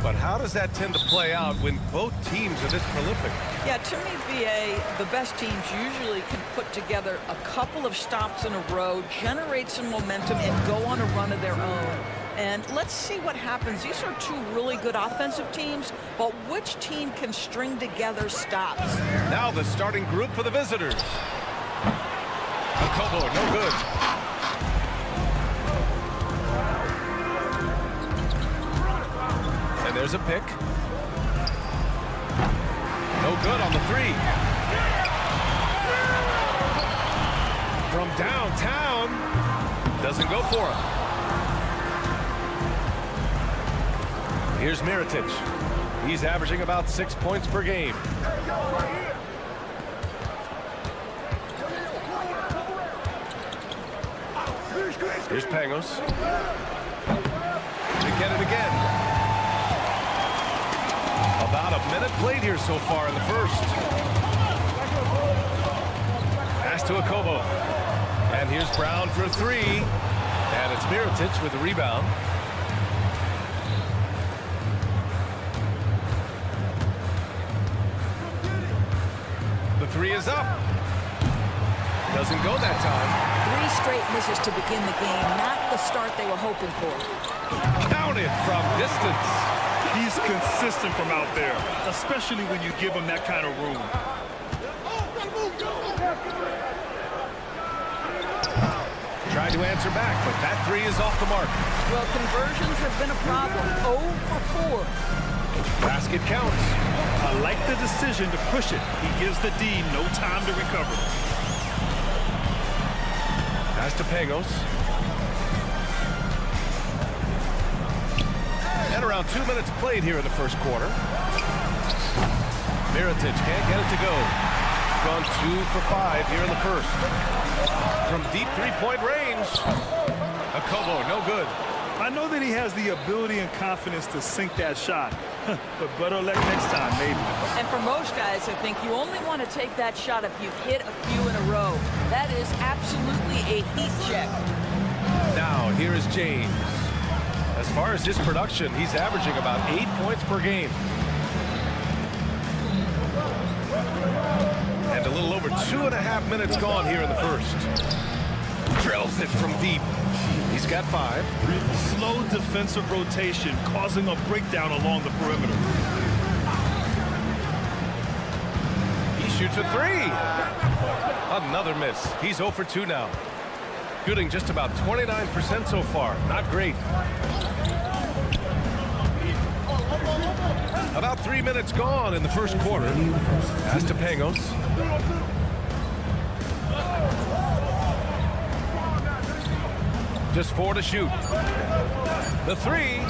But how does that tend to play out when both teams are this prolific? Yeah, to me, VA, the best teams usually can put together a couple of stops in a row, generate some momentum, and go on a run of their own. And let's see what happens. These are two really good offensive teams, but which team can string together stops? Now the starting group for the visitors. Kobo, no good. And there's a pick. No good on the three. From downtown. Doesn't go for him. Here's Mirotic. He's averaging about 6 points per game. Here's Pangos. They get it again. About a minute played here so far in the first. Pass to Akobo. And here's Brown for three. And it's Mirotic with the rebound. The three is up. Doesn't go that time. 3 straight misses to begin the game. Not the start they were hoping for. Counted from distance. He's consistent from out there, especially when you give him that kind of room. Tried to answer back, but that three is off the mark. Well, conversions have been a problem. 0 for 4. Basket counts. I like the decision to push it. He gives the D no time to recover. Pass to Pangos. And around 2 minutes played here in the first quarter. Mirotic can't get it to go. Gone 2 for 5 here in the first. From deep three-point range. Akobo, no good. I know that he has the ability and confidence to sink that shot. But better luck next time, maybe. And for most guys, I think you only want to take that shot if you've hit a few in a row. That is absolutely a heat check. Now, here is James. As far as his production, he's averaging about 8 points per game. And a little over 2.5 minutes gone here in the first. Drills it from deep. He's got 5. Slow defensive rotation causing a breakdown along the perimeter. He shoots a 3. Another miss. He's 0 for 2 now. Shooting just about 29% so far. Not great. About 3 minutes gone in the first quarter. Pass to Pangos. Just 4 to shoot. The 3.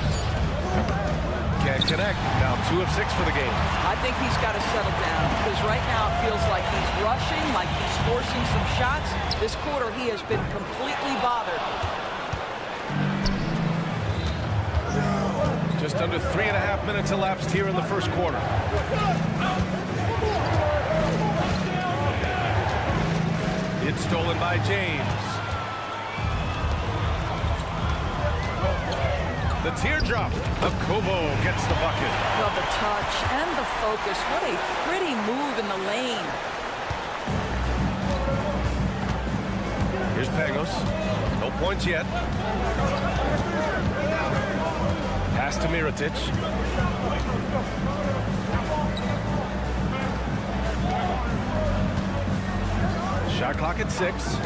Can't connect. Now 2 of 6 for the game. I think he's got to settle down because right now it feels like he's rushing, like he's forcing some shots. This quarter he has been completely bothered. Just under 3.5 minutes elapsed here in the first quarter. It's stolen by James. The teardrop. Akobo gets the bucket. Well, the touch and the focus. What a pretty move in the lane. Here's Pangos. No points yet. Pass to Mirotic. Shot clock at 6.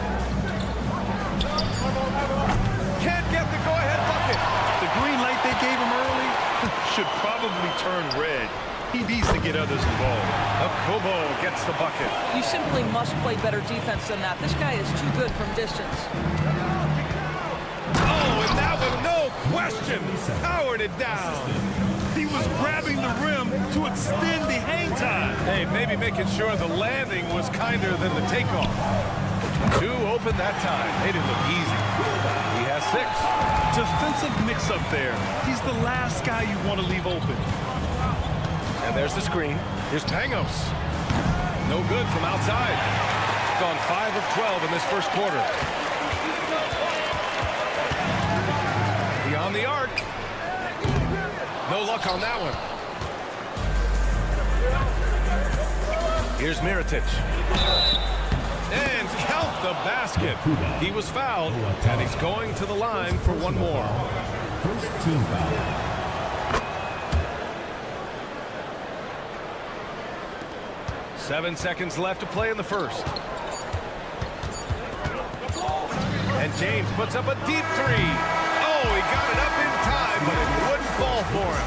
Can't get the go-ahead bucket. The green light they gave him early should probably turn red. He needs to get others involved. Kobo gets the bucket. You simply must play better defense than that. This guy is too good from distance. Oh, and that one, no question, powered it down. He was grabbing the rim to extend the hang time. Hey, maybe making sure the landing was kinder than the takeoff. Two open that time. Made it look easy. He has 6. Defensive mix-up there. He's the last guy you want to leave open. And there's the screen. Here's Pangos. No good from outside. Gone 5 of 12 in this first quarter. Beyond the arc. No luck on that one. Here's Mirotic. And count the basket. He was fouled, and he's going to the line for one more. First team foul. 7 seconds left to play in the first. And James puts up a deep 3. Oh, he got it up in time, but it wouldn't fall for him.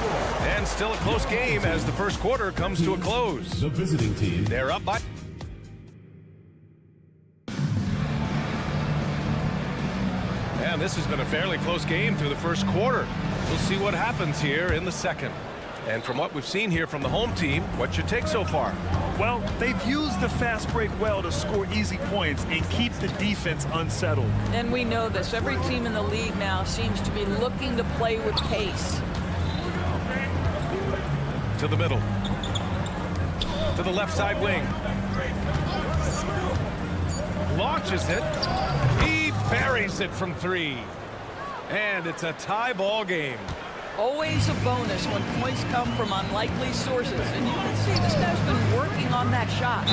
And still a close game as the first quarter comes to a close. The visiting team. They're up by... And this has been a fairly close game through the first quarter. We'll see what happens here in the second. And from what we've seen here from the home team, what's your take so far? Well, they've used the fast break well to score easy points and keep the defense unsettled. And we know this. Every team in the league now seems to be looking to play with pace. To the middle. To the left side wing. Launches it. He buries it from 3. And it's a tie ball game. Always a bonus when points come from unlikely sources. And you can see this guy's been working on that shot.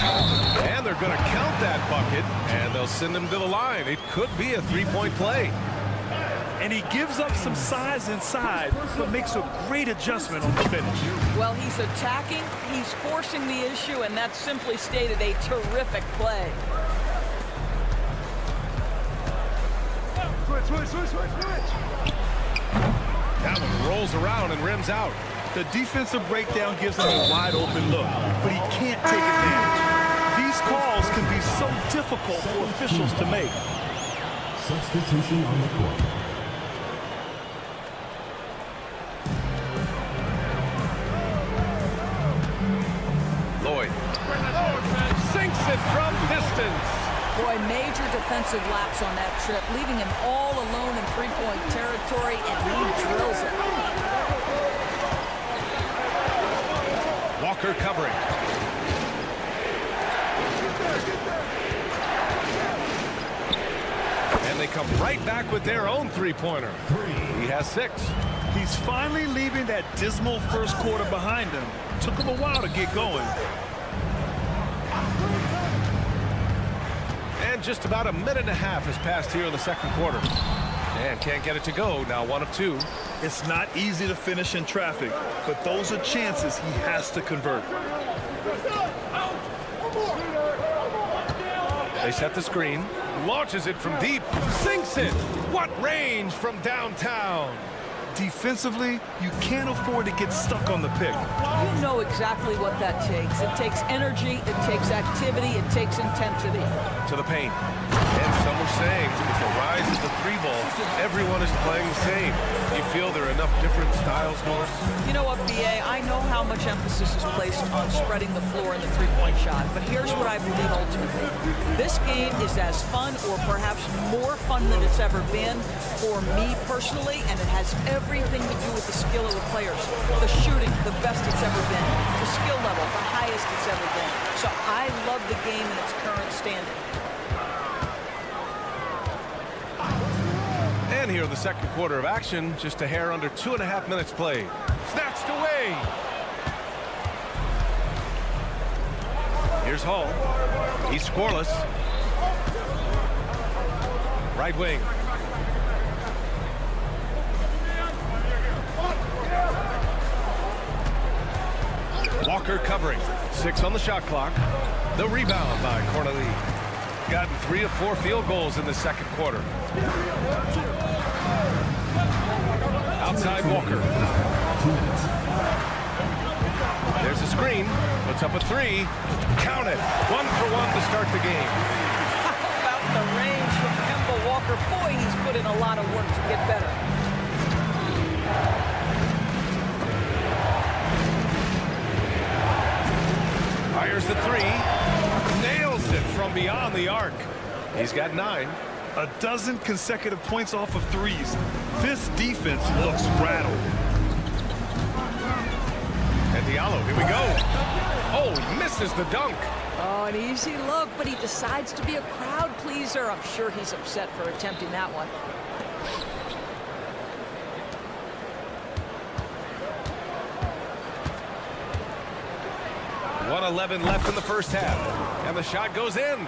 And they're going to count that bucket, and they'll send him to the line. It could be a 3-point play. And he gives up some size inside, but makes a great adjustment on the finish. Well, he's attacking, he's forcing the issue, and that's simply stated a terrific play. That one rolls around and rims out. The defensive breakdown gives him a wide open look, but he can't take advantage. These calls can be so difficult for officials to make. Substitution on the court. Lloyd sinks it from distance. Boy, major defensive lapse on that trip, leaving him all alone in three-point territory, and he drills it. Walker covering. And they come right back with their own three-pointer. He has 6. He's finally leaving that dismal first quarter behind him. Took him a while to get going. And just about a minute and a half has passed here in the second quarter. And can't get it to go. Now 1 of 2. It's not easy to finish in traffic, but those are chances he has to convert. They set the screen. Launches it from deep. Sinks it. What range from downtown. Defensively, you can't afford to get stuck on the pick. You know exactly what that takes. It takes energy, it takes activity, it takes intensity. To the paint. And some are saying with the rise of the 3-ball, everyone is playing the same. You feel there are enough different styles, Norris? You know what, B.A., I know how much emphasis is placed on spreading the floor in the three-point shot, but here's what I believe ultimately. This game is as fun or perhaps more fun than it's ever been for me personally, and it has everything to do with the skill of the players. The shooting, the best it's ever been. The skill level, the highest it's ever been. So I love the game in its current standing. And here in the second quarter of action, just a hair under 2.5 minutes played. Snatched away. Here's Hall. He's scoreless. Right wing. Walker covering. 6 on the shot clock. The rebound by Corneli. Gotten 3 of 4 field goals in the second quarter. Outside Walker. There's a screen, puts up a three. Count it. 1 for 1 to start the game. How about the range from Kemba Walker? Boy, he's put in a lot of work to get better. Fires the three. Nails it from beyond the arc. He's got 9. A dozen consecutive points off of threes. This defense looks rattled. And Diallo, here we go. Oh, he misses the dunk. Oh, an easy look, but he decides to be a crowd pleaser. I'm sure he's upset for attempting that one. .111 left in the first half. And the shot goes in.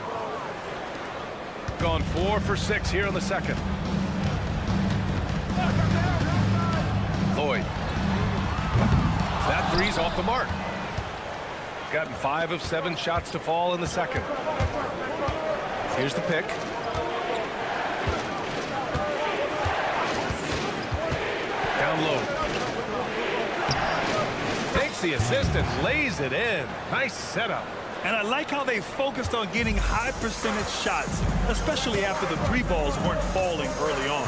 Gone 4 for 6 here in the second. Lloyd. That three's off the mark. Gotten 5 of 7 shots to fall in the second. Here's the pick. Down low. Takes the assist and lays it in. Nice setup. And I like how they focused on getting high percentage shots, especially after the 3 balls weren't falling early on.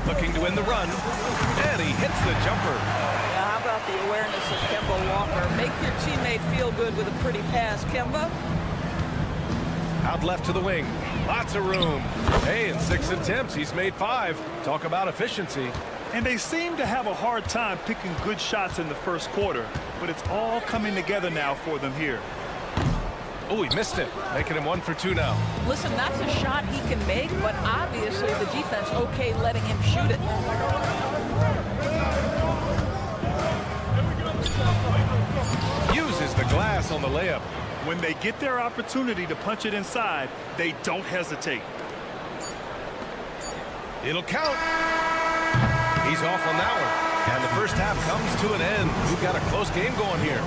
Looking to win the run, and he hits the jumper. Yeah, how about the awareness of Kemba Walker? Make your teammate feel good with a pretty pass, Kemba. Out left to the wing. Lots of room. Hey, in 6 attempts, he's made 5. Talk about efficiency. And they seem to have a hard time picking good shots in the first quarter, but it's all coming together now for them here. Oh, he missed it, making him 1 for 2 now. Listen, that's a shot he can make, but obviously the defense okay letting him shoot it. Uses the glass on the layup. When they get their opportunity to punch it inside, they don't hesitate. It'll count. He's off on that one. And the first half comes to an end. We've got a close game going here.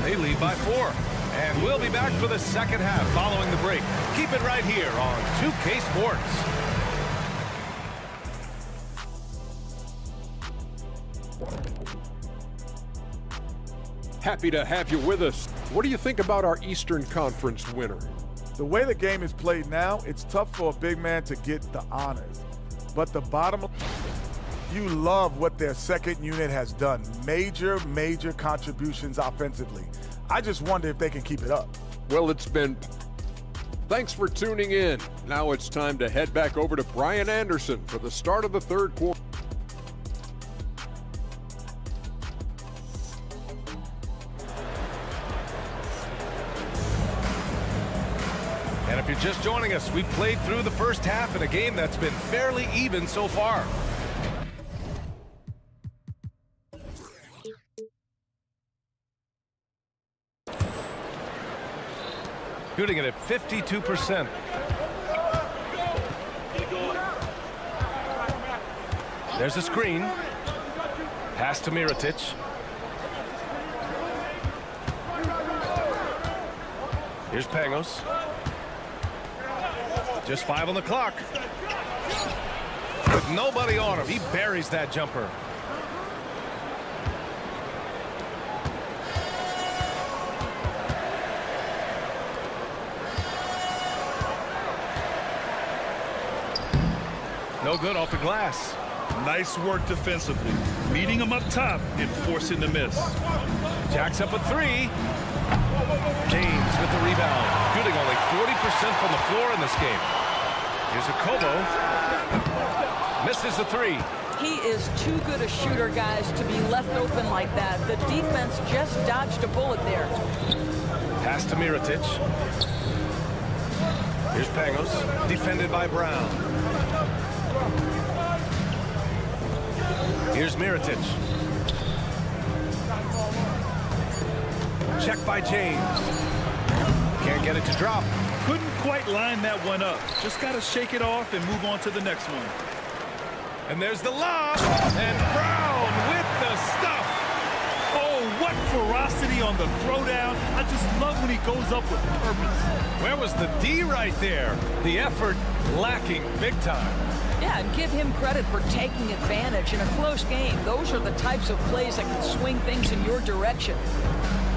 They lead by 4. And we'll be back for the second half following the break. Keep it right here on 2K Sports. Happy to have you with us. What do you think about our Eastern Conference winner? The way the game is played now, it's tough for a big man to get the honors. But the bottom, you love what their second unit has done. Major contributions offensively. I just wonder if they can keep it up. Well, it's been... Thanks for tuning in. Now it's time to head back over to Brian Anderson for the start of the third quarter. And if you're just joining us, we played through the first half in a game that's been fairly even so far. Shooting it at 52%. There's a screen. Pass to Mirotic. Here's Pangos. Just 5 on the clock. With nobody on him, he buries that jumper. No good off the glass. Nice work defensively, meeting him up top and forcing the miss. Jacks up a 3. James with the rebound, shooting only 40% from the floor in this game. Here's a Kobo. Misses the 3. He is too good a shooter, guys, to be left open like that. The defense just dodged a bullet there. Pass to Mirotic. Here's Pangos, defended by Brown. Here's Mirotic. Check by James. Can't get it to drop. Couldn't quite line that one up. Just got to shake it off and move on to the next one. And there's the lob. And Brown with the stuff. Oh, what ferocity on the throwdown. I just love when he goes up with purpose. Where was the D right there? The effort lacking big time. Yeah, and give him credit for taking advantage in a close game. Those are the types of plays that can swing things in your direction.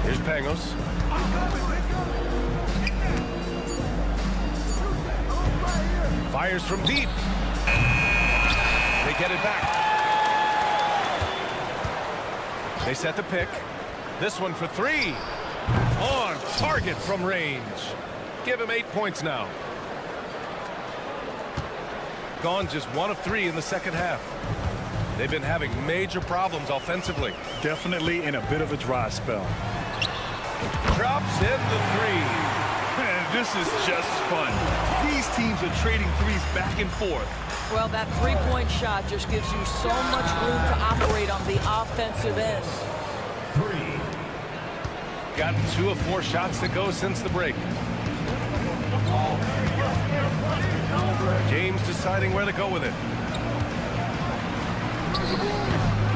Here's Pangos. Fires from deep. They get it back. They set the pick. This one for three. On target from range. Give him 8 points now. Gone just 1 of 3 in the second half. They've been having major problems offensively. Definitely in a bit of a dry spell. Drops in the three. Man, this is just fun. These teams are trading threes back and forth. Well, that three-point shot just gives you so much room to operate on the offensive end. 3. Got 2 of 4 shots to go since the break. James deciding where to go with it.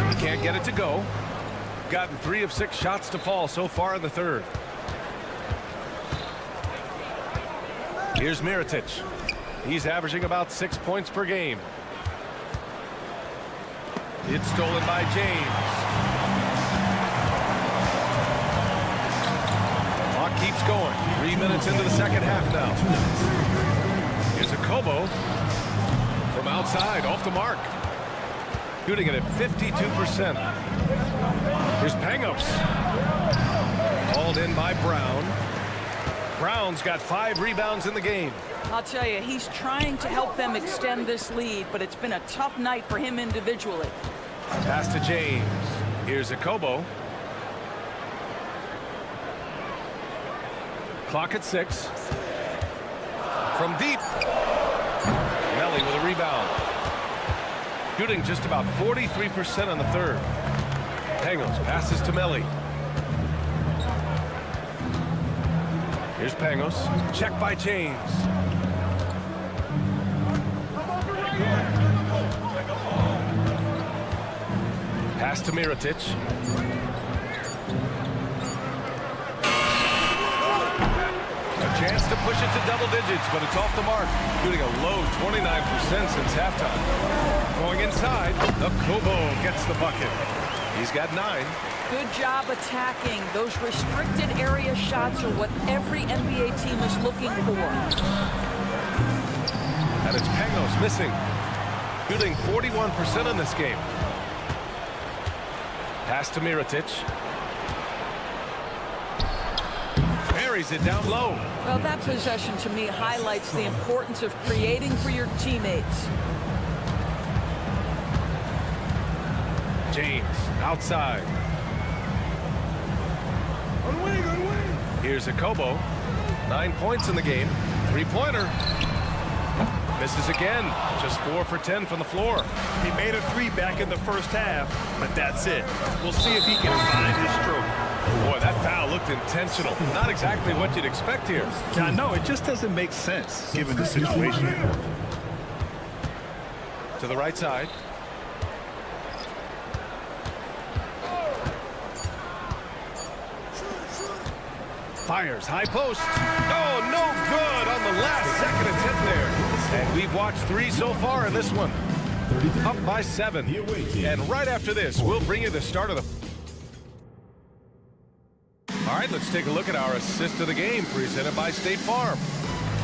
He can't get it to go. Gotten 3 of 6 shots to fall so far in the third. Here's Mirotic. He's averaging about 6 points per game. It's stolen by James. Clock keeps going. 3 minutes into the second half now. Here's a Kobo from outside, off the mark. Shooting it at 52%. Here's Pangos. Called in by Brown. Brown's got 5 rebounds in the game. I'll tell you, he's trying to help them extend this lead, but it's been a tough night for him individually. Pass to James. Here's a Kobo. Clock at 6. From deep. Melly with a rebound. Shooting just about 43% on the third. Pangos passes to Melly. Here's Pangos. Check by James. Pass to Mirotic. Chance to push it to double digits, but it's off the mark. Shooting a low 29% since halftime. Going inside, the Kobo gets the bucket. He's got 9. Good job attacking. Those restricted area shots are what every NBA team is looking for. And it's Pangos missing. Shooting 41% in this game. Pass to Mirotic. Buries it down low. Well, that possession to me highlights the importance of creating for your teammates. James outside. Here's a Kobo. 9 points in the game. 3-pointer. Misses again. Just 4 for 10 from the floor. He made a 3 back in the first half, but that's it. We'll see if he can find his stroke. Boy, that foul looked intentional. Not exactly what you'd expect here. Yeah, no, it just doesn't make sense given the situation. To the right side. Fires, high post. Oh, no good on the last second attempt there. And we've watched 3 so far in this one. Up by 7. And right after this, we'll bring you the start of the... All right, let's take a look at our assist of the game presented by State Farm.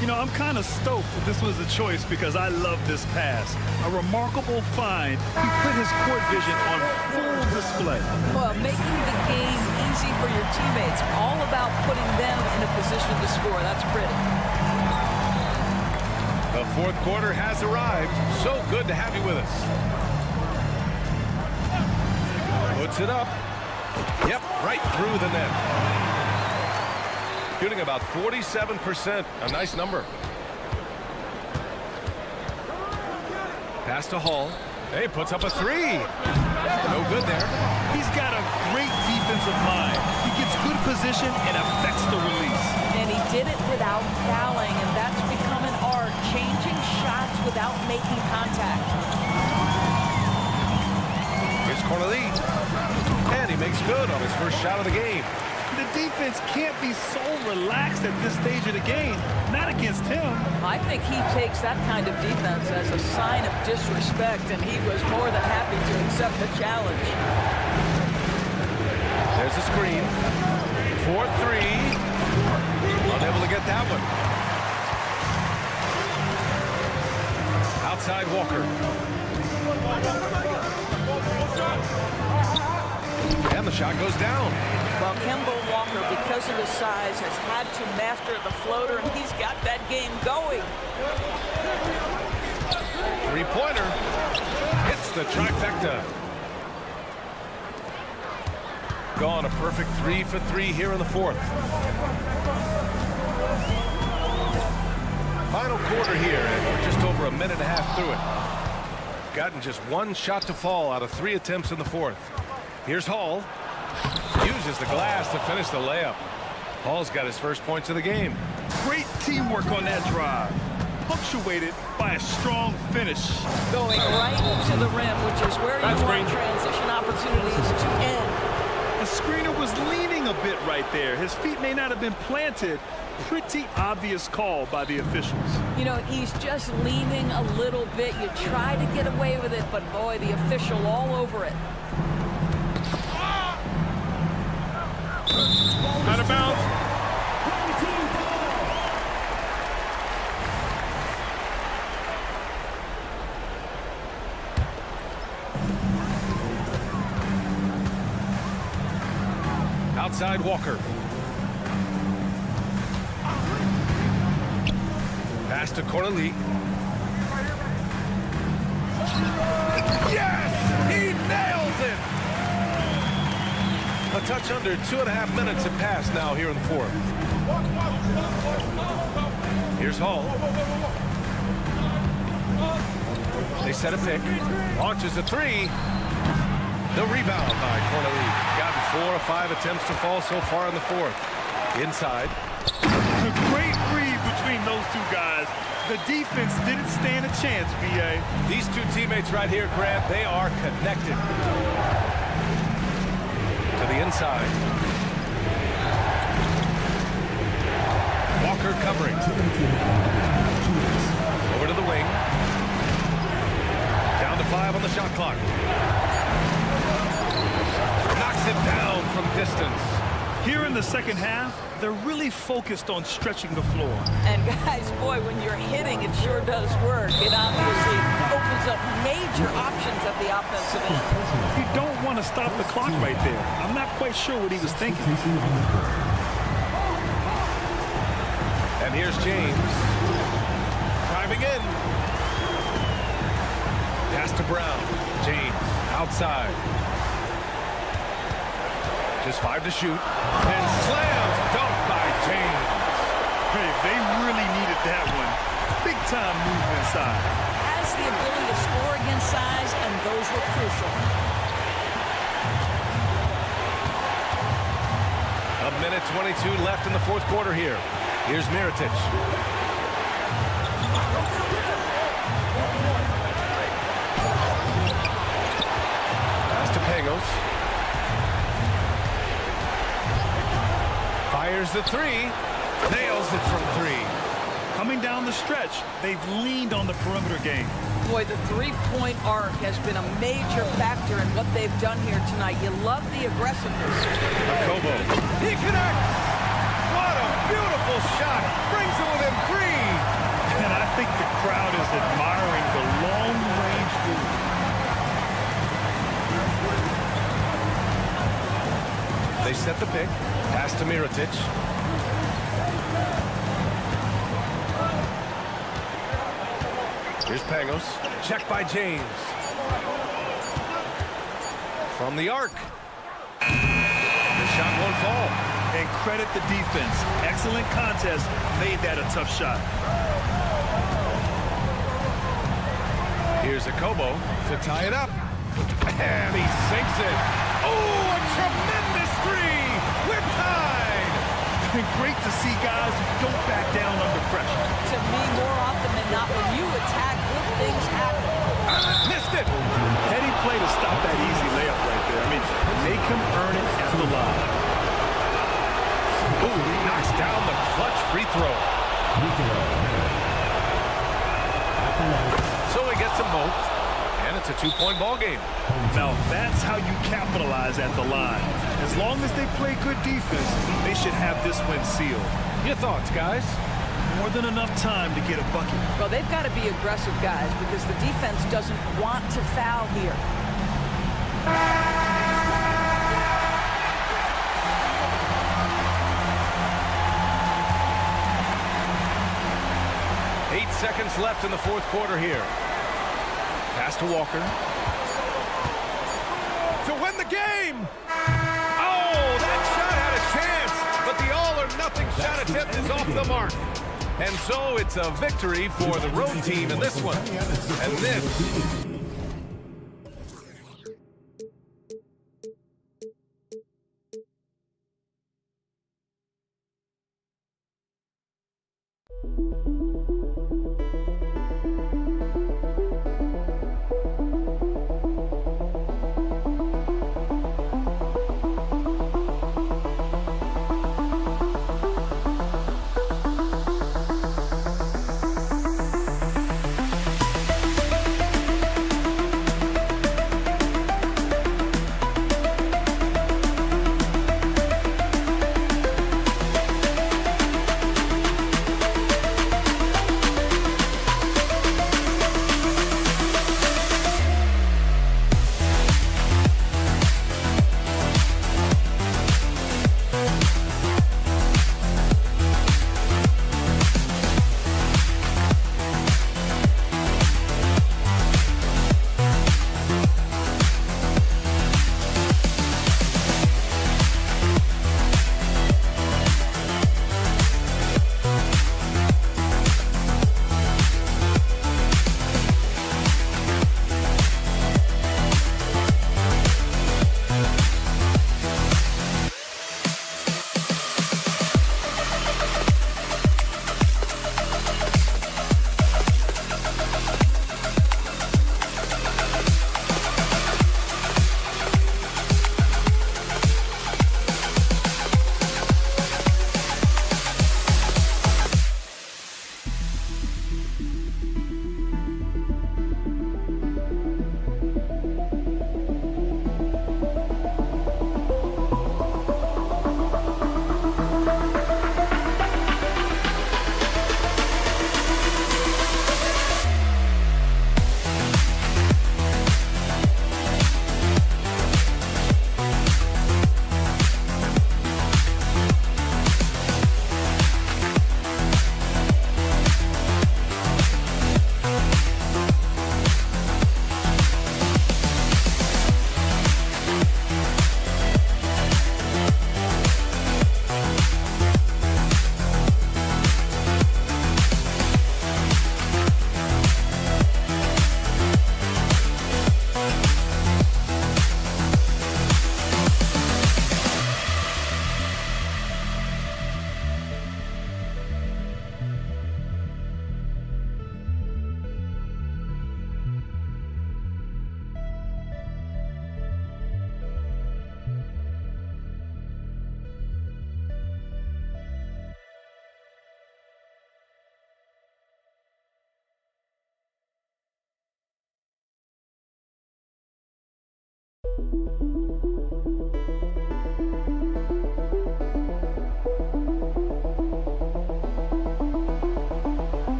You know, I'm kind of stoked that this was a choice because I love this pass. A remarkable find. He put his court vision on full display. Well, making the game easy for your teammates. All about putting them in a position to score. That's pretty. The fourth quarter has arrived. So good to have you with us. Puts it up. Yep, right through the net. Shooting about 47%. A nice number. Pass to Hall. Hey, puts up a 3. No good there. He's got a great defensive mind. He gets good position and affects the release. And he did it without fouling, and that's become an art, changing shots without making contact. Here's Corneli. And he makes good on his first shot of the game. The defense can't be so relaxed at this stage of the game. Not against him. I think he takes that kind of defense as a sign of disrespect, and he was more than happy to accept the challenge. There's a screen. 4-3. Unable to get that one. Outside Walker. And the shot goes down. Well, Kemba Walker, because of his size, has had to master the floater, and he's got that game going. Three-pointer. Hits the trifecta. Gone a perfect 3 for 3 here in the fourth. Final quarter here, and we're just over a minute and a half through it. Gotten just one shot to fall out of 3 attempts in the fourth. Here's Hall. Uses the glass to finish the layup. Hall's got his first points of the game. Great teamwork on that drive. Punctuated by a strong finish. Going right to the rim, which is where you want transition opportunities to end. The screener was leaning a bit right there. His feet may not have been planted. Pretty obvious call by the officials. You know, he's just leaning a little bit. You try to get away with it, but boy, the official all over it. Out of bounds. Outside Walker. Pass to Corley. Yes! He nails it! A touch under 2.5 minutes have passed now here in the fourth. Here's Hall. They set a pick. Launches a three. The rebound by Corley. Gotten 4 or 5 attempts to fall so far in the fourth. Inside. A great read between those two guys. The defense didn't stand a chance, B.A. These two teammates right here, Grant, they are connected. To the inside. Walker covering. Over to the wing. Down to 5 on the shot clock. Knocks it down from distance. Here in the second half, they're really focused on stretching the floor. And guys, boy, when you're hitting, it sure does work. It obviously opens up major options at the offensive end. You don't want to stop the clock right there. I'm not quite sure what he was thinking. And here's James. Driving in. Pass to Brown. James outside. Just 5 to shoot. And slam dunk by James. Hey, they really needed that one. Big time move inside. Has the ability to score against size, and those were crucial. A minute 22 left in the fourth quarter here. Here's Mirotic. Pass to Pagos. Fires the three. Nails it from 3. Coming down the stretch, they've leaned on the perimeter game. Boy, the three-point arc has been a major factor in what they've done here tonight. You love the aggressiveness. Kobo. He connects. What a beautiful shot. Brings it within 3. And I think the crowd is admiring the long-range move. They set the pick. Pass to Mirotic. Here's Pagos. Check by James. From the arc. The shot won't fall. And credit the defense. Excellent contest. Made that a tough shot. Here's a Kobo to tie it up. And he sinks it. Oh, a tremendous 3. We're tied. Great to see guys who don't back down under pressure. To me, more often than not, when you attack, good things happen. Missed it. Heady play to stop that easy layup right there. I mean, make him earn it at the line. knocks down the clutch free throw. So he gets them both, and it's a 2-point ball game. Now that's how you capitalize at the line. As long as they play good defense, they should have this win sealed. Your thoughts, guys? More than enough time to get a bucket. Well, they've got to be aggressive, guys, because the defense doesn't want to foul here. 8 seconds left in the fourth quarter here. Pass to Walker. To win the game! Oh, that shot had a chance, but the all-or-nothing shot attempt is off the mark. And so it's a victory for the road team in this one. And this...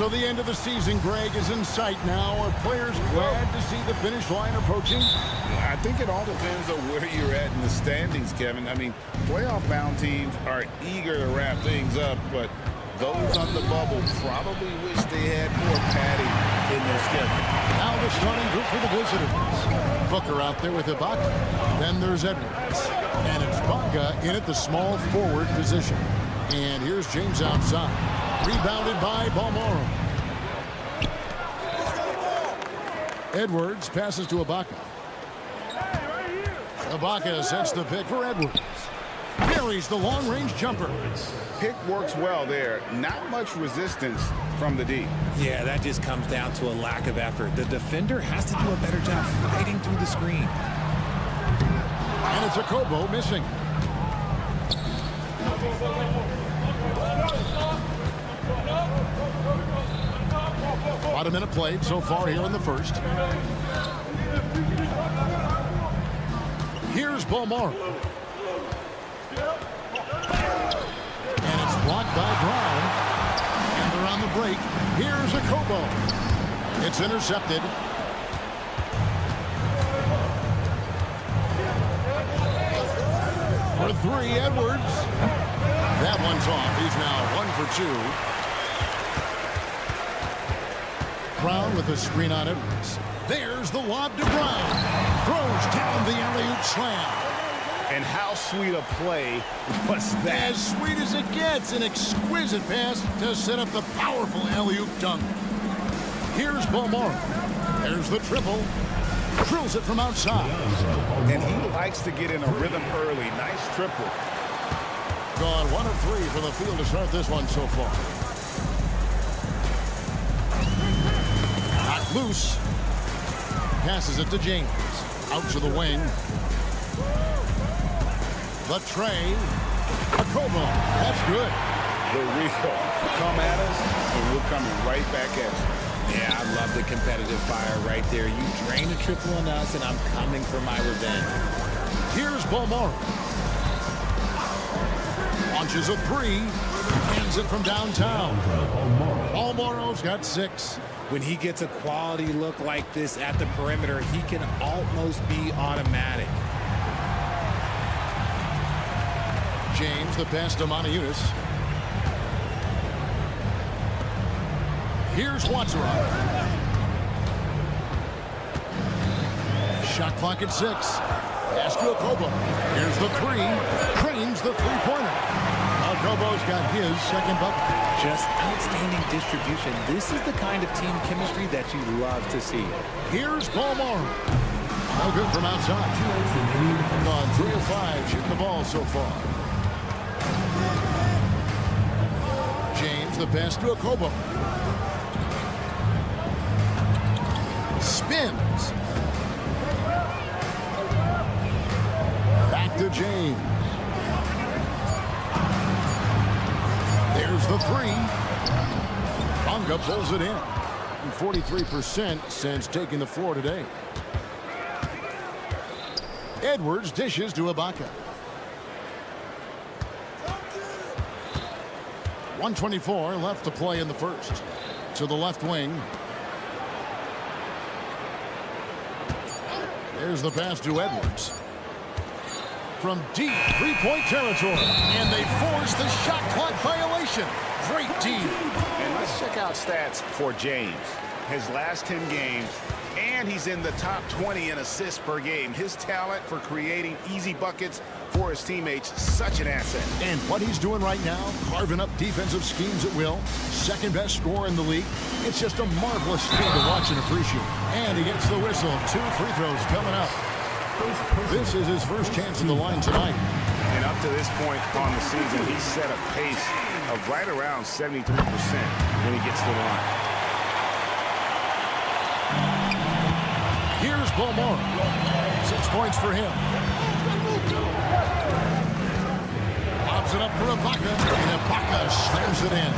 So the end of the season, Greg, is in sight now. Are players glad to see the finish line approaching? I think it all depends on where you're at in the standings, Kevin. I mean, playoff-bound teams are eager to wrap things up, but those on the bubble probably wish they had more padding in their schedule. Now the starting group for the visitors. Booker out there with Ibaka. Then there's Edwards. And it's Ibaka in at the small forward position. And here's James outside. Rebounded by Balmoro. Edwards passes to Ibaka. Ibaka sets the pick for Edwards. Carries the long-range jumper. Pick works well there. Not much resistance from the D. Yeah, that just comes down to a lack of effort. The defender has to do a better job fighting through the screen. And it's a Kobo missing. About a minute played so far here in the first. Here's Balmoro. And it's blocked by Brown. And they're on the break. Here's a Kobo. It's intercepted. For three, Edwards. That one's off. He's now 1 for 2. Brown with a screen on Edwards. There's the lob to Brown. Throws down the alley-oop slam. And how sweet a play was that? As sweet as it gets. An exquisite pass to set up the powerful alley-oop dunk. Here's Balmoro. There's the triple. Drills it from outside. And he likes to get in a rhythm early. Nice triple. Gone 1 of 3 for the field to start this one so far. Not loose. Passes it to James. Out to the wing. The tray. A Kobo. That's good. The Rico. Come at us, and we're coming right back at you. Yeah, I love the competitive fire right there. You drain a triple on us, and I'm coming for my revenge. Here's Balmoro. Launches a 3. Hands it from downtown. Balmoro's got 6. When he gets a quality look like this at the perimeter, he can almost be automatic. James, the pass to Moniunas. Here's Watsarov. Shot clock at 6. Pass to Okobo. Here's the 3. Cranes the three-pointer. Okobo's got his second bucket. Just outstanding distribution. This is the kind of team chemistry that you love to see. Here's Balmoro. No good from outside. On 3 of 5 shooting the ball so far. James, the pass to Okobo. Spins. Back to James. There's the 3. Bonga pulls it in. 43% since taking the floor today. Edwards dishes to Ibaka. 1:24 left to play in the first. To the left wing. There's the pass to Edwards. From deep three-point territory. And they force the shot clock violation. Great team. And let's check out stats for James. His last 10 games, and he's in the top 20 in assists per game. His talent for creating easy buckets for his teammates, such an asset. And what he's doing right now, carving up defensive schemes at will. Second best scorer in the league. It's just a marvelous thing to watch and appreciate. And he gets the whistle. 2 free throws coming up. This is his first chance in the line tonight. And up to this point on the season, he's set a pace of right around 73% when he gets to the line. Here's Balmoro. 6 points for him. Lobs it up for Ibaka. And Ibaka slams it in.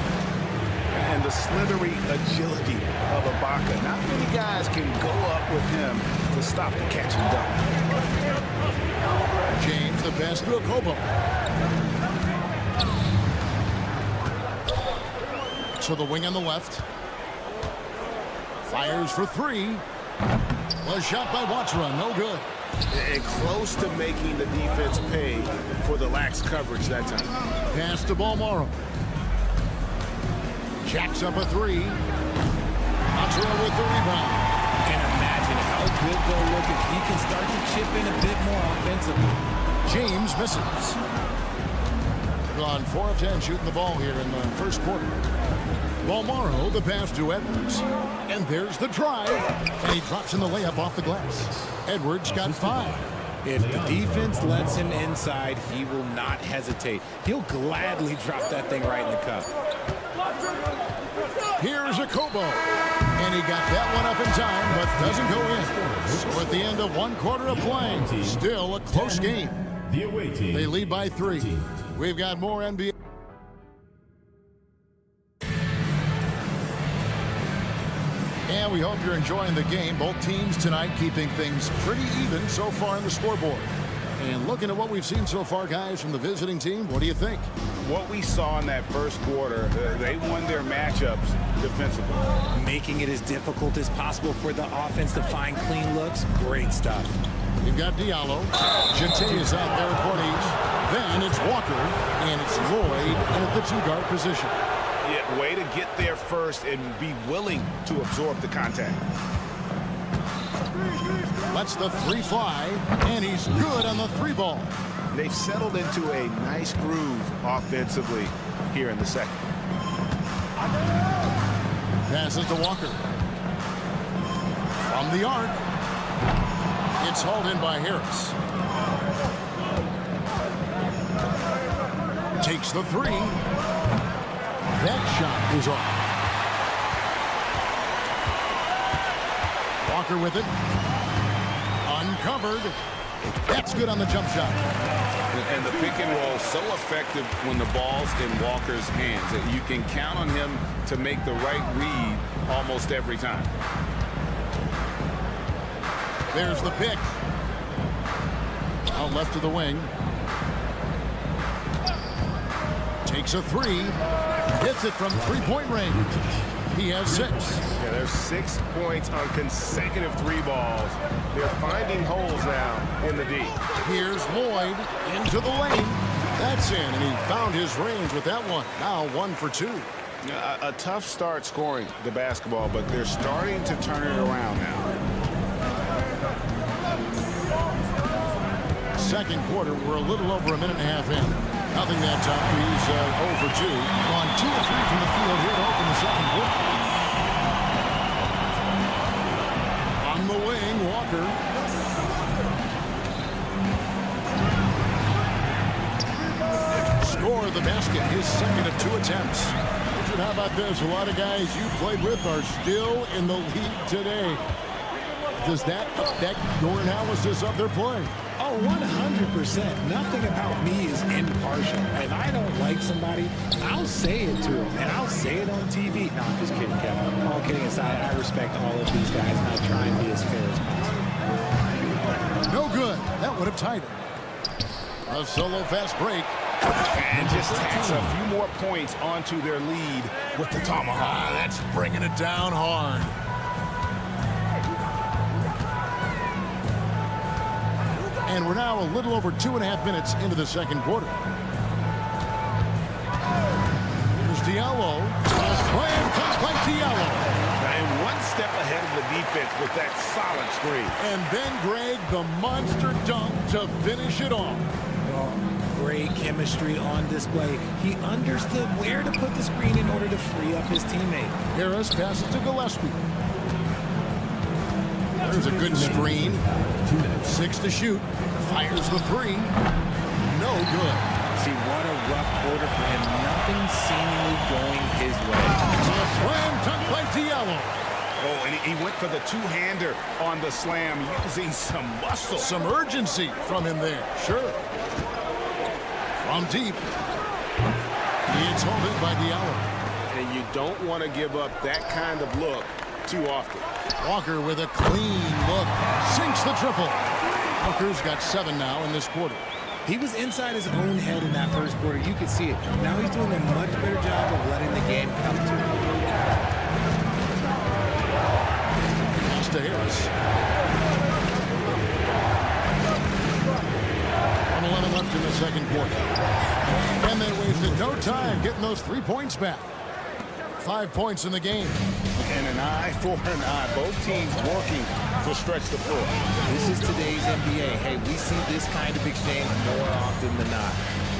And the slithery agility of Ibaka. Not many guys can go up with him to stop the catch and dunk. James, the pass to Okobo. To the wing on the left. Fires for three. Was shot by Watsra, no good. And close to making the defense pay for the lax coverage that time. Pass to Balmoro. Jacks up a three. Watsra with the rebound. And imagine how good they'll look if he can start to chip in a bit more offensively. James misses. Gone 4 of 10 shooting the ball here in the first quarter. Balmoro, the pass to Edwards. And there's the drive. And he drops in the layup off the glass. Edwards got 5. If the defense lets him inside, he will not hesitate. He'll gladly drop that thing right in the cup. Here's a Kobo. And he got that one up in time, but doesn't go in. So at the end of 1 quarter of play, still a close game. The away team. They lead by 3. We've got more NBA. And we hope you're enjoying the game. Both teams tonight keeping things pretty even so far on the scoreboard. And looking at what we've seen so far, guys, from the visiting team, what do you think? What we saw in that first quarter, they won their matchups defensively. Making it as difficult as possible for the offense to find clean looks. Great stuff. We've got Diallo. Jante is out there at court each. Then it's Walker, and it's Lloyd in at the 2-guard position. Yeah, way to get there first and be willing to absorb the contact. Lets the 3 fly, and he's good on the 3 ball. They've settled into a nice groove offensively here in the second. Passes to Walker. From the arc. It's hauled in by Harris. Takes the 3. That shot is off. Walker with it. Uncovered. That's good on the jump shot. And the pick and roll so effective when the ball's in Walker's hands that you can count on him to make the right read almost every time. There's the pick. Out left to the wing. Takes a 3. Hits it from 3-point range. He has 6. Yeah, there's 6 points on consecutive 3 balls. They're finding holes now in the D. Here's Lloyd into the lane. That's in, and he found his range with that one. Now 1 for 2. A tough start scoring the basketball, but they're starting to turn it around now. Second quarter, we're a little over a minute and a half in. Nothing that time. He's 0 for 2. Gone 2 of 3 from the field here to open the second quarter. On the wing, Walker. Score the basket, his second of 2 attempts. Richard, how about this? A lot of guys you played with are still in the league today. Does that affect your analysis of their play? Oh, 100%. Nothing about me is impartial. If I don't like somebody, I'll say it to them, and I'll say it on TV. No, I'm just kidding, Kevin. All kidding aside, I respect all of these guys, and I'll try and be as fair as possible. No good. That would have tied it. A solo fast break. And just tacks a few more points onto their lead with the tomahawk. That's bringing it down hard. And we're now a little over 2.5 minutes into the second quarter. Here's Diallo. Slam cut by Diallo. And 1 step ahead of the defense with that solid screen. And then Greg, the monster dunk to finish it off. Oh, great chemistry on display. He understood where to put the screen in order to free up his teammate. Harris passes to Gillespie. There's a good screen. 6 to shoot. Fires the 3. No good. See, what a rough quarter for him. Nothing seemingly going his way. A slam dunk by Diallo. Oh, and he went for the 2-hander on the slam, using some muscle. Some urgency from him there. Sure. From deep. It's holded by Diallo. And you don't want to give up that kind of look too often. Walker with a clean look. Sinks the triple. Walker's got 7 now in this quarter. He was inside his own head in that first quarter. You could see it. Now he's doing a much better job of letting the game come to him. to Harris. 1:11 left in the second quarter. And they wasted no time getting those 3 points back. 5 points in the game. And an eye for an eye. Both teams working to stretch the floor. This is today's NBA. Hey, we see this kind of exchange more often than not.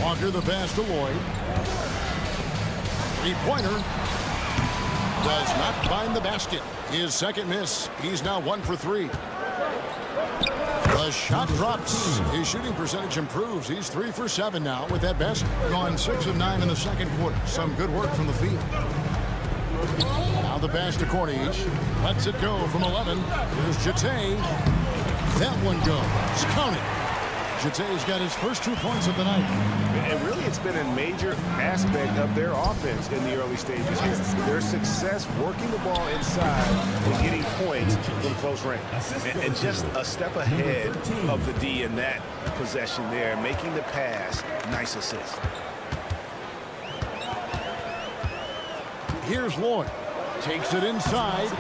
Walker the pass to Lloyd. Three-pointer. Does not find the basket. His second miss. He's now 1 for 3. The shot drops. His shooting percentage improves. He's 3 for 7 now with that basket. Gone 6 of 9 in the second quarter. Some good work from the field. Now the pass to Corniche. Lets it go from 11. Here's Jete. That one goes. Count it. Jete's got his first 2 points of the night. And really, it's been a major aspect of their offense in the early stages here. Their success working the ball inside and getting points from close range. And just a step ahead of the D in that possession there, making the pass. Nice assist. Here's Lloyd. Takes it inside.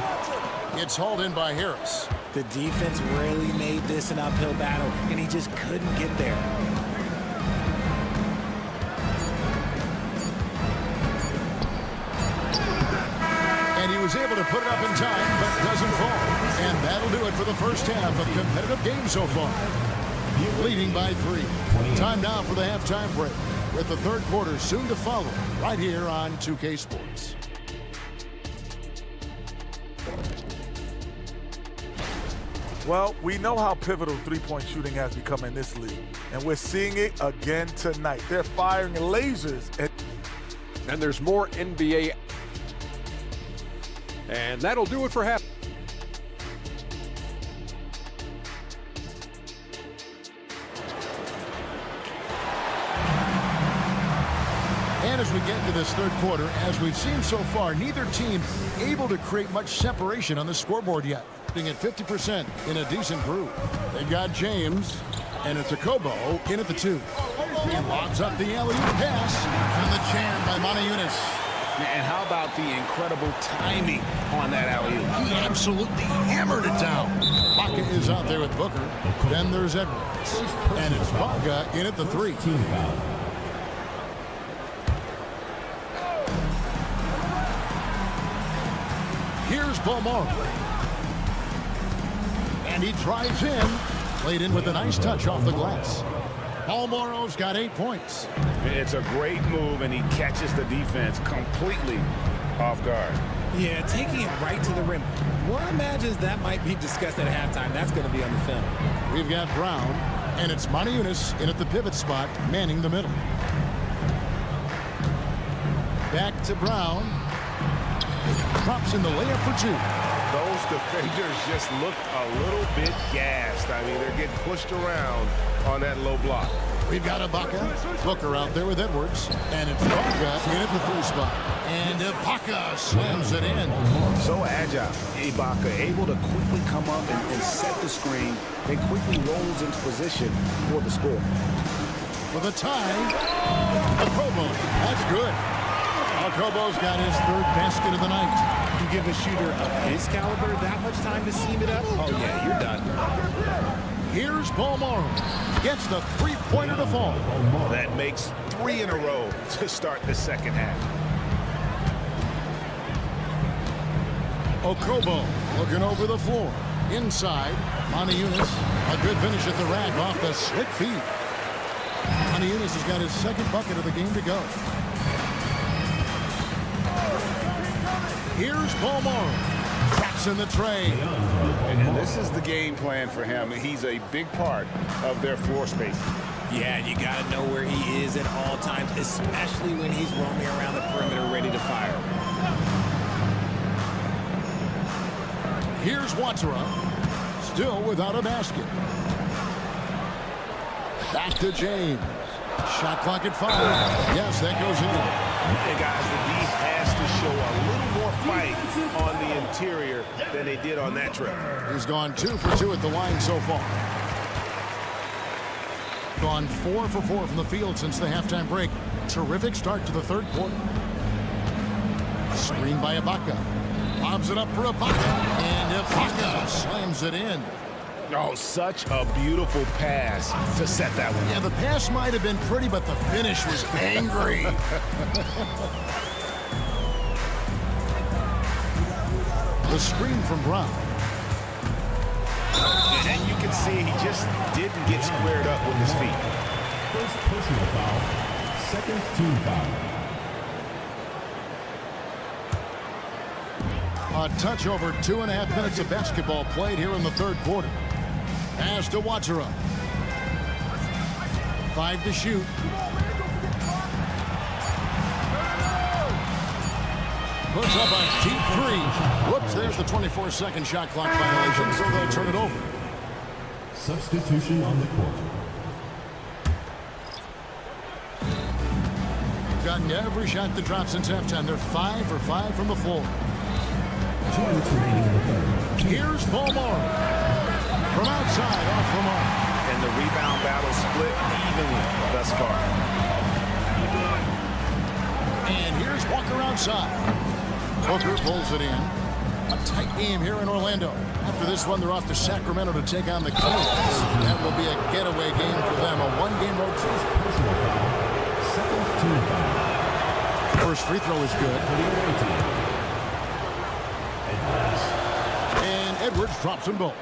It's hauled in by Harris. The defense really made this an uphill battle, and he just couldn't get there. And he was able to put it up in time, but doesn't fall. And that'll do it for the first half of competitive game so far. Leading by 3. Time now for the halftime break, with the third quarter soon to follow, right here on 2K Sports. Well, we know how pivotal three-point shooting has become in this league, and we're seeing it again tonight. They're firing lasers. And there's more NBA. And that'll do it for half. And as we get into this third quarter, as we've seen so far, neither team able to create much separation on the scoreboard yet. At 50% in a decent group. They got James, and it's a Kobo in at the 2. He lobs up the alley-oop pass, and the jam by Moniunas. And how about the incredible timing on that alley-oop? He absolutely hammered it down. Baca is out there with Booker. Then there's Edwards, and it's Baca in at the 3. Team foul. Here's Balmore. And he drives in. Played in with a nice touch off the glass. Balmoro's got 8 points. It's a great move, and he catches the defense completely off guard. Yeah, taking it right to the rim. One imagines that might be discussed at halftime. That's going to be on the film. We've got Brown, and it's Moniunas in at the pivot spot, manning the middle. Back to Brown. Drops in the layup for 2. Those defenders just looked a little bit gassed. I mean, they're getting pushed around on that low block. We've got Ibaka. Booker out there with Edwards. And it's Ibaka in at the 3 spot. And Ibaka slams it in. So agile. Ibaka able to quickly come up and set the screen. Then quickly rolls into position for the score. For the tie, Okobo. That's good. Okobo's got his 3rd basket of the night. You give a shooter of his caliber that much time to seam it up? Oh, yeah, you're done. Here's Balmore. Gets the 3-pointer to fall. That makes 3 in a row to start the second half. Okobo looking over the floor. Inside, Moniunas. A good finish at the rack off the slick feed. Moniunas has got his 2nd bucket of the game to go. Here's Balmore. Traps in the tray. And this is the game plan for him. He's a big part of their floor space. Yeah, you got to know where he is at all times, especially when he's roaming around the perimeter ready to fire. Here's Watara. Still without a basket. Back to James. Shot clock at 5. Yes, that goes in. And guys, the D has to show a little more fight on the interior than they did on that trip. He's gone 2 for 2 at the line so far. Gone 4 for 4 from the field since the halftime break. Terrific start to the third quarter. Screen by Ibaka. Lobs it up for Ibaka. And Ibaka slams it in. Oh, such a beautiful pass to set that one. Yeah, the pass might have been pretty, but the finish was angry. The screen from Brown. And you can see he just didn't get squared up with his feet. First personal foul. Second team foul. A touch over 2.5 minutes of basketball played here in the third quarter. Pass to Watsura. 5 to shoot. Puts up a deep three. Whoops, there's the 24-second shot clock violation, so they'll turn it over. Substitution on the court. Gotten every shot that dropped since halftime. They're 5 for 5 from the floor. 2 minutes remaining in the third. Here's Balmore. From outside, off the mark. And the rebound battle split evenly thus far. And here's Walker outside. Booker pulls it in. A tight game here in Orlando. After this one, they're off to Sacramento to take on the Kele. That will be a getaway game for them. A one-game road trip. Personal foul. Second team foul. First free throw is good. For the away team. And Edwards drops them both.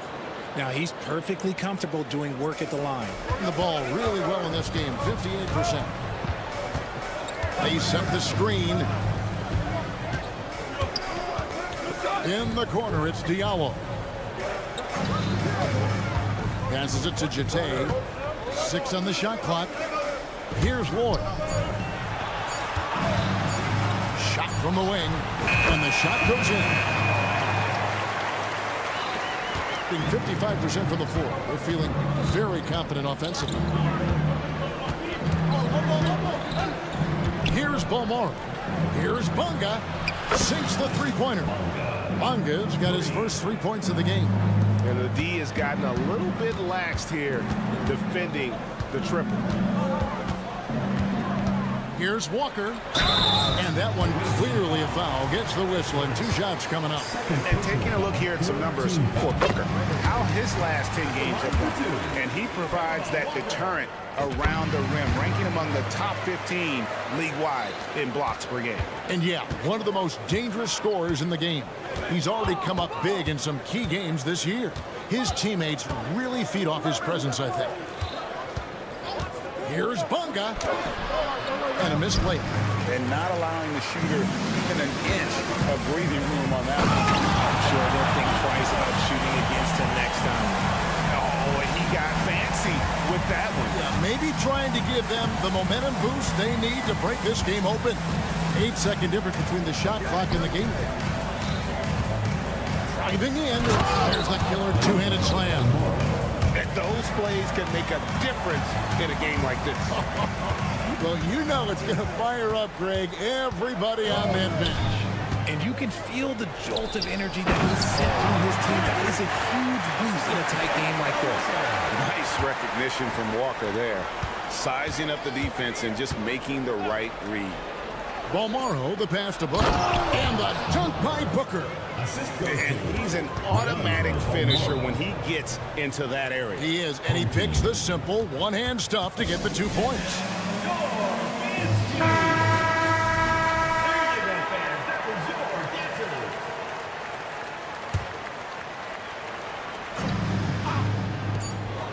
Now he's perfectly comfortable doing work at the line. The ball really well in this game, 58%. They set the screen. In the corner, it's Diallo. Passes it to Jete. 6 on the shot clock. Here's Lloyd. Shot from the wing. And the shot goes in. 55% from the floor. They're feeling very confident offensively. Here's Balmore. Here's Bunga. Sinks the three-pointer. Bunga's got his first 3 points of the game. And the D has gotten a little bit laxed here defending the triple. Here's Walker. And that one clearly a foul. Gets the whistle and 2 shots coming up. And taking a look here at some numbers for Booker, how his last 10 games have gone. And he provides that deterrent around the rim, ranking among the top 15 league-wide in blocks per game. And yeah, one of the most dangerous scorers in the game. He's already come up big in some key games this year. His teammates really feed off his presence, I think. Here's Bunga. And a missed layup. And not allowing the shooter even an inch of breathing room on that one. I'm sure they'll think twice about shooting against him next time. Oh, and he got fancy with that one. Yeah, maybe trying to give them the momentum boost they need to break this game open. 8-second difference between the shot clock and the game. Driving in. There's the killer two-handed slam. And those plays can make a difference in a game like this. Well, you know it's going to fire up, Greg, everybody on that bench. And you can feel the jolt of energy that he sent through his team. That is a huge boost in a tight game like this. Nice recognition from Walker there. Sizing up the defense and just making the right read. Balmaro, the pass to Booker. And the dunk by Booker. And he's an automatic finisher when he gets into that area. He is, and he picks the simple one-hand stuff to get the 2 points.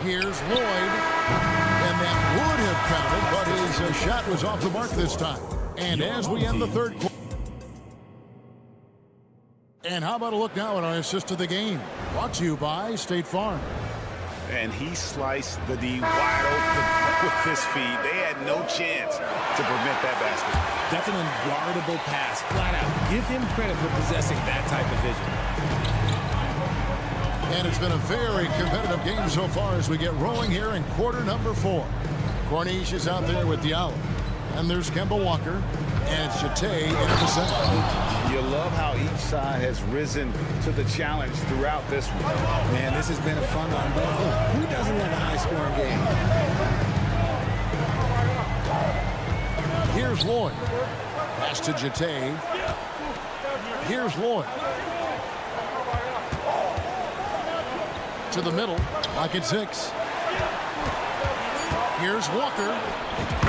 Here's Lloyd, and that would have counted, but his shot was off the mark this time. And as we end the third quarter. And how about a look now at our assist of the game? Brought to you by State Farm. And he sliced the D wide open with his feet. They had no chance to prevent that basket. That's an unguardable pass, flat out. Give him credit for possessing that type of vision. And it's been a very competitive game so far as we get rolling here in quarter number 4. Corniche is out there with Diallo. And there's Kemba Walker. And it's Jete in the center. You love how each side has risen to the challenge throughout this one. Man, this has been a fun one. But look, who doesn't love a high-scoring game? Here's Lloyd. Pass to Jete. Here's Lloyd. to the middle. Lock at 6. Here's Walker.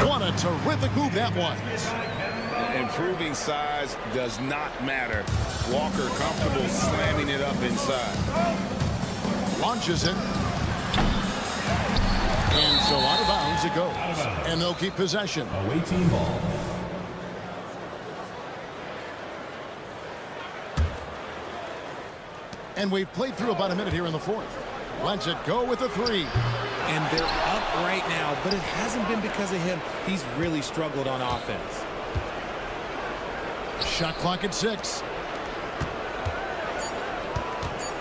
What a terrific move that was. Improving size does not matter. Walker comfortable slamming it up inside. Launches it. And so out of bounds it goes. And they'll keep possession. Away team ball. And we've played through about a minute here in the fourth. Lets it go with a 3. And they're up right now, but it hasn't been because of him. He's really struggled on offense. Shot clock at 6.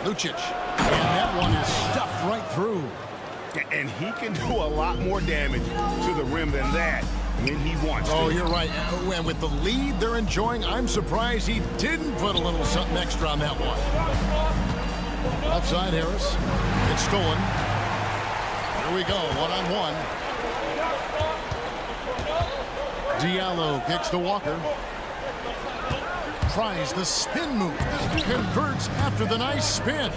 Lucic. And that one is stuffed right through. And he can do a lot more damage to the rim than that when he wants to. Oh, you're right. And with the lead they're enjoying, I'm surprised he didn't put a little something extra on that one. Outside Harris. It's stolen. Here we go, one-on-one. Diallo kicks to Walker. Tries the spin move. Converts after the nice spin.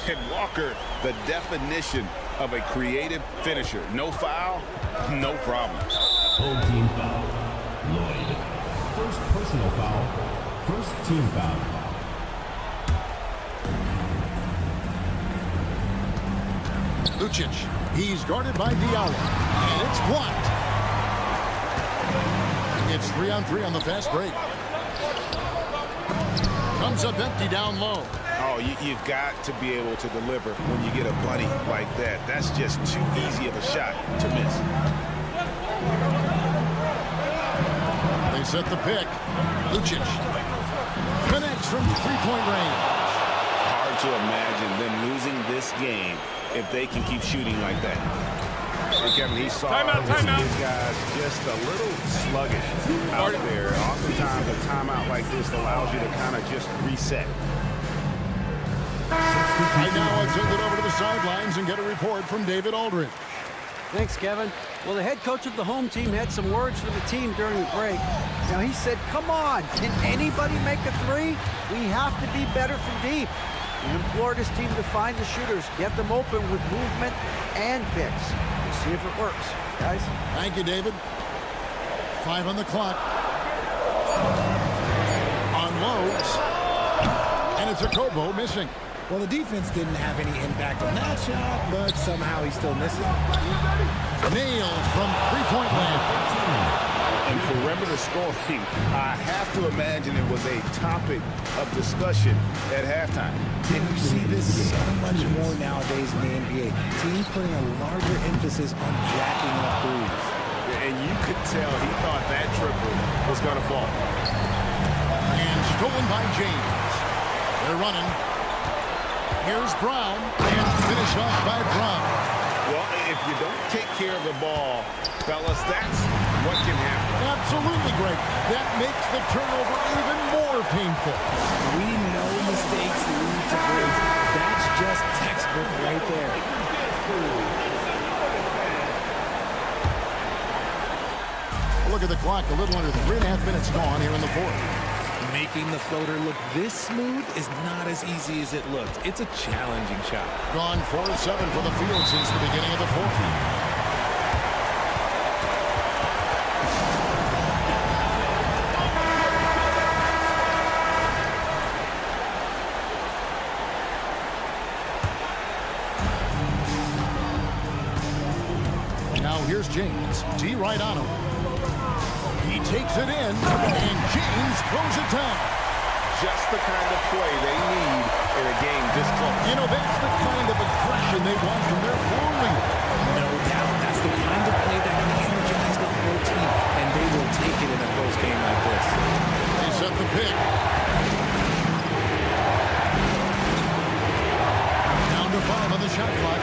And Walker, the definition of a creative finisher. No foul, no problem. Home team foul. Lloyd. First personal foul. First team foul. Lucic. He's guarded by Diallo. And it's blocked. It's 3-on-3 on the fast break. Comes up empty down low. Oh, you've got to be able to deliver when you get a buddy like that. That's just too easy of a shot to miss. They set the pick. Lucic connects from three-point range. Hard to imagine them losing this game if they can keep shooting like that. And Kevin, he saw his guys just a little sluggish out there. Oftentimes, a timeout like this allows you to kind of just reset. Right now, I'll send it over to the sidelines and get a report from David Aldridge. Thanks, Kevin. Well, the head coach of the home team had some words for the team during the break. Now, he said, come on, can anybody make a 3? We have to be better from deep. He implored his team to find the shooters, get them open with movement and picks. We'll see if it works, guys. Thank you, David. 5 on the clock. Unloads. And it's a Kobo missing. Well, the defense didn't have any impact on that shot, but somehow he still misses. Nailed from three-point land. And perimeter scoring, I have to imagine it was a topic of discussion at halftime. And you see this so much more nowadays in the NBA. Teams putting a larger emphasis on jacking up threes. And you could tell he thought that triple was going to fall. And stolen by James. They're running. Here's Brown, and finish off by Brown. Well, if you don't take care of the ball, fellas, that's what can happen. Absolutely great. That makes the turnover even more painful. We know mistakes lead to breaks. That's just textbook right there. Look at the clock. A little under 3.5 minutes gone here in the fourth. Making the floater look this smooth is not as easy as it looks. It's a challenging shot. Gone 4 of 7 for the field since the beginning of the fourth. Now here's James. D right on him. He takes it in, and James throws it down. Just the kind of play they need in a game this close. You know, that's the kind of aggression they want from their floor leader. No doubt. That's the kind of play that can energize the whole team, and they will take it in a close game like this. They set the pick. Down to 5 on the shot clock.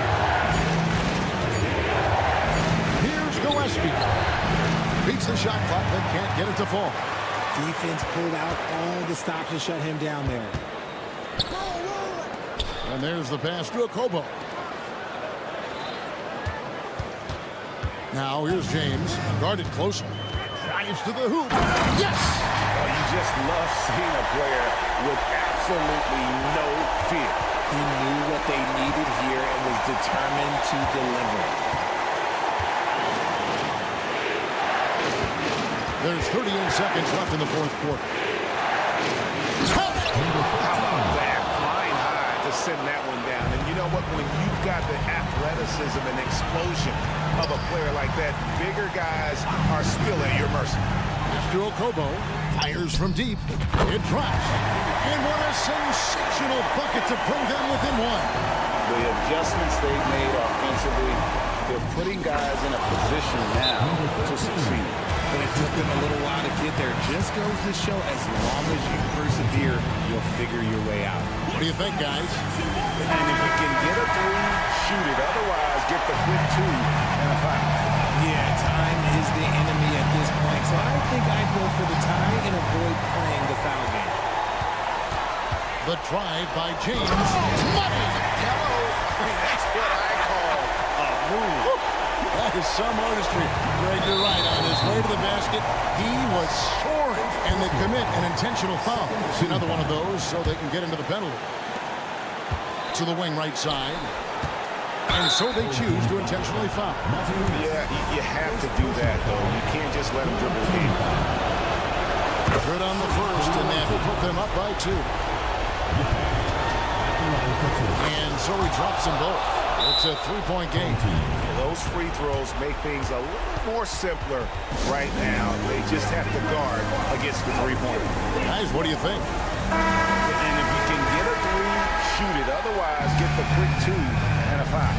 Here's Gillespie. Beats the shot clock, but can't get it to fall. Defense pulled out all the stops to shut him down there. And there's the pass to Okobo. Now here's James, guarded closely. Drives to the hoop. Yes! You just love seeing a player with absolutely no fear. He knew what they needed here and was determined to deliver. There's 38 seconds left in the fourth quarter. How about that? Flying high to send that one down. And you know what? When you've got the athleticism and explosion of a player like that, bigger guys are still at your mercy. After Okobo fires from deep, it drops. And what a sensational bucket to bring them within one. The adjustments they've made offensively, they're putting guys in a position now to succeed. But it took them a little while to get there. Just goes to show as long as you persevere, you'll figure your way out. What do you think, guys? And if you can get a three, shoot it. Otherwise, get the quick two and a foul. Yeah, time is the enemy at this point. So I think I'd go for the tie and avoid playing the foul game. The drive by James. Money! Hello. That's what I call a move. That is some artistry. Greg, you're right. On his way to the basket, he was soaring. And they commit an intentional foul. See another one of those so they can get into the penalty. To the wing right side. And so they choose to intentionally foul. Yeah, you have to do that, though. You can't just let them dribble the game. Good on the first, and that will put them up by 2. And so he drops them both. It's a 3-point game. Those free throws make things a little more simpler right now. They just have to guard against the three-pointer. Guys, what do you think? And if you can get a three, shoot it. Otherwise, get the quick two and a foul.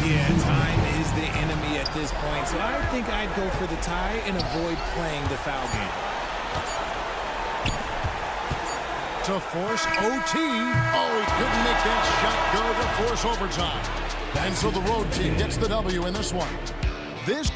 Yeah, time is the enemy at this point. So I think I'd go for the tie and avoid playing the foul game. To force OT. Oh, he couldn't make that shot go to force overtime. And so the road team gets the W in this one. This...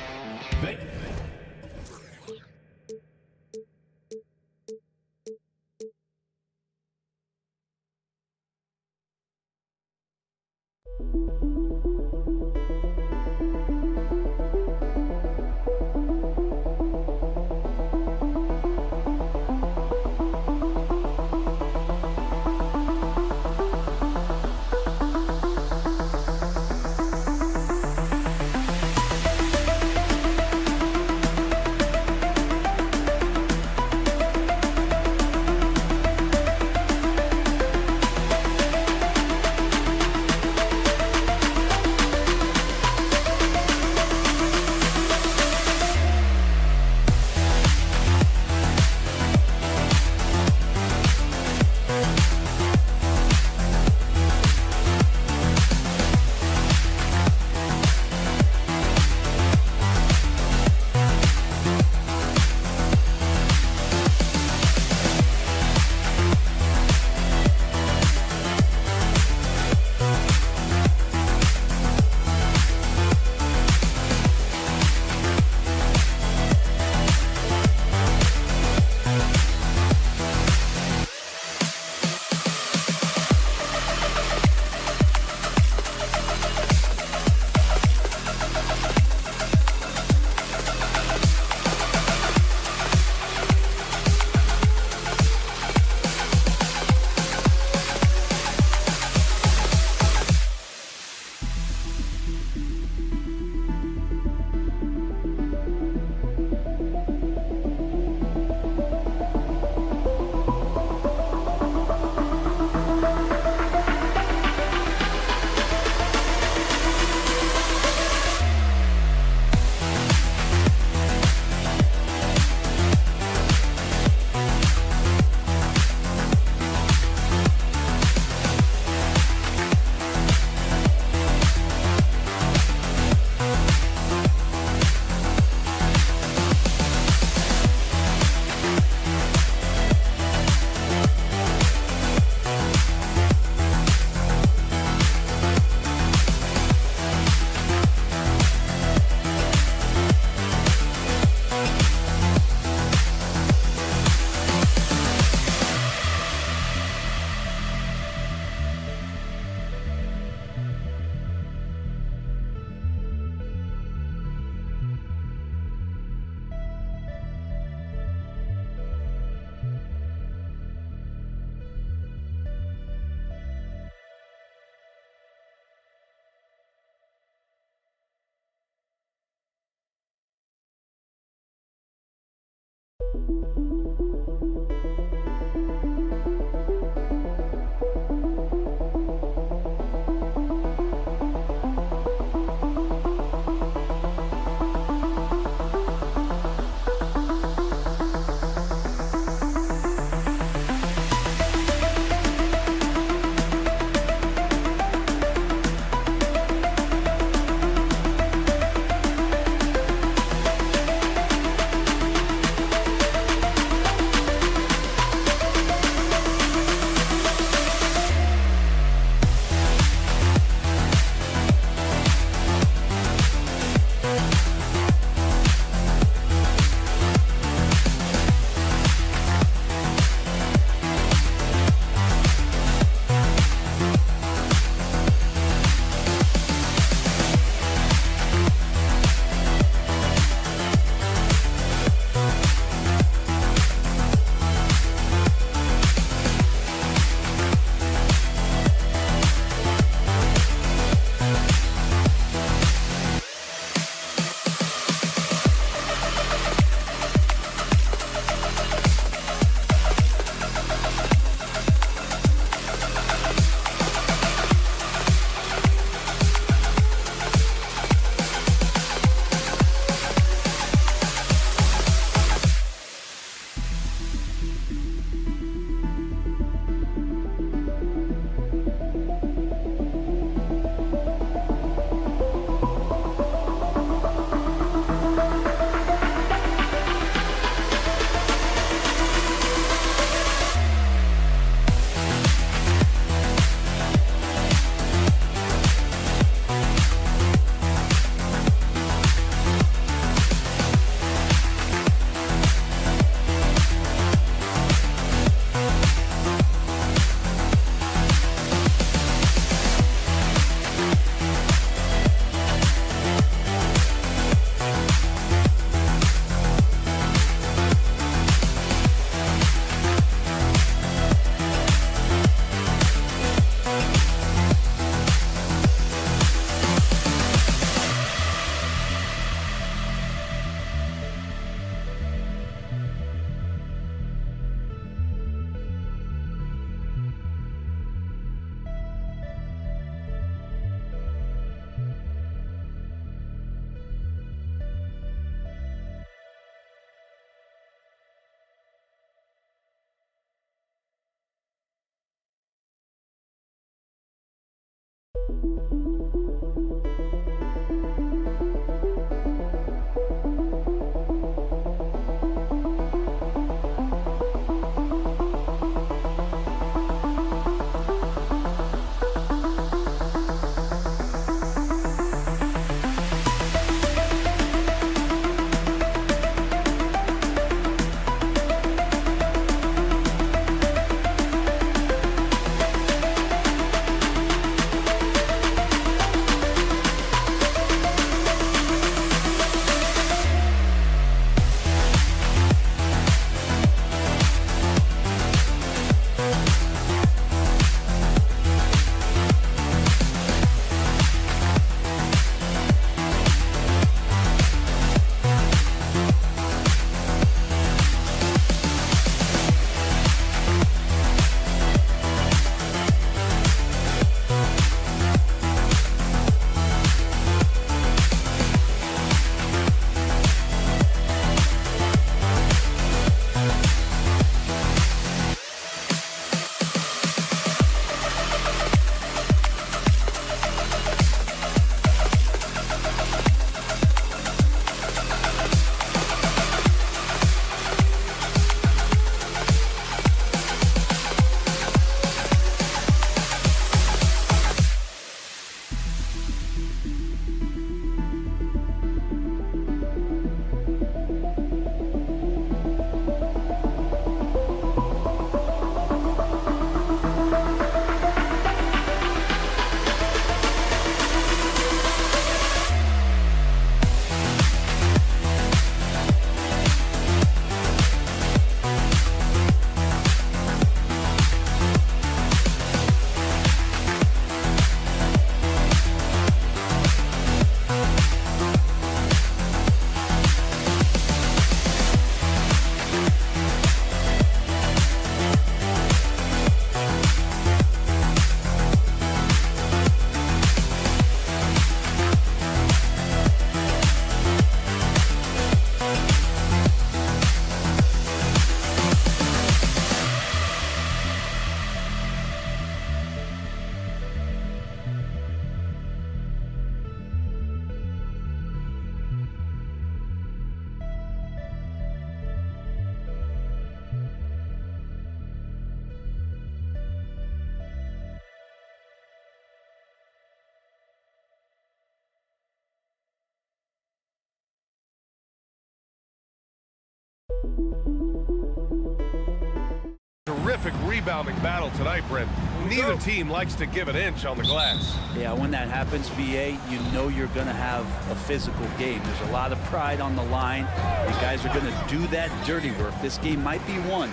terrific rebounding battle tonight, Brent. Neither team likes to give an inch on the glass. Yeah, when that happens, BA, you know you're going to have a physical game. There's a lot of pride on the line. You guys are going to do that dirty work. This game might be won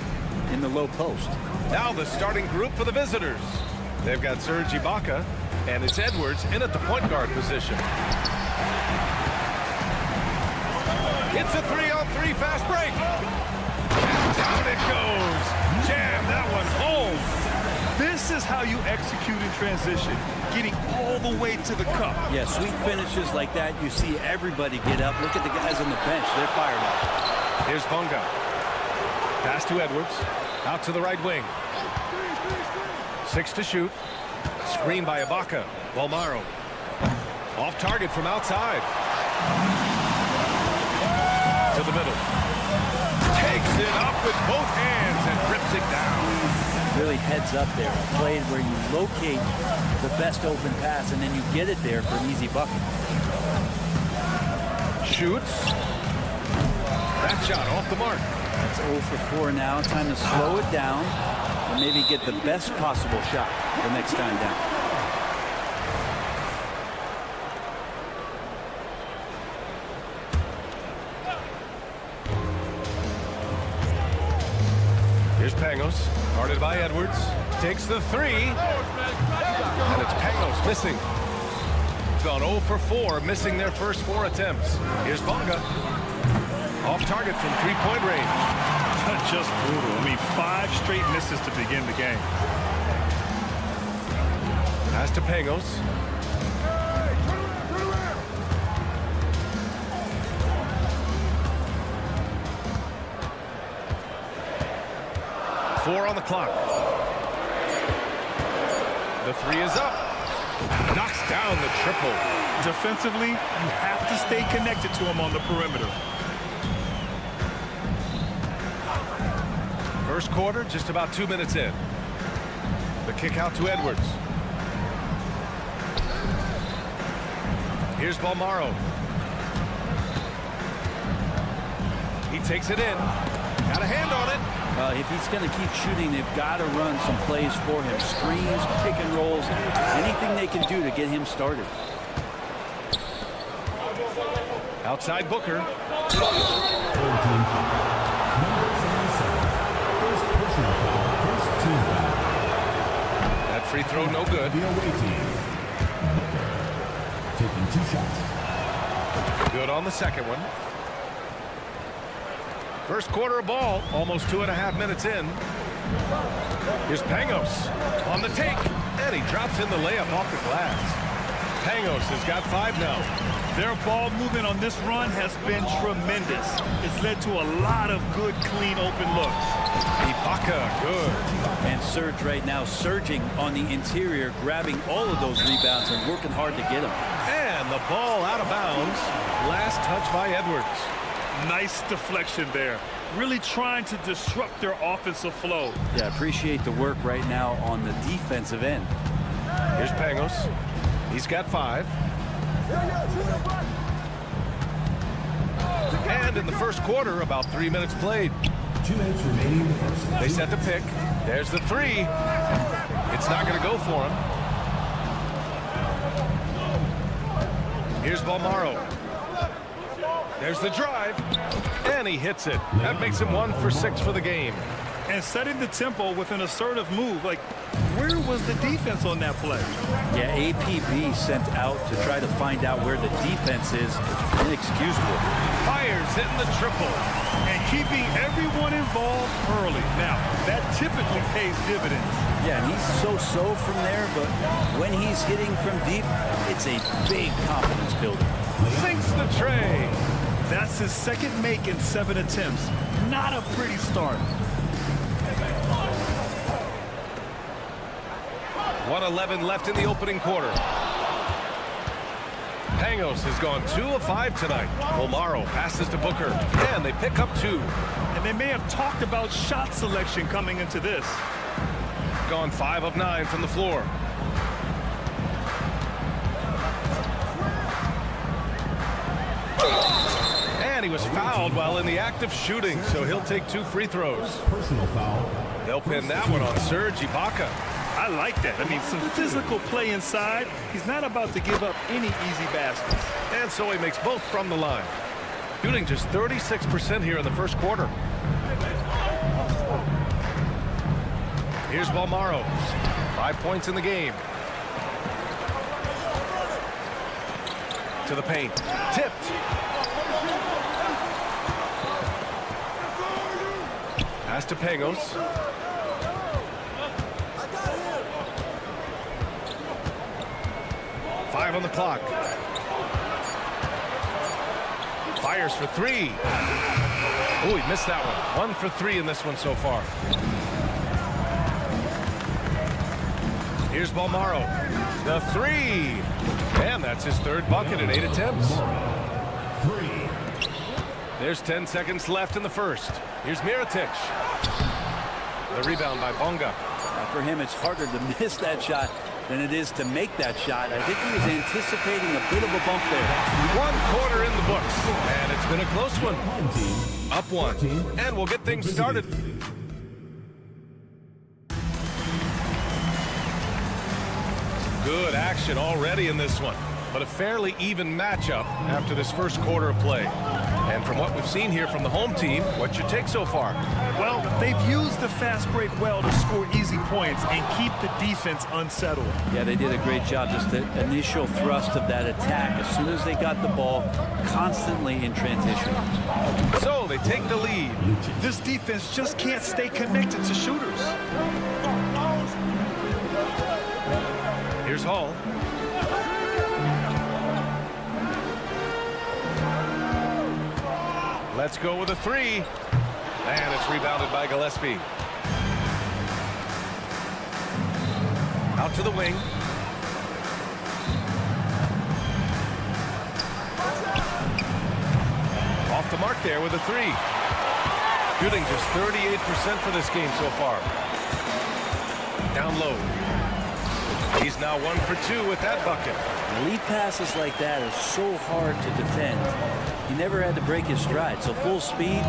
in the low post. Now the starting group for the visitors. They've got Serge Ibaka, and it's Edwards in at the point guard position. It's a 3-on-3 fast break. And down it goes. Jam that one home. This is how you execute in transition, getting all the way to the cup. Yeah, sweet finishes like that, you see everybody get up. Look at the guys on the bench. They're fired up. Here's Bunga. Pass to Edwards. Out to the right wing. 6 to shoot. Screen by Ibaka. Bolmaro. Off target from outside. To the middle. Takes it up with both hands and rips it down. Really heads up there. A play where you locate the best open pass and then you get it there for an easy bucket. Shoots. That shot off the mark. It's 0 for 4 now. Time to slow it down and maybe get the best possible shot the next time down. Here's Pangos, guarded by Edwards. Takes the 3. And it's Pangos missing. Gone 0 for 4, missing their first 4 attempts. Here's Bunga. Off target from 3-point range. Just brutal. I mean, 5 straight misses to begin the game. Pass to Pangos. Four on the clock. The 3 is up. Knocks down the triple. Defensively, you have to stay connected to him on the perimeter. First quarter, just about 2 minutes in. The kick out to Edwards. Here's Bolmaro. He takes it in. Got a hand on it. If he's going to keep shooting, they've got to run some plays for him. Screens, pick and rolls, anything they can do to get him started. Outside Booker. That free throw no good. The away team taking 2 shots. Good on the second one. First quarter of ball, almost 2.5 minutes in. Here's Pangos on the take, and he drops in the layup off the glass. Pangos has got 5 now. Their ball movement on this run has been tremendous. It's led to a lot of good, clean, open looks. Ibaka, good. And Serge right now surging on the interior, grabbing all of those rebounds and working hard to get them. And the ball out of bounds. Last touch by Edwards. Nice deflection there. Really trying to disrupt their offensive flow. Yeah, appreciate the work right now on the defensive end. Here's Pangos. He's got 5. And in the first quarter, about 3 minutes played. 2 minutes remaining in the first. They set the pick. There's the 3. It's not going to go for him. Here's Bolmaro. There's the drive. And he hits it. That makes him 1 for 6 for the game. And setting the tempo with an assertive move. Like, where was the defense on that play? Yeah, APB sent out to try to find out where the defense is. Inexcusable. Fires hitting the triple. And keeping everyone involved early. Now, that typically pays dividends. Yeah, and he's so-so from there, but when he's hitting from deep, it's a big confidence builder. Sinks the tray. That's his second make in 7 attempts. Not a pretty start. 1:11 left in the opening quarter. Pangos has gone 2 of 5 tonight. Bolmaro passes to Booker, and they pick up 2. And they may have talked about shot selection coming into this. Gone 5 of 9 from the floor. And he was fouled while in the act of shooting, so he'll take 2 free throws. Personal foul. They'll pin that one on Serge Ibaka. I like that. I mean, some physical play inside. He's not about to give up any easy baskets. And so he makes both from the line. Shooting just 36% here in the first quarter. Here's Balmaro. 5 points in the game. To the paint. Tipped. Pass to Pangos. Five on the clock. Fires for 3. Oh, he missed that one. 1 for 3 in this one so far. Here's Balmaro. The 3. And that's his 3rd bucket in 8 attempts. 3. There's 10 seconds left in the first. Here's Mirotic. The rebound by Bonga. For him, it's harder to miss that shot than it is to make that shot. I think he was anticipating a bit of a bump there. 1 quarter in the books, and it's been a close one. Up 1, and we'll get things started. Some good action already in this one, but a fairly even matchup after this first quarter of play. And from what we've seen here from the home team, what's your take so far? Well, they've used the fast break well to score easy points and keep the defense unsettled. Yeah, they did a great job. Just the initial thrust of that attack, as soon as they got the ball, constantly in transition. So they take the lead. This defense just can't stay connected to shooters. Here's Hall. Let's go with a 3. And it's rebounded by Gillespie. Out to the wing. Off the mark there with a 3. Shooting just 38% for this game so far. Down low. He's now 1 for 2 with that bucket. Lead passes like that are so hard to defend. He never had to break his stride, so full speed,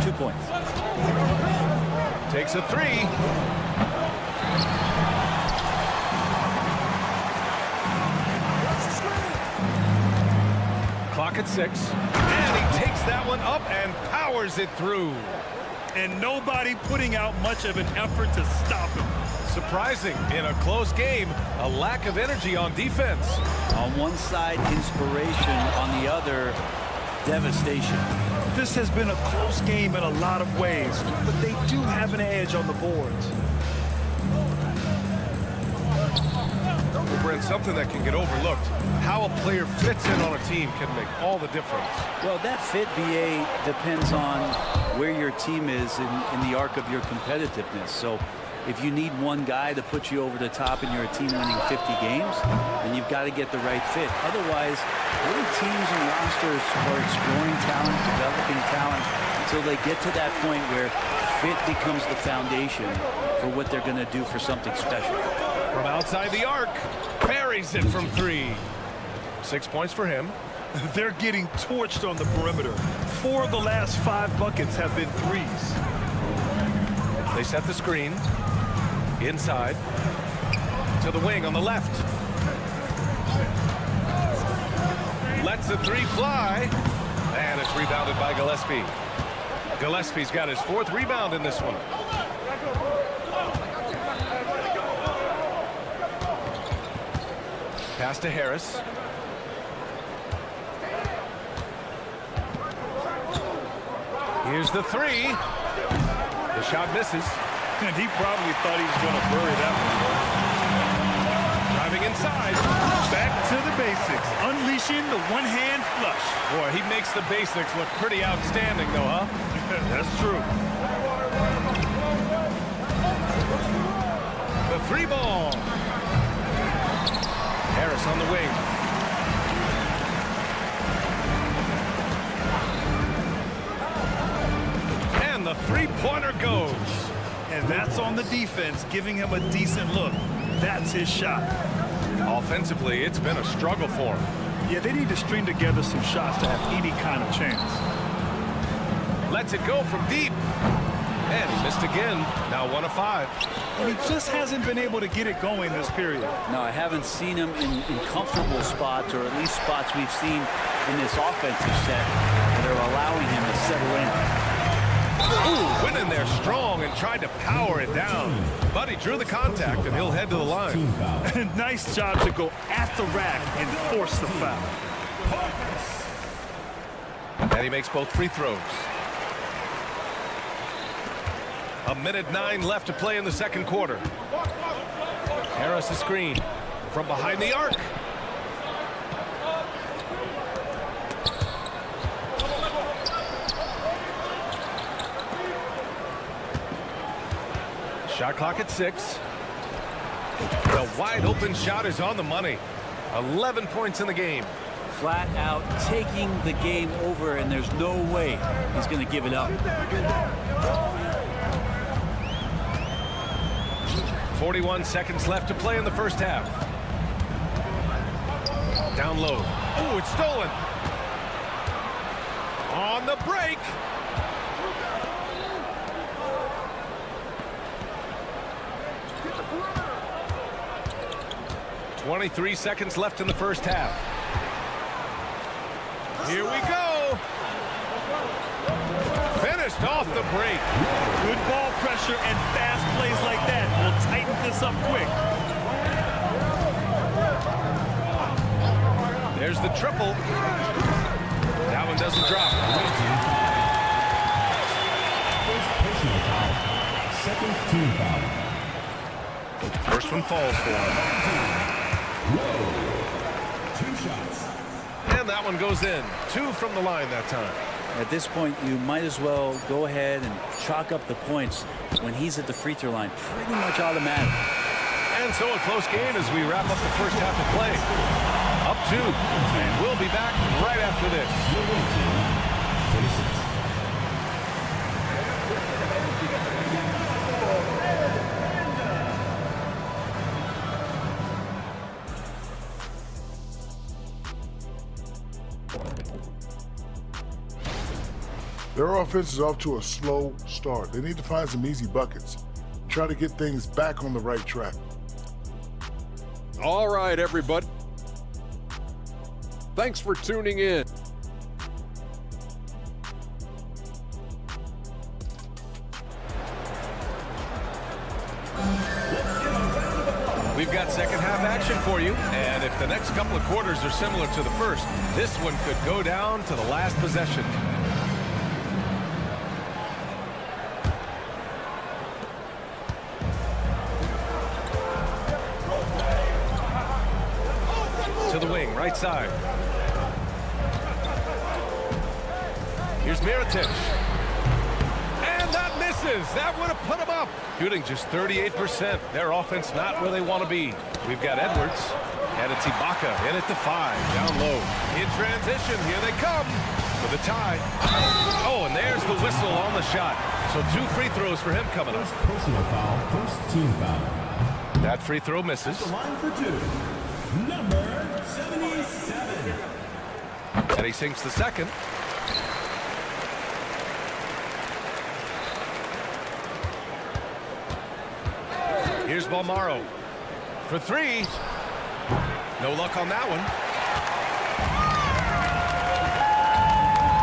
2 points. Takes a 3. Clock at 6. And he takes that one up and powers it through. And nobody putting out much of an effort to stop him. Surprising in a close game, a lack of energy on defense. On one side, inspiration. On the other, devastation. This has been a close game in a lot of ways, but they do have an edge on the boards. Well, Brent, something that can get overlooked. How a player fits in on a team can make all the difference. Well, that fit, BA, depends on where your team is in the arc of your competitiveness. So if you need one guy to put you over the top and you're a team winning 50 games, then you've got to get the right fit. Otherwise, really teams and rosters are exploring talent, developing talent until they get to that point where fit becomes the foundation for what they're going to do for something special. From outside the arc, buries it from 3. 6 points for him. They're getting torched on the perimeter. 4 of the last 5 buckets have been 3s. They set the screen. Inside. To the wing on the left. Lets the 3 fly. And it's rebounded by Gillespie. Gillespie's got his 4th rebound in this one. Pass to Harris. Here's the 3. The shot misses. And he probably thought he was going to bury that one. Driving inside. Back to the basics. Unleashing the one-hand flush. Boy, he makes the basics look pretty outstanding, though, huh? That's true. The 3 ball. Harris on the wing. And the 3-pointer goes. And that's on the defense, giving him a decent look. That's his shot. Offensively, it's been a struggle for him. Yeah, they need to string together some shots to have any kind of chance. Lets it go from deep. And he missed again. Now 1 of 5. And he just hasn't been able to get it going this period. No, I haven't seen him in comfortable spots, or at least spots we've seen in this offensive set that are allowing him to settle in. Ooh, went in there strong and tried to power it down. But he drew the contact, and he'll head to the line. Nice job to go at the rack and force the foul. And he makes both free throws. 1:09 left to play in the second quarter. Harris a screen from behind the arc. Shot clock at 6. The wide open shot is on the money. 11 points in the game. Flat out taking the game over, and there's no way he's going to give it up. 41 seconds left to play in the first half. Down low. Oh, it's stolen. On the break. .23 seconds left in the first half. Here we go. Finished off the break. Good ball pressure and fast plays like that will tighten this up quick. There's the triple. That one doesn't drop. Second team foul. First one falls for him. 2 shots. And that one goes in. 2 from the line that time. At this point, you might as well go ahead and chalk up the points when he's at the free throw line. Pretty much automatic. And so a close game as we wrap up the first half of play. Up 2. And we'll be back right after this. Their offense is off to a slow start. They need to find some easy buckets. Try to get things back on the right track. All right, everybody. Thanks for tuning in. We've got second half action for you. And if the next couple of quarters are similar to the first, this one could go down to the last possession. To the wing, right side. Here's Mirotic. And that misses. That would have put him up. Shooting just 38%. Their offense not where they want to be. We've got Edwards. And it's Ibaka in at the 5. Down low. In transition. Here they come. For the tie. Oh, and there's the whistle on the shot. So 2 free throws for him coming up. Personal foul. First team foul. That free throw misses. The line for 2. Number 77. And he sinks the second. Here's Balmaro for 3. No luck on that one.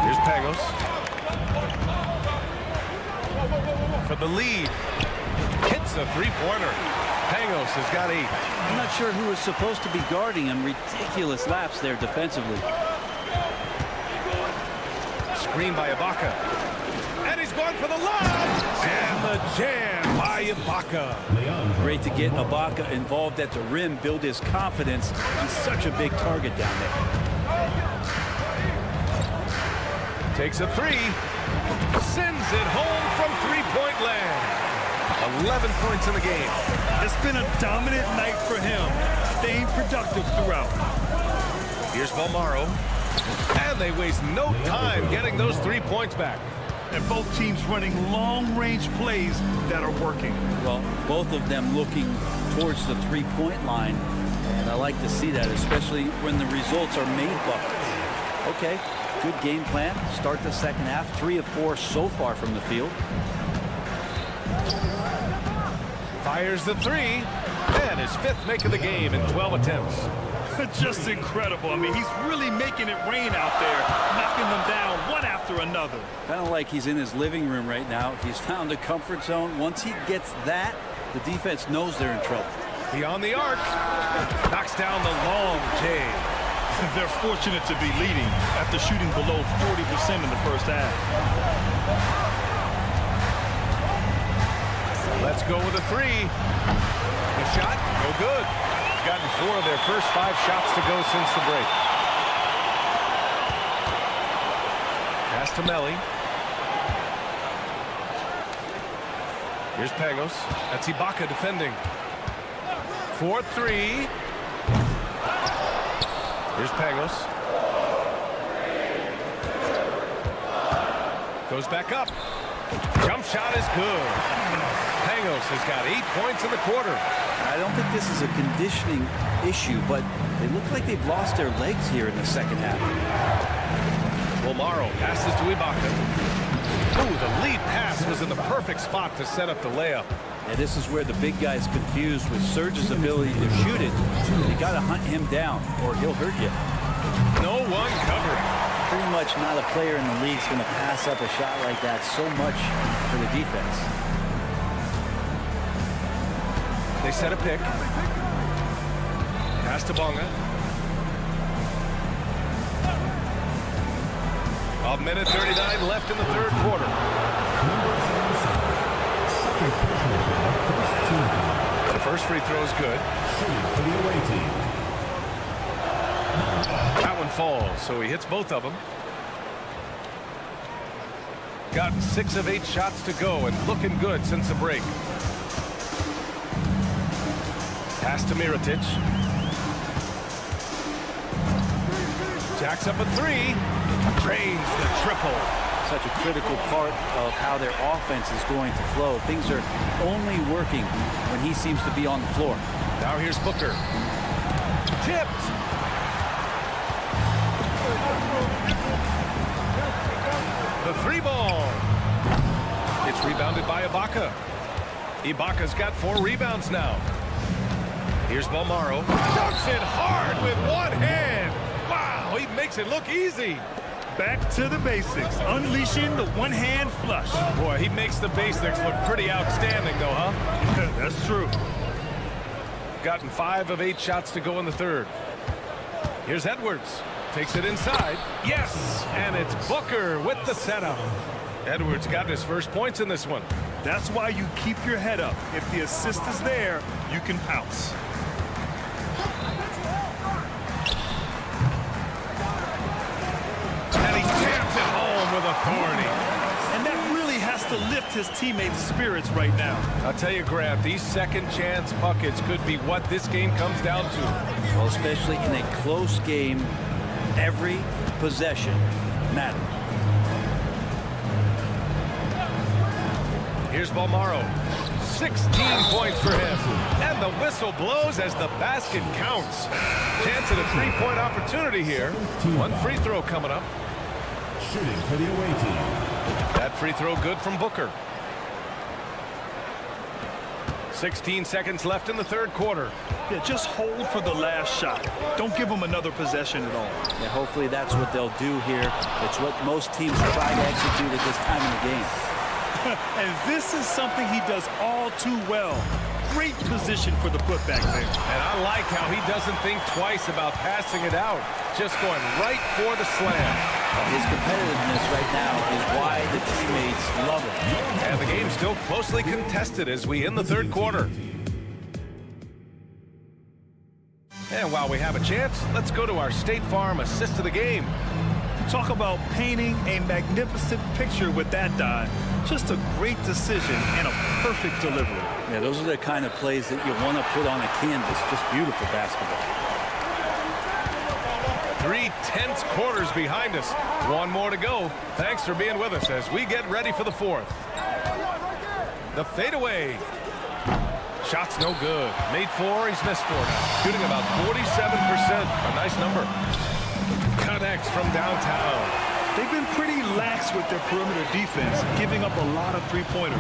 Here's Pangos for the lead. Hits a 3-pointer. Pangos has got 8. I'm not sure who was supposed to be guarding him. Ridiculous lapse there defensively. Screen by Ibaka. And he's going for the lob. And the jam by Ibaka. Great to get Ibaka involved at the rim, build his confidence. He's such a big target down there. Takes a 3. Sends it home from 3-point land. 11 points in the game. It's been a dominant night for him, staying productive throughout. Here's Balmaro. And they waste no time getting those 3 points back. And both teams running long-range plays that are working. Well, both of them looking towards the 3-point line. And I like to see that, especially when the results are made buckets. Okay, Good game plan. Start the second half. 3 of 4 so far from the field. Fires the three. And his 5th make of the game in 12 attempts. Just incredible. I mean, he's really making it rain out there, knocking them down one after another. Kind of like he's in his living room right now. He's found a comfort zone. Once he gets that, the defense knows they're in trouble. Beyond the arc. Knocks down the long J. They're fortunate to be leading after shooting below 40% in the first half. Let's go with a 3. The shot, no good. Gotten 4 of their first 5 shots to go since the break. Pass to Melli. Here's Pangos. That's Ibaka defending. 4-3. Here's Pangos. Goes back up. Jump shot is good. Pangos has got 8 points in the quarter. I don't think this is a conditioning issue, but they look like they've lost their legs here in the second half. Bolmaro passes to Ibaka. Ooh, the lead pass was in the perfect spot to set up the layup. And this is where the big guy's confused with Serge's ability to shoot it. You got to hunt him down, or he'll hurt you. No one covering. Pretty much not a player in the league is going to pass up a shot like that so much for the defense. They set a pick. Pass to Bonga. A minute 39 left in the third quarter. The first free throw is good. That one falls, so he hits both of them. Gotten 6 of 8 shots to go and looking good since the break. Pass to Mirotic. Jacks up a 3. Drains the triple. Such a critical part of how their offense is going to flow. Things are only working when he seems to be on the floor. Now here's Booker. Tipped. The 3 ball. It's rebounded by Ibaka. Ibaka's got 4 rebounds now. Here's Bolmaro. Dunks it hard with one hand. Wow, he makes it look easy. Back to the basics, unleashing the one-hand flush. Boy, he makes the basics look pretty outstanding, though, huh? That's true. Gotten 5 of 8 shots to go in the third. Here's Edwards. Takes it inside. Yes! And it's Booker with the setup. Edwards got his first points in this one. That's why you keep your head up. If the assist is there, you can pounce. And he jams it home with authority. And that really has to lift his teammates' spirits right now. I'll tell you, Grant, these second chance buckets could be what this game comes down to. Well, especially in a close game, every possession matters. Here's Bolmaro. 16 points for him. And the whistle blows as the basket counts. Chance at a 3-point opportunity here. 1 free throw coming up. Shooting for the away team. That free throw good from Booker. 16 seconds left in the third quarter. Yeah, just hold for the last shot. Don't give them another possession at all. Yeah, hopefully that's what they'll do here. It's what most teams try to execute at this time in the game. And this is something he does all too well. Great position for the putback there. And I like how he doesn't think twice about passing it out. Just going right for the slam. His competitiveness right now is why the teammates love him. And the game's still closely contested as we end the third quarter. And while we have a chance, let's go to our State Farm assist of the game. Talk about painting a magnificent picture with that dive. Just a great decision and a perfect delivery. Yeah, those are the kind of plays that you want to put on a canvas. Just beautiful basketball. 3 tense quarters behind us. 1 more to go. Thanks for being with us as we get ready for the fourth. The fadeaway. Shot's no good. Made 4, he's missed 4 now. Shooting about 47%. A nice number. Connect. connects from downtown. They've been pretty lax with their perimeter defense, giving up a lot of three-pointers.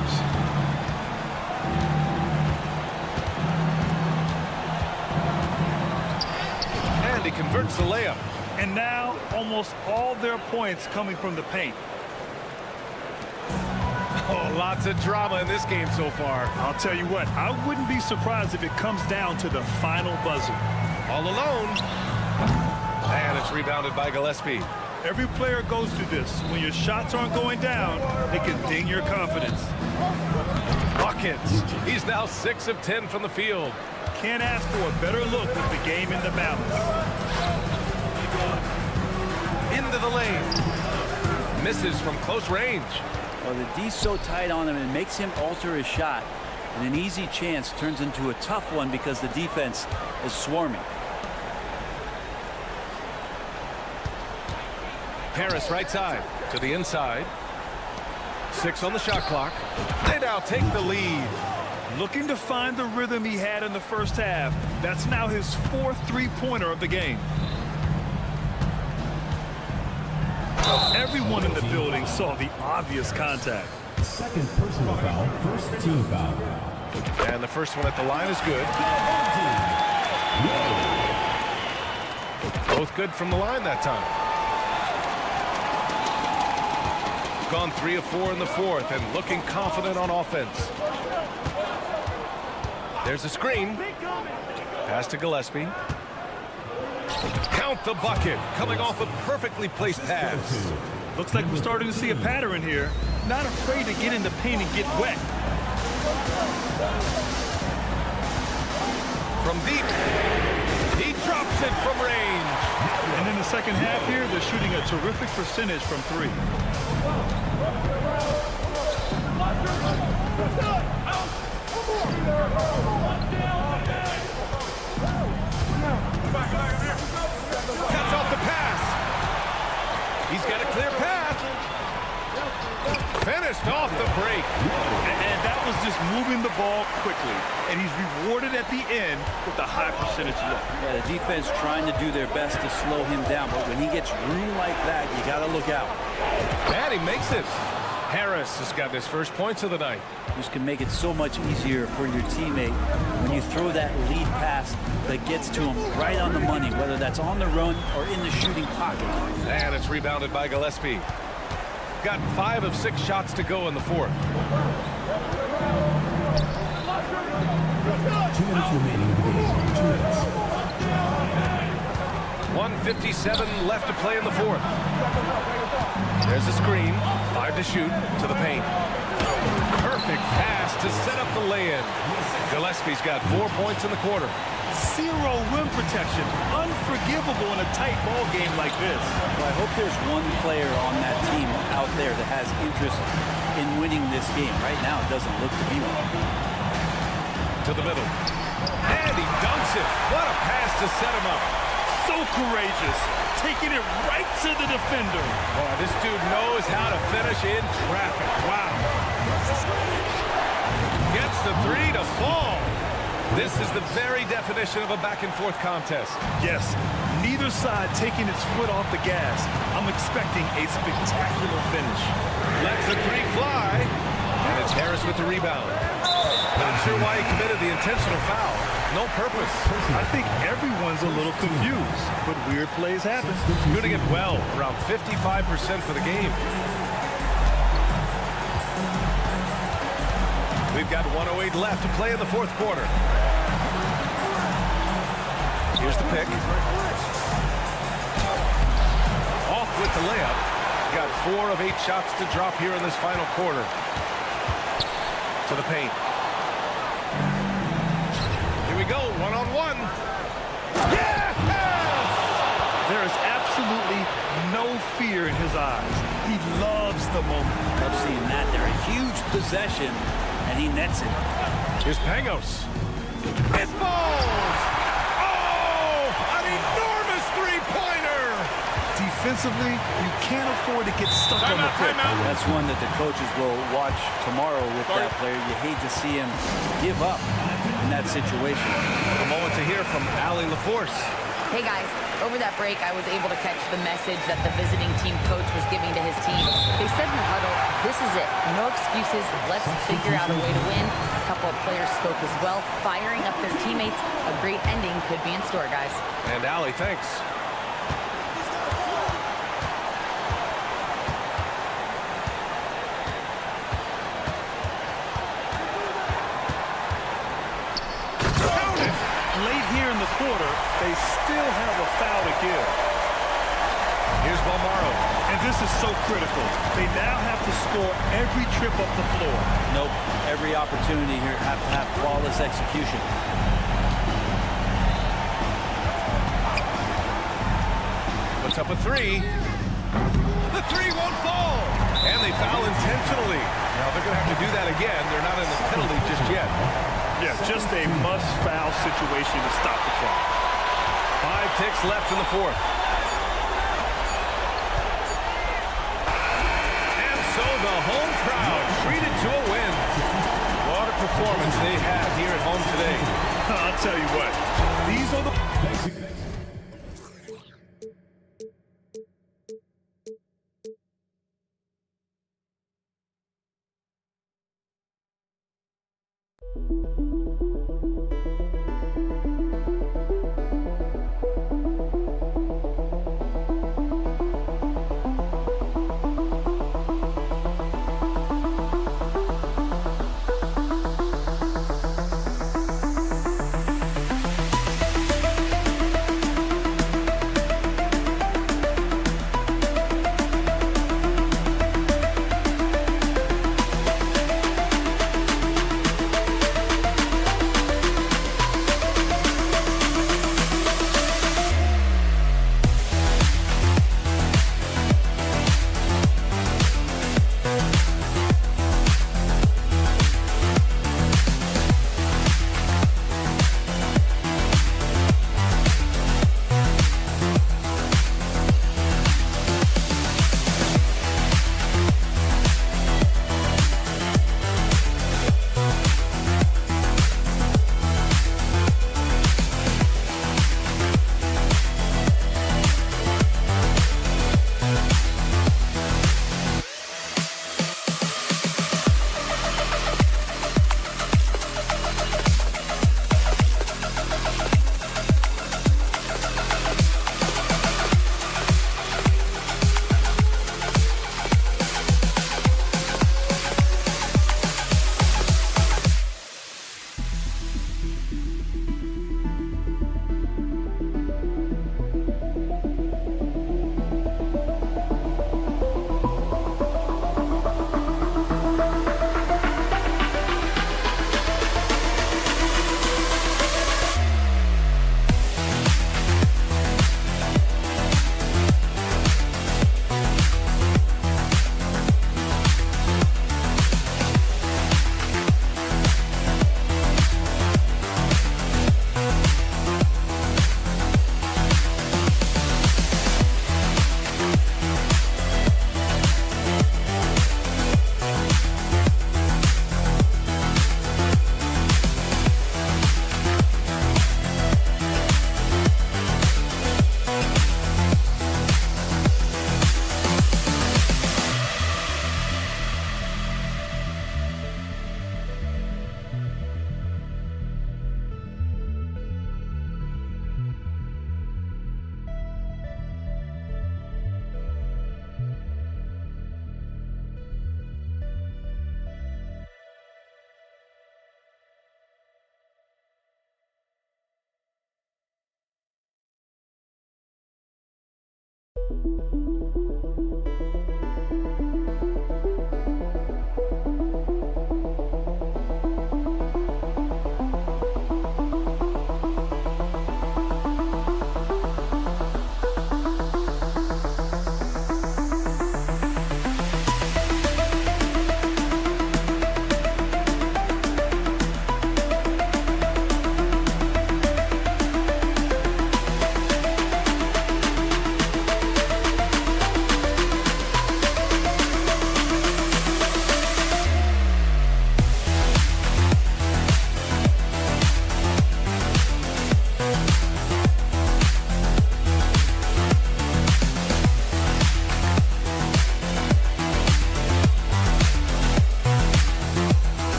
And he converts the layup. And now almost all their points coming from the paint. Oh, lots of drama in this game so far. I'll tell you what, I wouldn't be surprised if it comes down to the final buzzer. All alone. And it's rebounded by Gillespie. Every player goes through this. When your shots aren't going down, it can ding your confidence. Buckets. He's now 6 of 10 from the field. Can't ask for a better look with the game in the balance. Into the lane. Misses from close range. Well, the D's so tight on him, it makes him alter his shot. And an easy chance turns into a tough one because the defense is swarming. Harris right side to the inside. 6 on the shot clock. They now take the lead. Looking to find the rhythm he had in the first half. That's now his 4th three-pointer of the game. Everyone in the building saw the obvious contact. Second personal foul, first team foul. And the first one at the line is good. Both good from the line that time. Gone 3 of 4 in the fourth and looking confident on offense. There's a screen. Pass to Gillespie. Count the bucket. Coming off a perfectly placed pass. Looks like we're starting to see a pattern here. Not afraid to get in the paint and get wet. From deep. He drops it from range. And in the second half here, they're shooting a terrific percentage from 3. Cuts off the pass. He's got a clear path. Finished off the break. And that was just moving the ball quickly. And he's rewarded at the end with a high percentage look. Yeah, the defense trying to do their best to slow him down. But when he gets room like that, you got to look out. And he makes it. Harris has got his first points of the night. This can make it so much easier for your teammate when you throw that lead pass that gets to him right on the money, whether that's on the run or in the shooting pocket. And it's rebounded by Gillespie. Got 5 of 6 shots to go in the fourth. 2 minutes remaining in the game. 2 minutes. 1:57 left to play in the fourth. There's a screen. 5 to shoot to the paint. Perfect pass to set up the lay-in. Gillespie's got 4 points in the quarter. 0 rim protection. Unforgivable in a tight ball game like this. Well, I hope there's one player on that team out there that has interest in winning this game. Right now, it doesn't look to be one. To the middle. And he dunks it. What a pass to set him up. So courageous. Taking it right to the defender. Oh, this dude knows how to finish in traffic. Wow. Gets the 3 to fall. This is the very definition of a back-and-forth contest. Yes, neither side taking its foot off the gas. I'm expecting a spectacular finish. Lets the 3 fly, and it's Harris with the rebound. Not sure why he committed the intentional foul. No purpose. I think everyone's a little confused, but weird plays happen. Shooting it well, around 55% for the game. We've got 1:08 left to play in the fourth quarter. Here's the pick. Off with the layup. Got 4 of 8 shots to drop here in this final quarter. To the paint. Here we go, one-on-one. Yes! There is absolutely no fear in his eyes. He loves the moment. I've seen that there. A huge possession, and he nets it. Here's Pangos. It falls! Oh! An enormous three-pointer! Defensively, you can't afford to get stuck on the pick. That's one that the coaches will watch tomorrow with that player. You hate to see him give up in that situation. A moment to hear from Allie LaForce. Hey guys, over that break, I was able to catch the message that the visiting team coach was giving to his team. They said in the huddle, this is it. No excuses. Let's figure out a way to win. A couple of players spoke as well, firing up their teammates. A great ending could be in store, guys. And Allie, thanks. Late here in the quarter, they still have a foul to give. Here's Balmaro. And this is so critical. They now have to score every trip up the floor. Nope. Every opportunity here have to have flawless execution. Puts up a three. The three won't fall. And they foul intentionally. Now they're going to have to do that again. They're not in the penalty just yet. Yeah, just a must-foul situation to stop the clock. 5 ticks left in the fourth. And so the home crowd treated to a win. What a performance they had here at home today. I'll tell you what, these are the...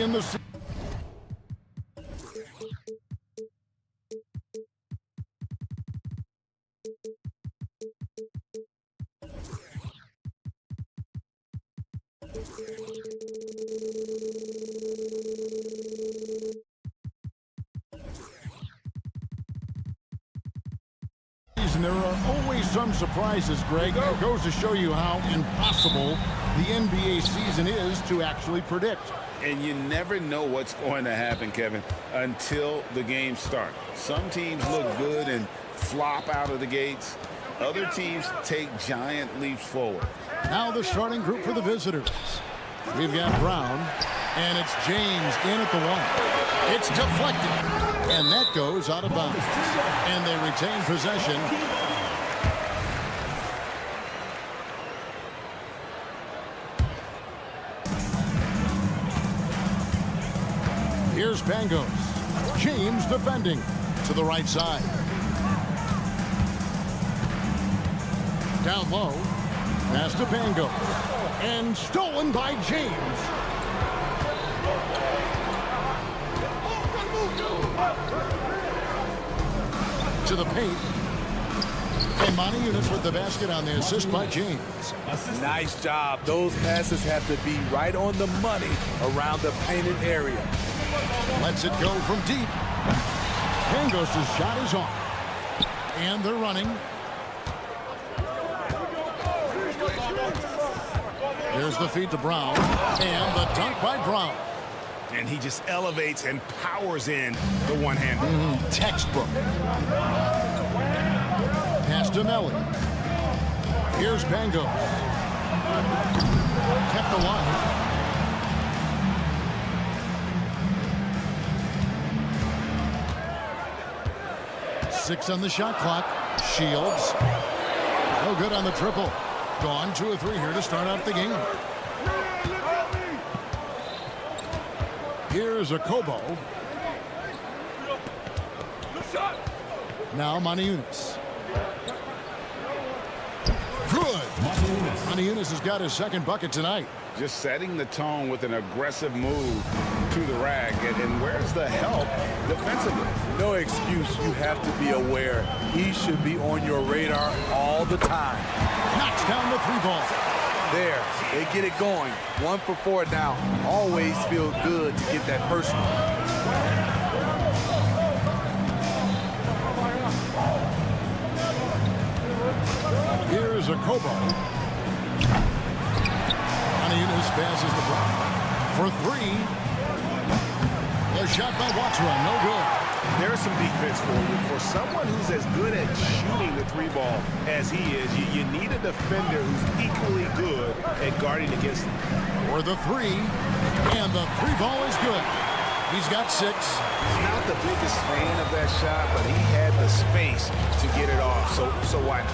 in the season. There are always some surprises, Greg. It goes to show you how impossible the NBA season is to actually predict. And you never know what's going to happen, Kevin, until the games start. Some teams look good and flop out of the gates. Other teams take giant leaps forward. Now the starting group for the visitors. We've got Brown, and it's James in at the one. It's deflected. And that goes out of bounds. And they retain possession. Here's Pangos. James defending to the right side. Down low. Pass to Pangos. And stolen by James. To the paint. And Monaco with the basket on the assist by James. Nice job. Those passes have to be right on the money around the painted area. Lets it go from deep. Pangos' shot is off. And they're running. Here's the feed to Brown. And the dunk by Brown. And he just elevates and powers in the one-hander. Textbook. Pass to Melly. Here's Pangos. Kept alive. Six on the shot clock. Shields. No good on the triple. Gone 2 of 3 here to start out the game. Here's a Kobo. Now Monaco. Good. Monaco has got his second bucket tonight. Just setting the tone with an aggressive move to the rack. And where's the help defensively? No excuse. You have to be aware. He should be on your radar all the time. Knocks down the 3-ball. There, they get it going. 1 for 4 now. Always feel good to get that first one. Here's a Kobo. Monaco passes the block for 3. A shot by Watson, no good. There's some defense for you. For someone who's as good at shooting the 3-ball as he is, you need a defender who's equally good at guarding against him. For the 3, and the 3-ball is good. He's got 6. He's not the biggest fan of that shot, but he had the space to get it off, so why not?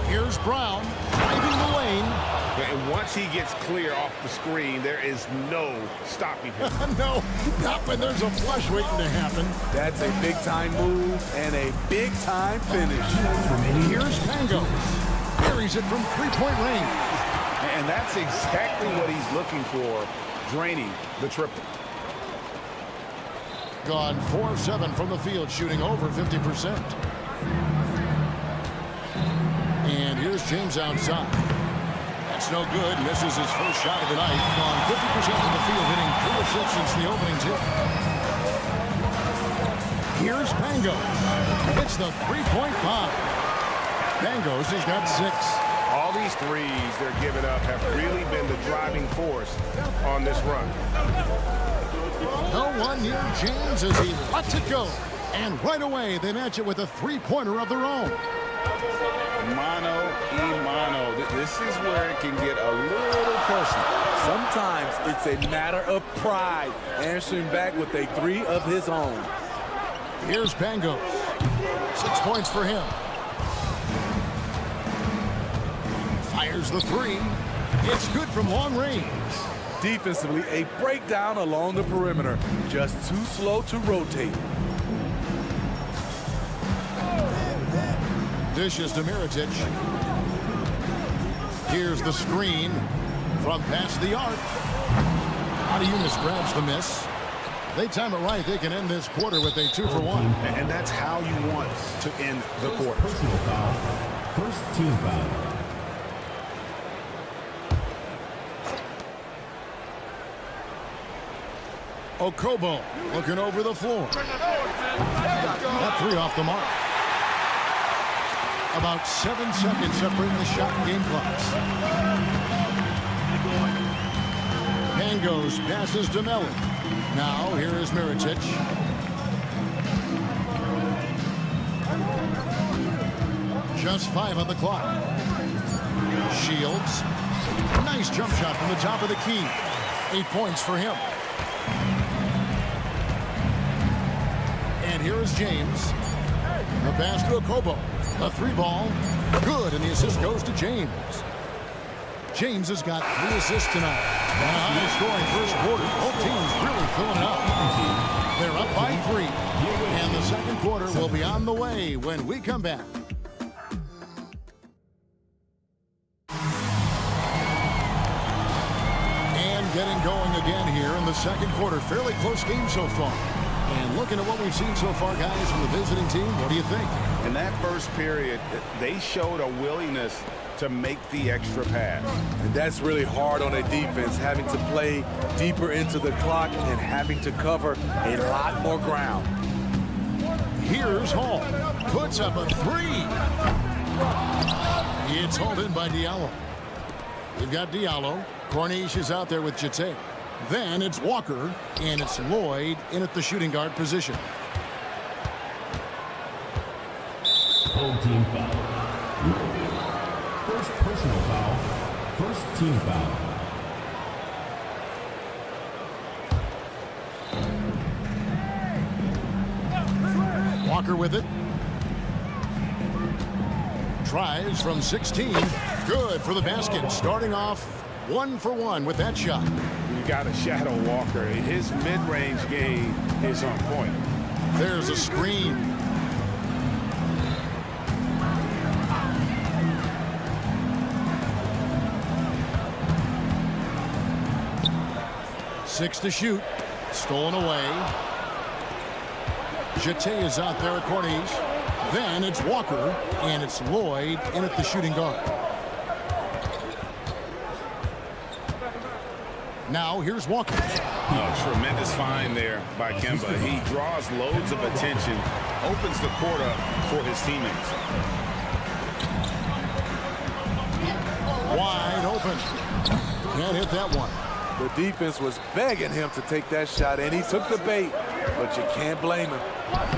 Here's Brown driving the lane. And once he gets clear off the screen, there is no stopping him. No, not when there's a flush waiting to happen. That's a big-time move and a big-time finish. Here's Pangos. Buries it from 3-point range. And that's exactly what he's looking for, draining the triple. Gone 4 of 7 from the field, shooting over 50%. And here's James outside. That's no good. Misses his first shot of the night. Gone 50% from the field, hitting 3 of 6 since the opening tip. Here's Pangos. Hits the 3-point bomb. Pangos has got 6. All these threes they're giving up have really been the driving force on this run. No one near James as he lets it go. And right away, they match it with a 3-pointer of their own. Mano. This is where it can get a little personal. Sometimes it's a matter of pride, answering back with a 3 of his own. Here's Pangos. 6 points for him. Fires the 3. It's good from long range. Defensively, a breakdown along the perimeter. Just too slow to rotate. Dishes to Mirotic. Here's the screen from past the arc. Adiunas grabs the miss. They time it right. They can end this quarter with a 2 for 1. And that's how you want to end the quarter. Personal foul. First team foul. Okobo looking over the floor. That 3 off the mark. About 7 seconds separating the shot and game clocks. Pangos passes to Milan. Now here is Mirotic. Just 5 on the clock. Shields. Nice jump shot from the top of the key. 8 points for him. And here is James. The pass to Okobo. A 3 ball. Good, and the assist goes to James. James has got 3 assists tonight. And a high-scoring first quarter. Both teams really filling it up. They're up by 3. And the second quarter will be on the way when we come back. And getting going again here in the second quarter. Fairly close game so far. And looking at what we've seen so far, guys, from the visiting team, what do you think? In that first period, they showed a willingness to make the extra pass. And that's really hard on a defense, having to play deeper into the clock and having to cover a lot more ground. Here's Hall. Puts up a 3. It's hauled in by Diallo. We've got Diallo. Corniche is out there with Jete. Then it's Walker, and it's Lloyd in at the shooting guard position. Home team foul. First personal foul. First team foul. Walker with it. Tries from 16. Good for the basket. Starting off 1 for 1 with that shot. You got to shadow Walker. His mid-range game is on point. There's a screen. Six to shoot. Stolen away. Jete is out there at Corniche. Then it's Walker, and it's Lloyd in at the shooting guard. Now here's Walker. Oh, tremendous find there by Kemba. He draws loads of attention, opens the court up for his teammates. Wide open. Can't hit that one. The defense was begging him to take that shot, and he took the bait, but you can't blame him.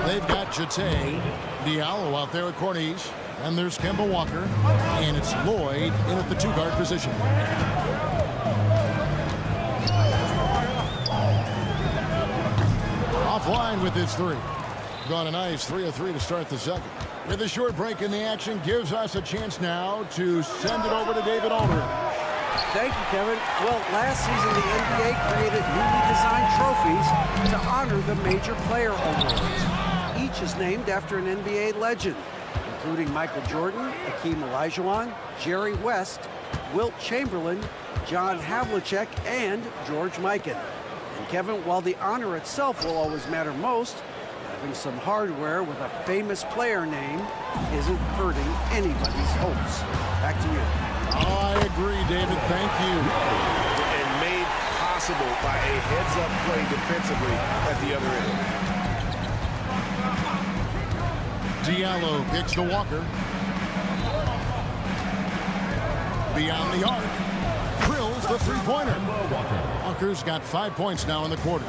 They've got Jete, Diallo out there at Corniche, and there's Kemba Walker, and it's Lloyd in at the 2-guard position. Offline with his 3. Got a nice 3 of 3 to start the second. With a short break in the action, gives us a chance now to send it over to David Aldridge. Thank you, Kevin. Well, last season the NBA created newly designed trophies to honor the major player awards. Each is named after an NBA legend, including Michael Jordan, Hakeem Olajuwon, Jerry West, Wilt Chamberlain, John Havlicek, and George Mikan. And Kevin, while the honor itself will always matter most, having some hardware with a famous player name isn't hurting anybody's hopes. Back to you. I agree, David. Thank you. And made possible by a heads-up play defensively at the other end. Diallo kicks to Walker. Beyond the arc. Drills the 3-pointer. Walker's got 5 points now in the quarter.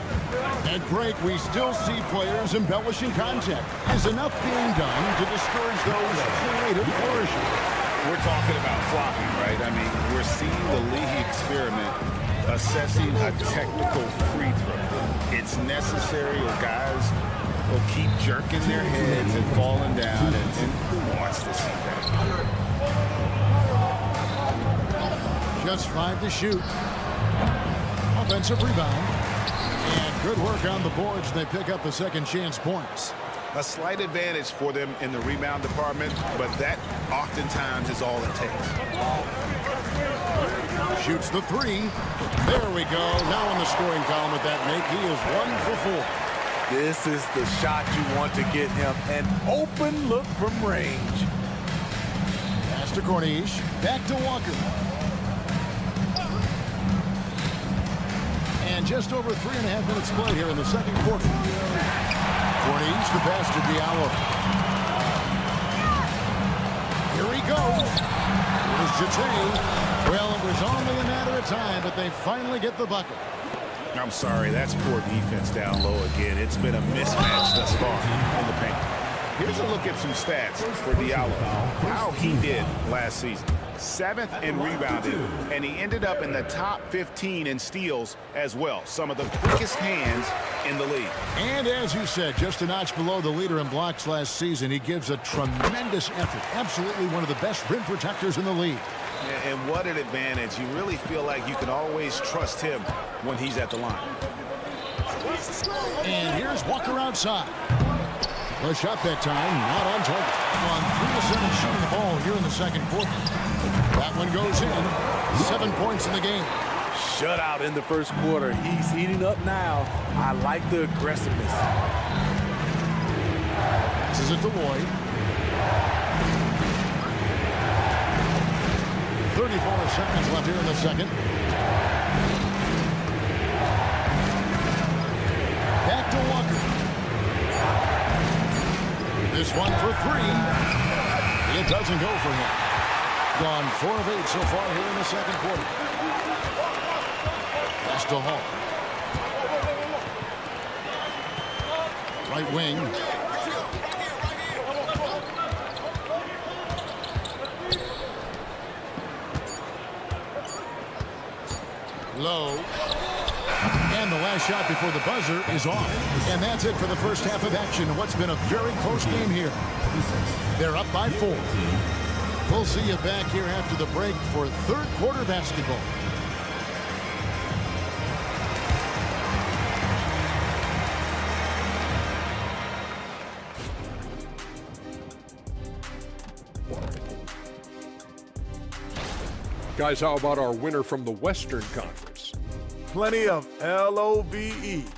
At break, we still see players embellishing contact. Is enough being done to discourage those creative flourishes? We're talking about flopping, right? I mean, we're seeing the league experiment assessing a technical free throw. It's necessary, or guys will keep jerking their heads and falling down, and who wants to see that? Just 5 to shoot. Offensive rebound. And good work on the boards. They pick up the second chance points. A slight advantage for them in the rebound department, but that oftentimes is all it takes. Shoots the three. There we go. Now in the scoring column with that make, he is 1 for 4. This is the shot you want to get him. An open look from range. Pass to Corniche. Back to Walker. And just over 3.5 minutes played here in the second quarter. Corniche, the pass to Diallo. Here he goes. Here's Jete. Well, it was only a matter of time, but they finally get the bucket. I'm sorry, that's poor defense down low again. It's been a mismatch thus far in the paint. Here's a look at some stats for Diallo. How he did last season. 7th in rebounding, and he ended up in the top 15 in steals as well. Some of the quickest hands in the league. And as you said, just a notch below the leader in blocks last season. He gives a tremendous effort. Absolutely one of the best rim protectors in the league. And what an advantage. You really feel like you can always trust him when he's at the line. And here's Walker outside. The shot that time, not on target. On 3 of 7 shooting the ball here in the second quarter. That one goes in. 7 points in the game. Shutout in the first quarter. He's heating up now. I like the aggressiveness. Passes it to Lloyd. 34 seconds left here in the second. Back to Walker. This one for 3. It doesn't go for him. Gone 4 of 8 so far here in the second quarter. Pass to Hall. Right wing. Low. And the last shot before the buzzer is off. And that's it for the first half of action. What's been a very close game here. They're up by 4. We'll see you back here after the break for third quarter basketball. Guys, how about our winner from the Western Conference? Plenty of LOVE.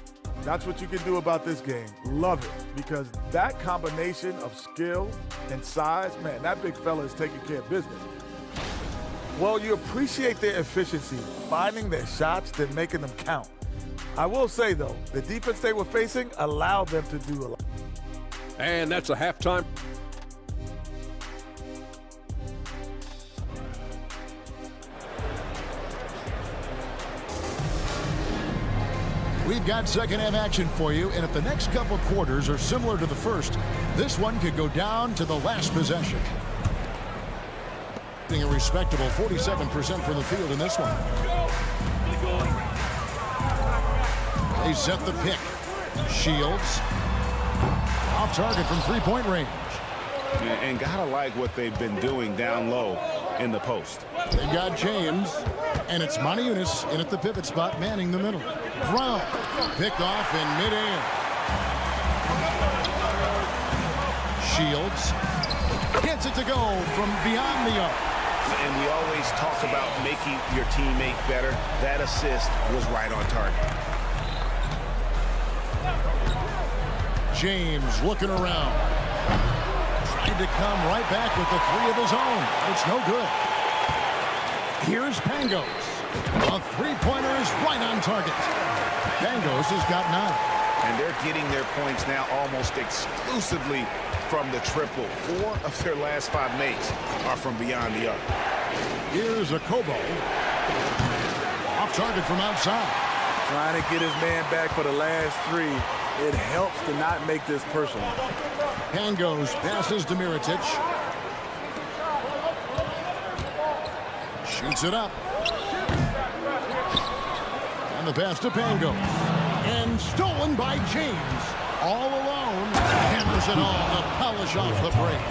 That's what you can do about this game. Love it, because that combination of skill and size, man, that big fella is taking care of business. Well, you appreciate their efficiency, finding their shots, then making them count. I will say, though, the defense they were facing allowed them to do a lot. And that's a halftime. We've got second half action for you, and if the next couple quarters are similar to the first, this one could go down to the last possession. Being a respectable 47% from the field in this one. They set the pick. Shields. Off target from three-point range. And gotta like what they've been doing down low in the post. They got James, and it's Moniunas in at the pivot spot, manning the middle. Brown, picked off in midair. Shields gets it to go from beyond the arc. And we always talk about making your teammate better. That assist was right on target. James looking around. Tried to come right back with the 3 of his own. It's no good. Here's Pangos. A three-pointer is right on target. Pangos has got 9. And they're getting their points now almost exclusively from the triple. 4 of their last 5 makes are from beyond the arc. Here's a Kobo. Off target from outside. Trying to get his man back for the last 3. It helps to not make this personal. Pangos passes to Mirotic. Shoots it up. And the pass to Pangos. And stolen by James. All alone. Hammers it on to polish off the break.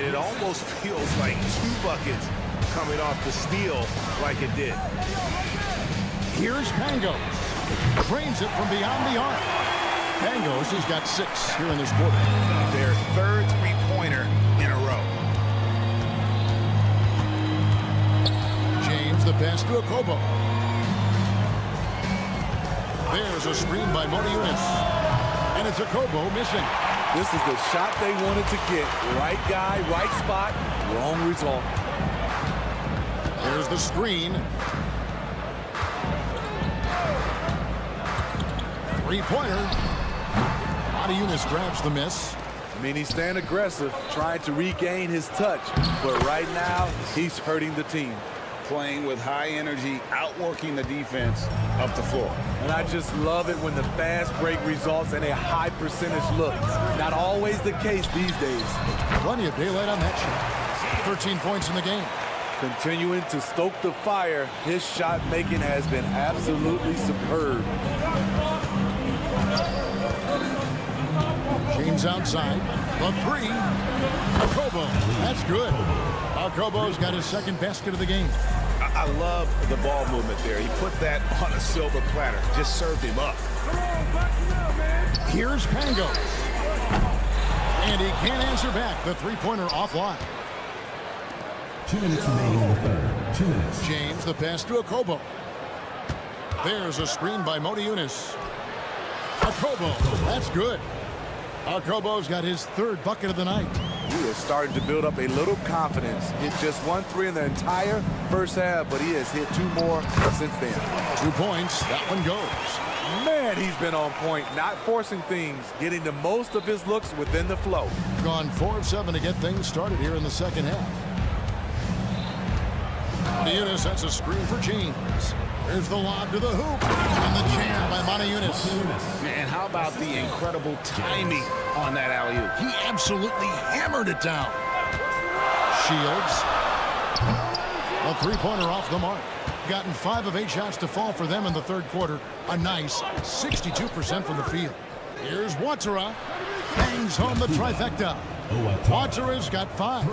It almost feels like 2 buckets coming off the steal like it did. Here's Pangos. Drains it from beyond the arc. Pangos has got 6 here in this quarter. Their third three-pointer in a row. James, the pass to Okobo. There's a screen by Moniunis. And it's Okobo missing. This is the shot they wanted to get. Right guy, right spot, wrong result. There's the screen. Three-pointer. Moniunis grabs the miss. I mean, he's staying aggressive, trying to regain his touch. But right now, he's hurting the team. Playing with high energy, outworking the defense up the floor. And I just love it when the fast break results in a high percentage look. Not always the case these days. Plenty of daylight on that shot. 13 points in the game. Continuing to stoke the fire, his shot making has been absolutely superb. James outside. The 3. Okobo. That's good. Okobo's got his second basket of the game. I love the ball movement there. He put that on a silver platter. Just served him up. Here's Pangos. And he can't answer back. The three-pointer offline. 2 minutes remaining in the third. 2 minutes. James, the pass to Okobo. There's a screen by Moniunis. Okobo. That's good. Okobo's got his third bucket of the night. He is starting to build up a little confidence. Hit just 1 3 in the entire first half, but he has hit 2 more since then. 2 points. That one goes. Man, he's been on point, not forcing things, getting the most of his looks within the flow. Gone 4 of 7 to get things started here in the second half. Moniunis sets a screen for James. There's the lob to the hoop. And the jam by Moniunis. And how about the incredible timing on that alley-oop? He absolutely hammered it down. Shields. A three-pointer off the mark. Gotten 5 of 8 shots to fall for them in the third quarter. A nice 62% from the field. Here's Watara. Bangs home the trifecta. Watara's got 5.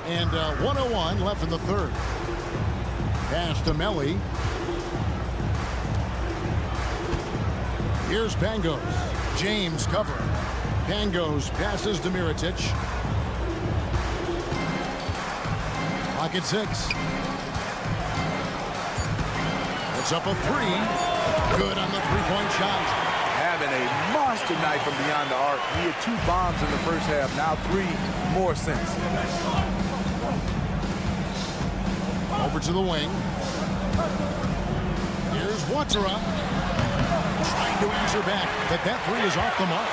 And 1:01 left in the third. Pass to Melli. Here's Pangos. James covering. Pangos passes to Mirotic. Pocket 6. It's up a 3. Good on the three-point shot. Having a monster night from beyond the arc. He had 2 bombs in the first half, now 3 more since. Over to the wing. Here's Watara. Trying to answer back, but that 3 is off the mark.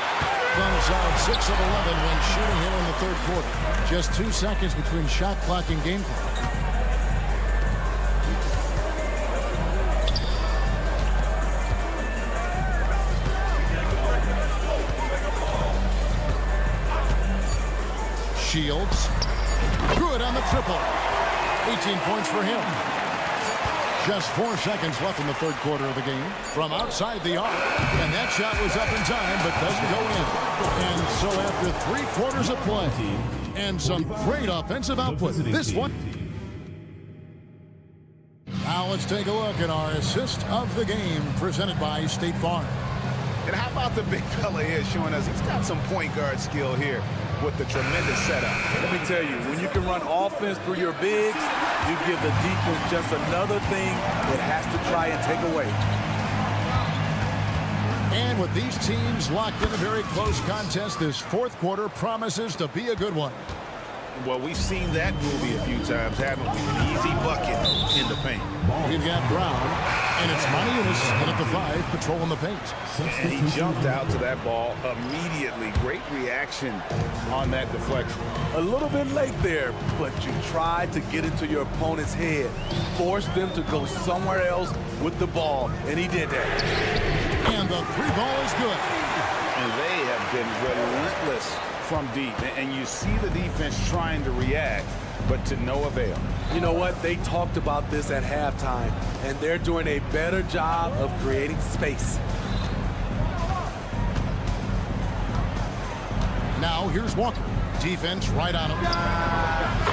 From a solid 6 of 11 when shooting here in the third quarter. Just 2 seconds between shot clock and game clock. Shields. Good on the triple. 18 points for him. Just 4 seconds left in the third quarter of the game. From outside the arc. And that shot was up in time, but doesn't go in. And so after 3 quarters of play and some great offensive output, this one. Now let's take a look at our assist of the game presented by State Farm. And how about the big fella here showing us he's got some point guard skill here with the tremendous setup. Let me tell you, when you can run offense through your bigs, you give the defense just another thing it has to try and take away. And with these teams locked in a very close contest, this fourth quarter promises to be a good one. Well, we've seen that movie a few times, haven't we? An easy bucket in the paint. We've got Brown, and it's Moniunis in at the 5, patrolling the paint. And he jumped out to that ball immediately. Great reaction on that deflection. A little bit late there, but you tried to get into your opponent's head. Force them to go somewhere else with the ball, and he did that. And the 3 ball is good. And they have been relentless from deep, and you see the defense trying to react, but to no avail. You know what? They talked about this at halftime, and they're doing a better job of creating space. Now here's Walker. Defense right on them.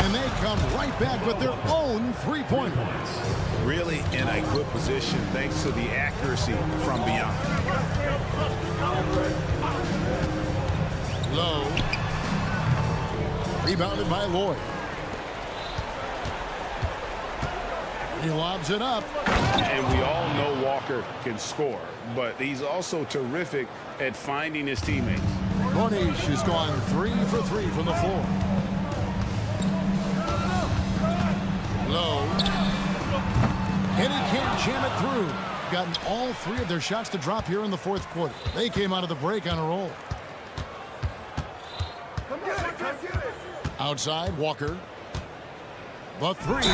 And they come right back with their own three-pointer. Really in a good position thanks to the accuracy from beyond. Low. Rebounded by Lloyd. He lobs it up. And we all know Walker can score, but he's also terrific at finding his teammates. Cornish has gone 3 for 3 from the floor. Low. And he can't jam it through. Gotten all 3 of their shots to drop here in the fourth quarter. They came out of the break on a roll. Outside, Walker. The 3.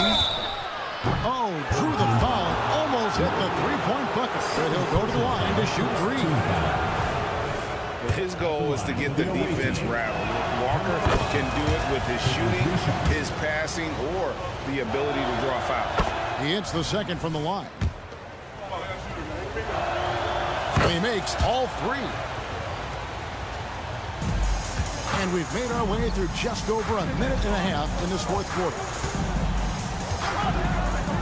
Oh, drew the foul. Almost hit the three-point bucket. But he'll go to the line to shoot 3. His goal is to get the defense rattled. Walker can do it with his shooting, his passing, or the ability to draw fouls. He hits the second from the line. He makes all 3. And we've made our way through just over a minute and a half in this fourth quarter.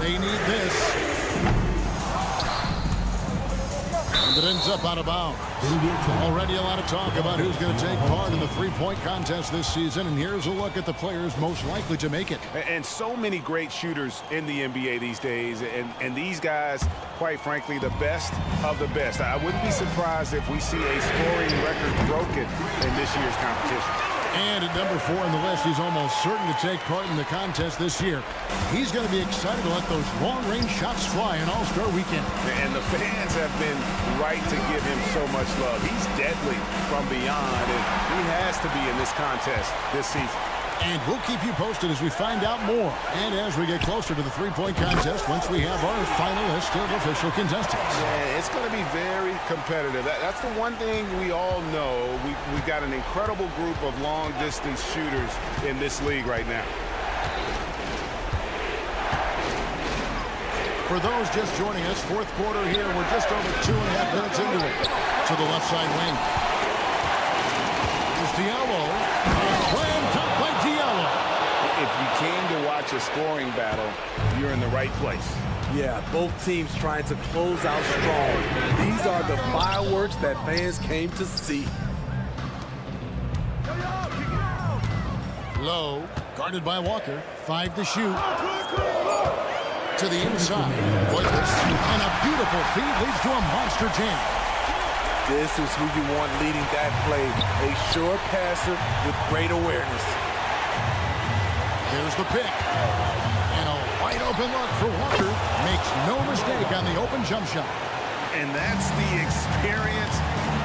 They need this. And it ends up out of bounds. Already a lot of talk about who's going to take part in the three-point contest this season. And here's a look at the players most likely to make it. And so many great shooters in the NBA these days. And these guys, quite frankly, the best of the best. I wouldn't be surprised if we see a scoring record broken in this year's competition. And at number 4 on the list, he's almost certain to take part in the contest this year. He's going to be excited to let those long-range shots fly in All-Star Weekend. And the fans have been right to give him so much love. He's deadly from beyond, and he has to be in this contest this season. And we'll keep you posted as we find out more. And as we get closer to the three-point contest, once we have our final list of official contestants. Yeah, it's going to be very competitive. That's the one thing we all know. We've got an incredible group of long-distance shooters in this league right now. For those just joining us, fourth quarter here. We're just over 2.5 minutes into it. To the left side wing. Here's Diallo. Slam top by Diallo. If you came to watch a scoring battle, you're in the right place. Yeah, both teams trying to close out strong. These are the fireworks that fans came to see. Low, guarded by Walker. 5 to shoot. To the inside. And a beautiful feed leads to a monster jam. This is who you want leading that play. A sure passer with great awareness. Here's the pick. And a wide open look for Walker. Makes no mistake on the open jump shot. And that's the experience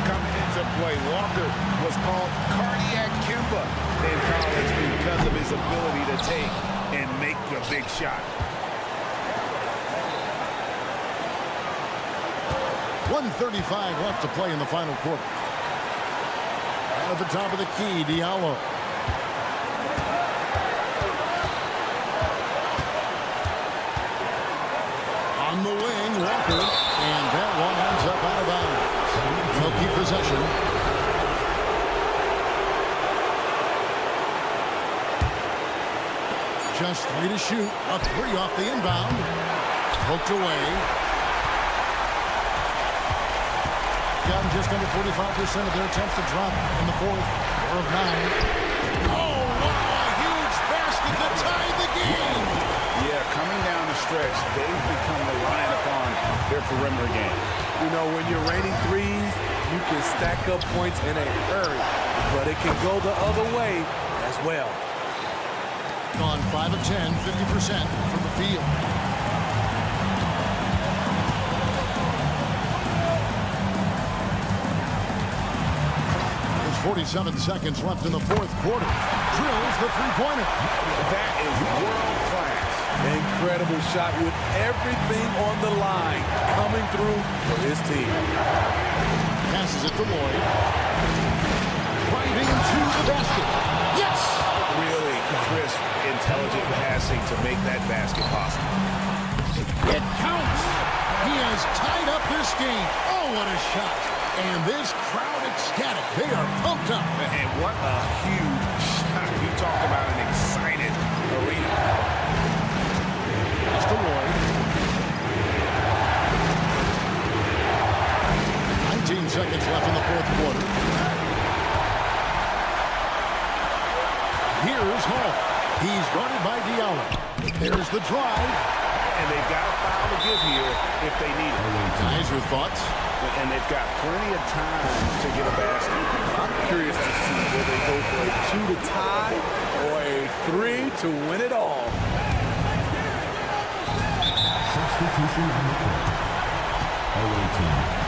coming into play. Walker was called Cardiac Kimba in college because of his ability to take and make the big shot. 1:35 left to play in the final quarter. At the top of the key, Diallo. On the wing, Walker. And that one ends up out of bounds. They'll keep possession. Just 3 to shoot. A 3 off the inbound. Poked away. Gotten just under 45% of their attempts to drop in the fourth of 9. Oh, what a huge basket to tie the game. Yeah, coming down the stretch, they've become reliant upon their perimeter game. You know, when you're raining threes, you can stack up points in a hurry, but it can go the other way as well. Gone 5 of 10, 50% from the field. 47 seconds left in the fourth quarter. Drills the three-pointer. That is world class. Incredible shot with everything on the line coming through for his team. Passes it to Lloyd. Driving to the basket. Yes! Really crisp, intelligent passing to make that basket possible. It counts. He has tied up this game. Oh, what a shot. And this crowd ecstatic. They are pumped up. And what a huge shot talk about an excited arena. Pass to Lloyd. 19 seconds left in the fourth quarter. Here's Hall. He's guarded by Diallo. There's the drive. And they've got a foul to give here if they need it. Guys, your thoughts? And they've got plenty of time to get a basket. I'm curious to see whether they go for a 2 to tie or a 3 to win it all. Substitution on the court. Away team.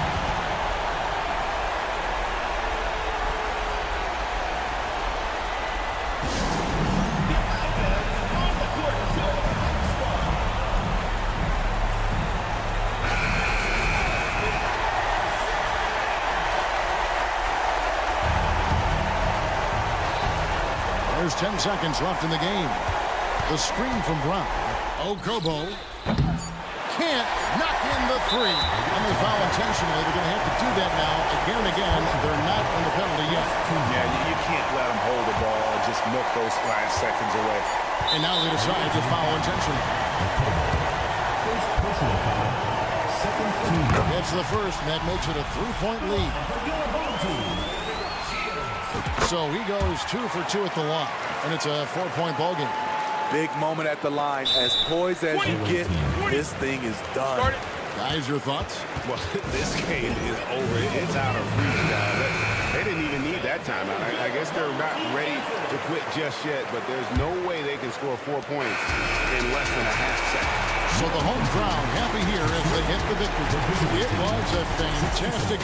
There's 10 seconds left in the game. The screen from Brown. Okobo can't knock in the three. And they foul intentionally. They're going to have to do that now again and again. They're not on the penalty yet. Yeah, you can't let them hold the ball and just milk those 5 seconds away. And now they decide to foul intentionally. First personal foul. Second team. That's the first, and that makes it a 3-point lead. So he goes 2 for 2 at the line, and it's a 4-point ball game. Big moment at the line. As poised as you get, this thing is done. Guys, your thoughts? Well, this game is over. It's out of reach now. They didn't even need that timeout. I guess they're not ready to quit just yet, but there's no way they can score 4 points in less than a half second. So the home crowd happy here as they hit the victory. It was a fantastic.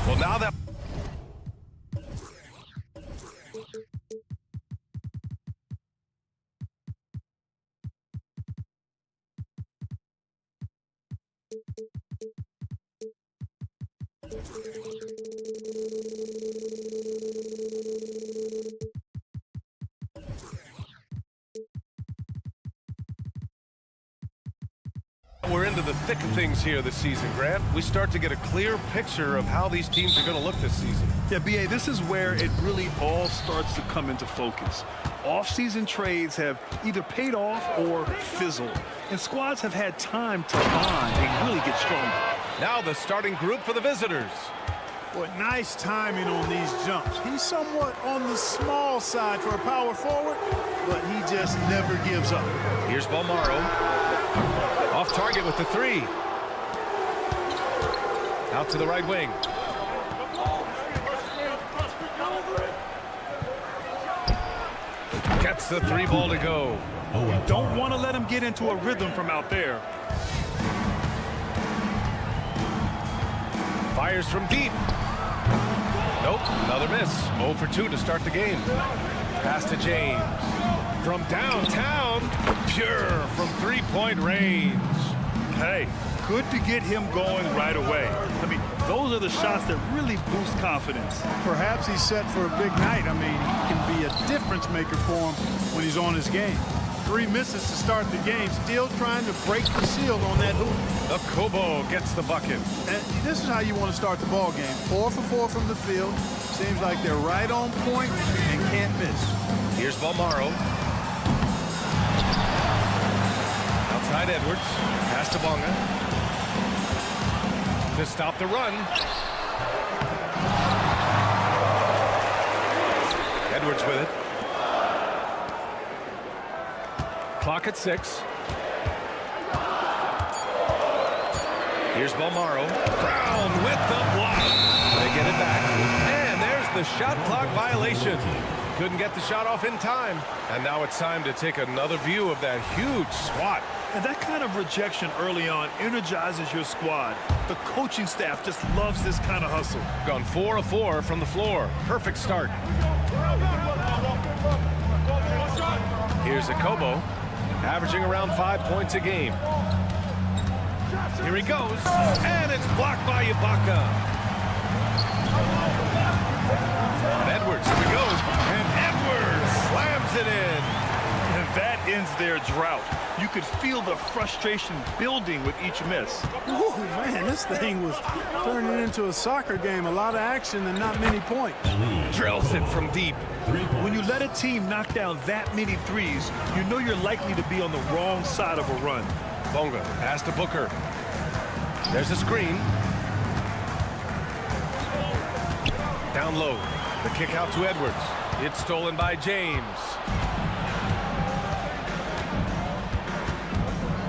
Well, now that... We're into the thick of things here this season, Grant. We start to get a clear picture of how these teams are going to look this season. Yeah, B.A., this is where it really all starts to come into focus. Off-season trades have either paid off or fizzled, and squads have had time to bond and really get stronger. Now the starting group for the visitors. Boy, nice timing on these jumps. He's somewhat on the small side for a power forward, but he just never gives up. Here's Balmaro. Off target with the three. Out to the right wing. Gets the three ball to go. Don't want to let him get into a rhythm from out there. Fires from deep. Nope, another miss. 0 for 2 to start the game. Pass to James. From downtown, pure from three-point range. Hey, Good to get him going right away. I mean, those are the shots that really boost confidence. Perhaps he's set for a big night. I mean, he can be a difference maker for him when he's on his game. 3 misses to start the game, still trying to break the seal on that hoop. Kobo gets the bucket. And this is how you want to start the ball game. 4 for 4 from the field. Seems like they're right on point and can't miss. Here's Balmaro. Outside Edwards. Pass to Bonga. To stop the run. Edwards with it. Clock at 6. Here's Balmaro. Brown with the block. They get it back. And there's the shot clock violation. Couldn't get the shot off in time. And now it's time to take another view of that huge swat. And that kind of rejection early on energizes your squad. The coaching staff just loves this kind of hustle. Gone 4 of 4 from the floor. Perfect start. Here's Kobo, averaging around 5 points a game. Here he goes, and it's blocked by Ibaka. On Edwards, here he goes, and Edwards slams it in. And that ends their drought. You could feel the frustration building with each miss. Ooh, man, this thing was turning into a soccer game. A lot of action and not many points. Drills it from deep. When you let a team knock down that many threes, you know you're likely to be on the wrong side of a run. Bonga, pass to Booker. There's a screen. Down low. The kick out to Edwards. It's stolen by James.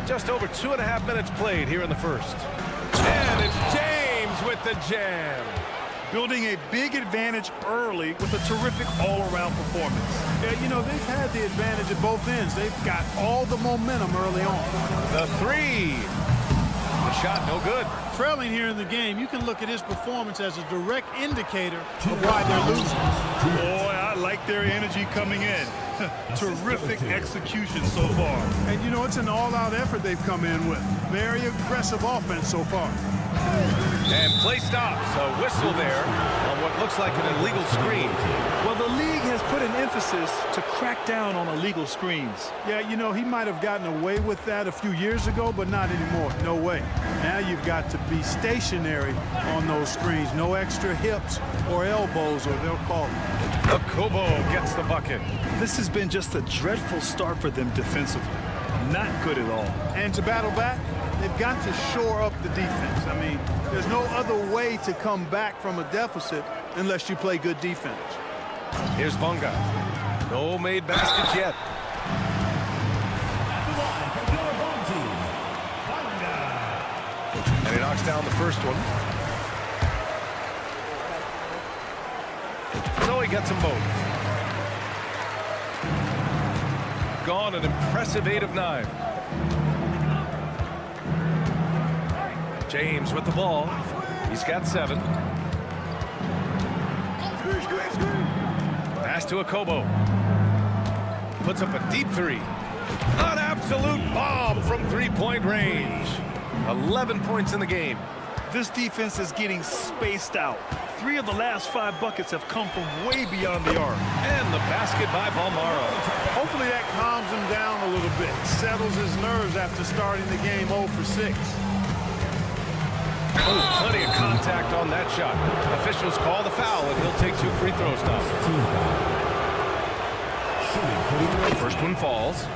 Just over 2.5 minutes played here in the first. And it's James with the jam. Building a big advantage early with a terrific all-around performance. Yeah, you know, they've had the advantage at both ends. They've got all the momentum early on. The 3. The shot, no good. Trailing here in the game, you can look at his performance as a direct indicator of why they're losing. Boy, I like their energy coming in. Terrific execution so far. And, you know, it's an all-out effort they've come in with. Very aggressive offense so far. And play stops. A whistle there on what looks like an illegal screen. Well, the league has put an emphasis to crack down on illegal screens. Yeah, you know, he might have gotten away with that a few years ago, but not anymore. No way. Now you've got to be stationary on those screens. No extra hips or elbows, or they'll call it. Kobo gets the bucket. This has been just a dreadful start for them defensively. Not good at all. And to battle back, they've got to shore up the defense. I mean, there's no other way to come back from a deficit unless you play good defense. Here's Bonga. No made baskets yet. And he knocks down the first one. So he gets them both. Gone an impressive 8 of 9. James with the ball. He's got 7. Pass to Kobo. Puts up a deep 3. An absolute bomb from 3-point range. 11 points in the game. This defense is getting spaced out. 3 of the last 5 buckets have come from way beyond the arc. And the basket by Balmaro. Hopefully that calms him down a little bit. Settles his nerves after starting the game 0 for 6. Oh, plenty of contact on that shot. Officials call the foul, and he'll take 2 free throws now. First one falls.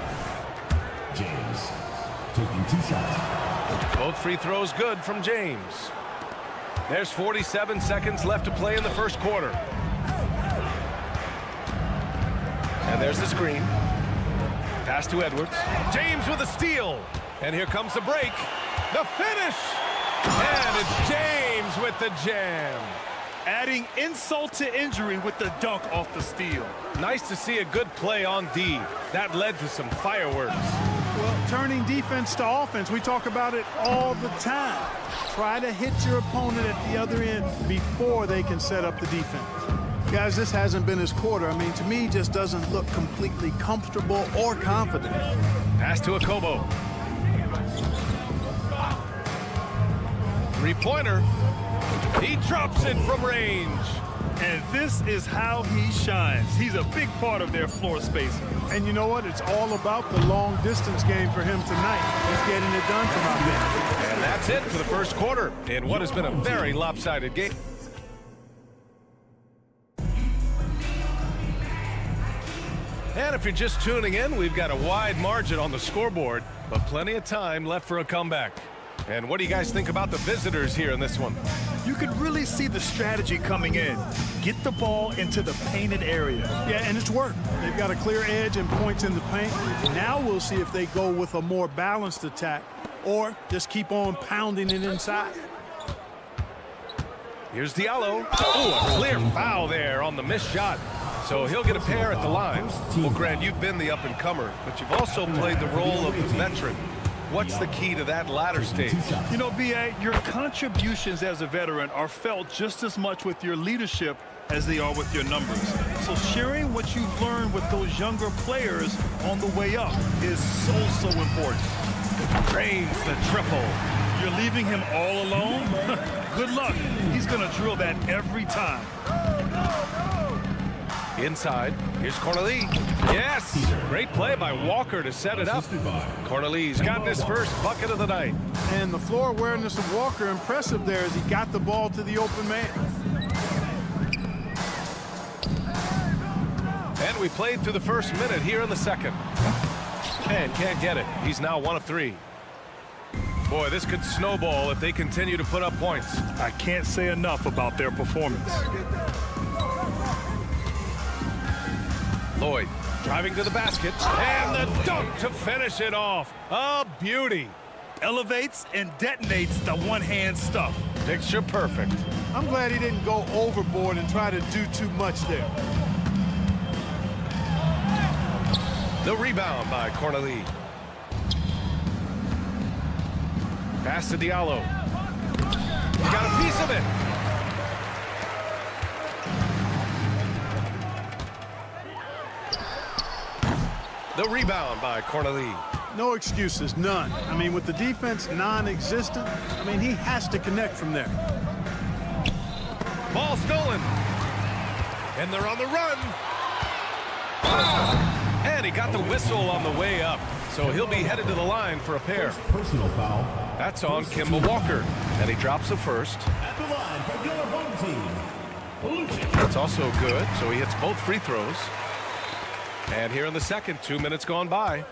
James taking 2 shots. Both free throws good from James. There's 47 seconds left to play in the first quarter. And there's the screen. Pass to Edwards. James with a steal. And here comes the break. The finish. And it's James with the jam. Adding insult to injury with the dunk off the steal. Nice to see a good play on D. That led to some fireworks. Well, turning defense to offense, we talk about it all the time. Try to hit your opponent at the other end before they can set up the defense. Guys, this hasn't been his quarter. I mean, to me, just doesn't look completely comfortable or confident. Pass to Kobo. Three-pointer. He drops it from range. And this is how he shines. He's a big part of their floor space. And you know what? It's all about the long distance game for him tonight. He's getting it done from out there. And that's it for the first quarter in what has been a very lopsided game. And if you're just tuning in, we've got a wide margin on the scoreboard, but plenty of time left for a comeback. And what do you guys think about the visitors here in this one? You could really see the strategy coming in. Get the ball into the painted area. Yeah, and it's worked. They've got a clear edge and points in the paint. Now we'll see if they go with a more balanced attack or just keep on pounding it inside. Here's Diallo. Oh, a clear foul there on the missed shot. So he'll get a pair at the line. Well, Grant, you've been the up-and-comer, but you've also played the role of the veteran. What's the key to that latter stage? You know, B.A., your contributions as a veteran are felt just as much with your leadership as they are with your numbers. So sharing what you've learned with those younger players on the way up is so important. Drains the triple. You're leaving him all alone? Good luck. He's going to drill that every time. Inside, here's Cornelie. Yes! Great play by Walker to set it up. Cornelie's gotten his first bucket of the night. And the floor awareness of Walker, impressive there as he got the ball to the open man. And we played through the first minute here in the second. And can't get it. He's now 1 of 3. Boy, this could snowball if they continue to put up points. I can't say enough about their performance. Lloyd driving to the basket, and the dunk to finish it off. A beauty. Elevates and detonates the one-hand stuff. Picture perfect. I'm glad he didn't go overboard and try to do too much there. The rebound by Cornelie. Pass to Diallo. He got a piece of it. The rebound by Cornelie. No excuses, none. I mean, with the defense non-existent, I mean, he has to connect from there. Ball stolen. And they're on the run. And he got the whistle on the way up. So he'll be headed to the line for a pair. Personal foul. That's on Kemba Walker. And he drops the first. At the line for your home team. That's also good. So he hits both free throws. And here in the second, 2 minutes gone by.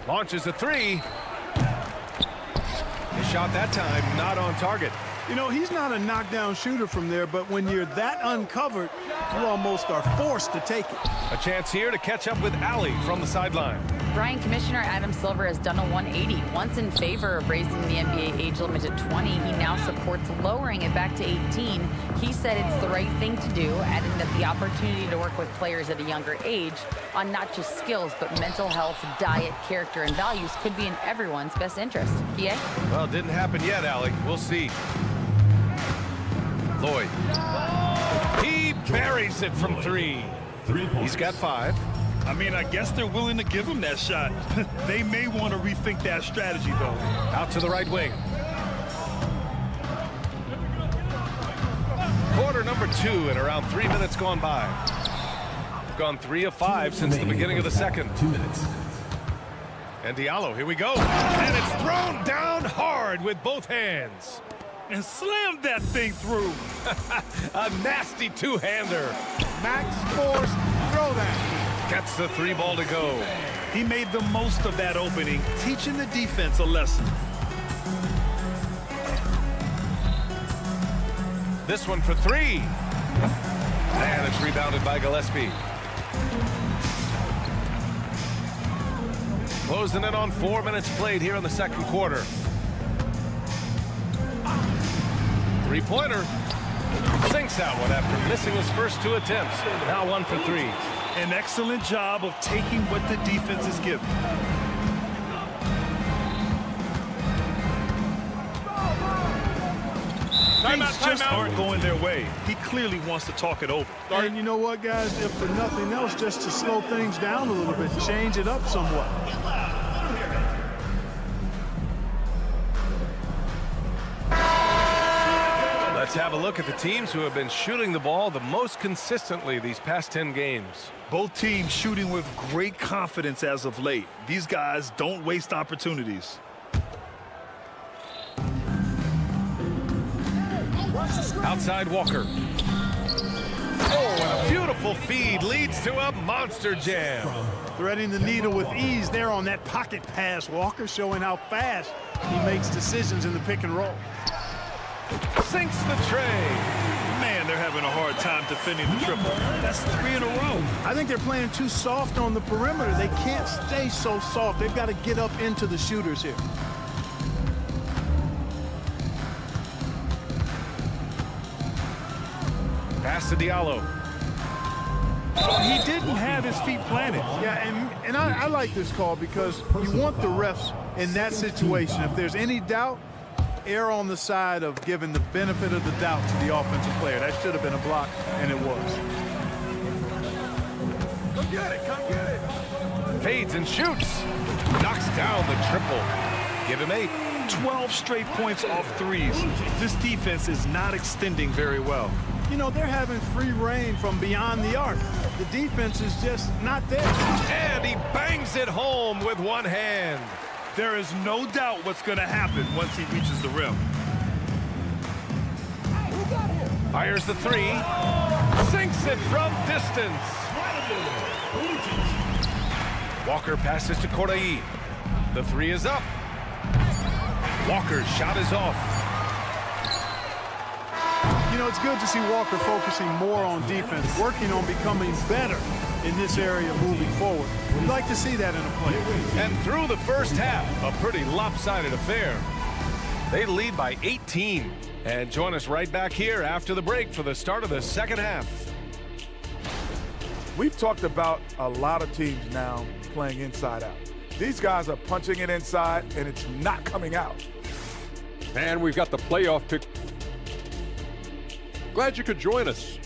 Launches a three. His shot that time not on target. You know, he's not a knockdown shooter from there, but when you're that uncovered, you almost are forced to take it. A chance here to catch up with Allie from the sideline. Brian, Commissioner Adam Silver has done a 180. Once in favor of raising the NBA age limit to 20, he now supports lowering it back to 18. He said it's the right thing to do, adding that the opportunity to work with players at a younger age on not just skills, but mental health, diet, character, and values could be in everyone's best interest. BA? Well, it didn't happen yet, Allie. We'll see. Lloyd. He buries it from 3. He's got 5. I mean, I guess they're willing to give him that shot. They may want to rethink that strategy, though. Out to the right wing. Quarter number 2 and around 3 minutes gone by. Gone 3 of 5 since the beginning of the second. 2 minutes. And Diallo, here we go. And it's thrown down hard with both hands. And slammed that thing through. A nasty two-hander. Max force, throw that. Gets the 3 ball to go. He made the most of that opening, teaching the defense a lesson. This one for 3. And it's rebounded by Gillespie. Closing in on 4 minutes played here in the second quarter. Three-pointer. Sinks that one after missing his first 2 attempts. Now 1 for 3. An excellent job of taking what the defense is given. things just aren't going their way. He clearly wants to talk it over. And you know what, guys? If for nothing else, just to slow things down a little bit, change it up somewhat. Let's have a look at the teams who have been shooting the ball the most consistently these past 10 games. Both teams shooting with great confidence as of late. These guys don't waste opportunities. Outside Walker. Oh, and a beautiful feed leads to a monster jam. Threading the needle with ease there on that pocket pass. Walker showing how fast he makes decisions in the pick and roll. Sinks the tray. Man, they're having a hard time defending the triple. That's 3 in a row. I think they're playing too soft on the perimeter. They can't stay so soft. They've got to get up into the shooters here. Pass to Diallo. He didn't have his feet planted. Yeah, and I like this call because you want the refs in that situation. If there's any doubt, err on the side of giving the benefit of the doubt to the offensive player. That should have been a block, and it was. Come get it, come get it. Fades and shoots. Knocks down the triple. Give him 8. 12 straight points off threes. This defense is not extending very well. You know, they're having free reign from beyond the arc. The defense is just not there. And he bangs it home with one hand. There is no doubt what's going to happen once he reaches the rim. Fires the 3. Sinks it from distance. Walker passes to Corday. The 3 is up. Walker's shot is off. You know, it's good to see Walker focusing more on defense, working on becoming better in this area moving forward. We'd like to see that in a play. And through the first half, a pretty lopsided affair. They lead by 18. And join us right back here after the break for the start of the second half. We've talked about a lot of teams now playing inside out. These guys are punching it inside, and it's not coming out. And we've got the playoff pick. Glad you could join us.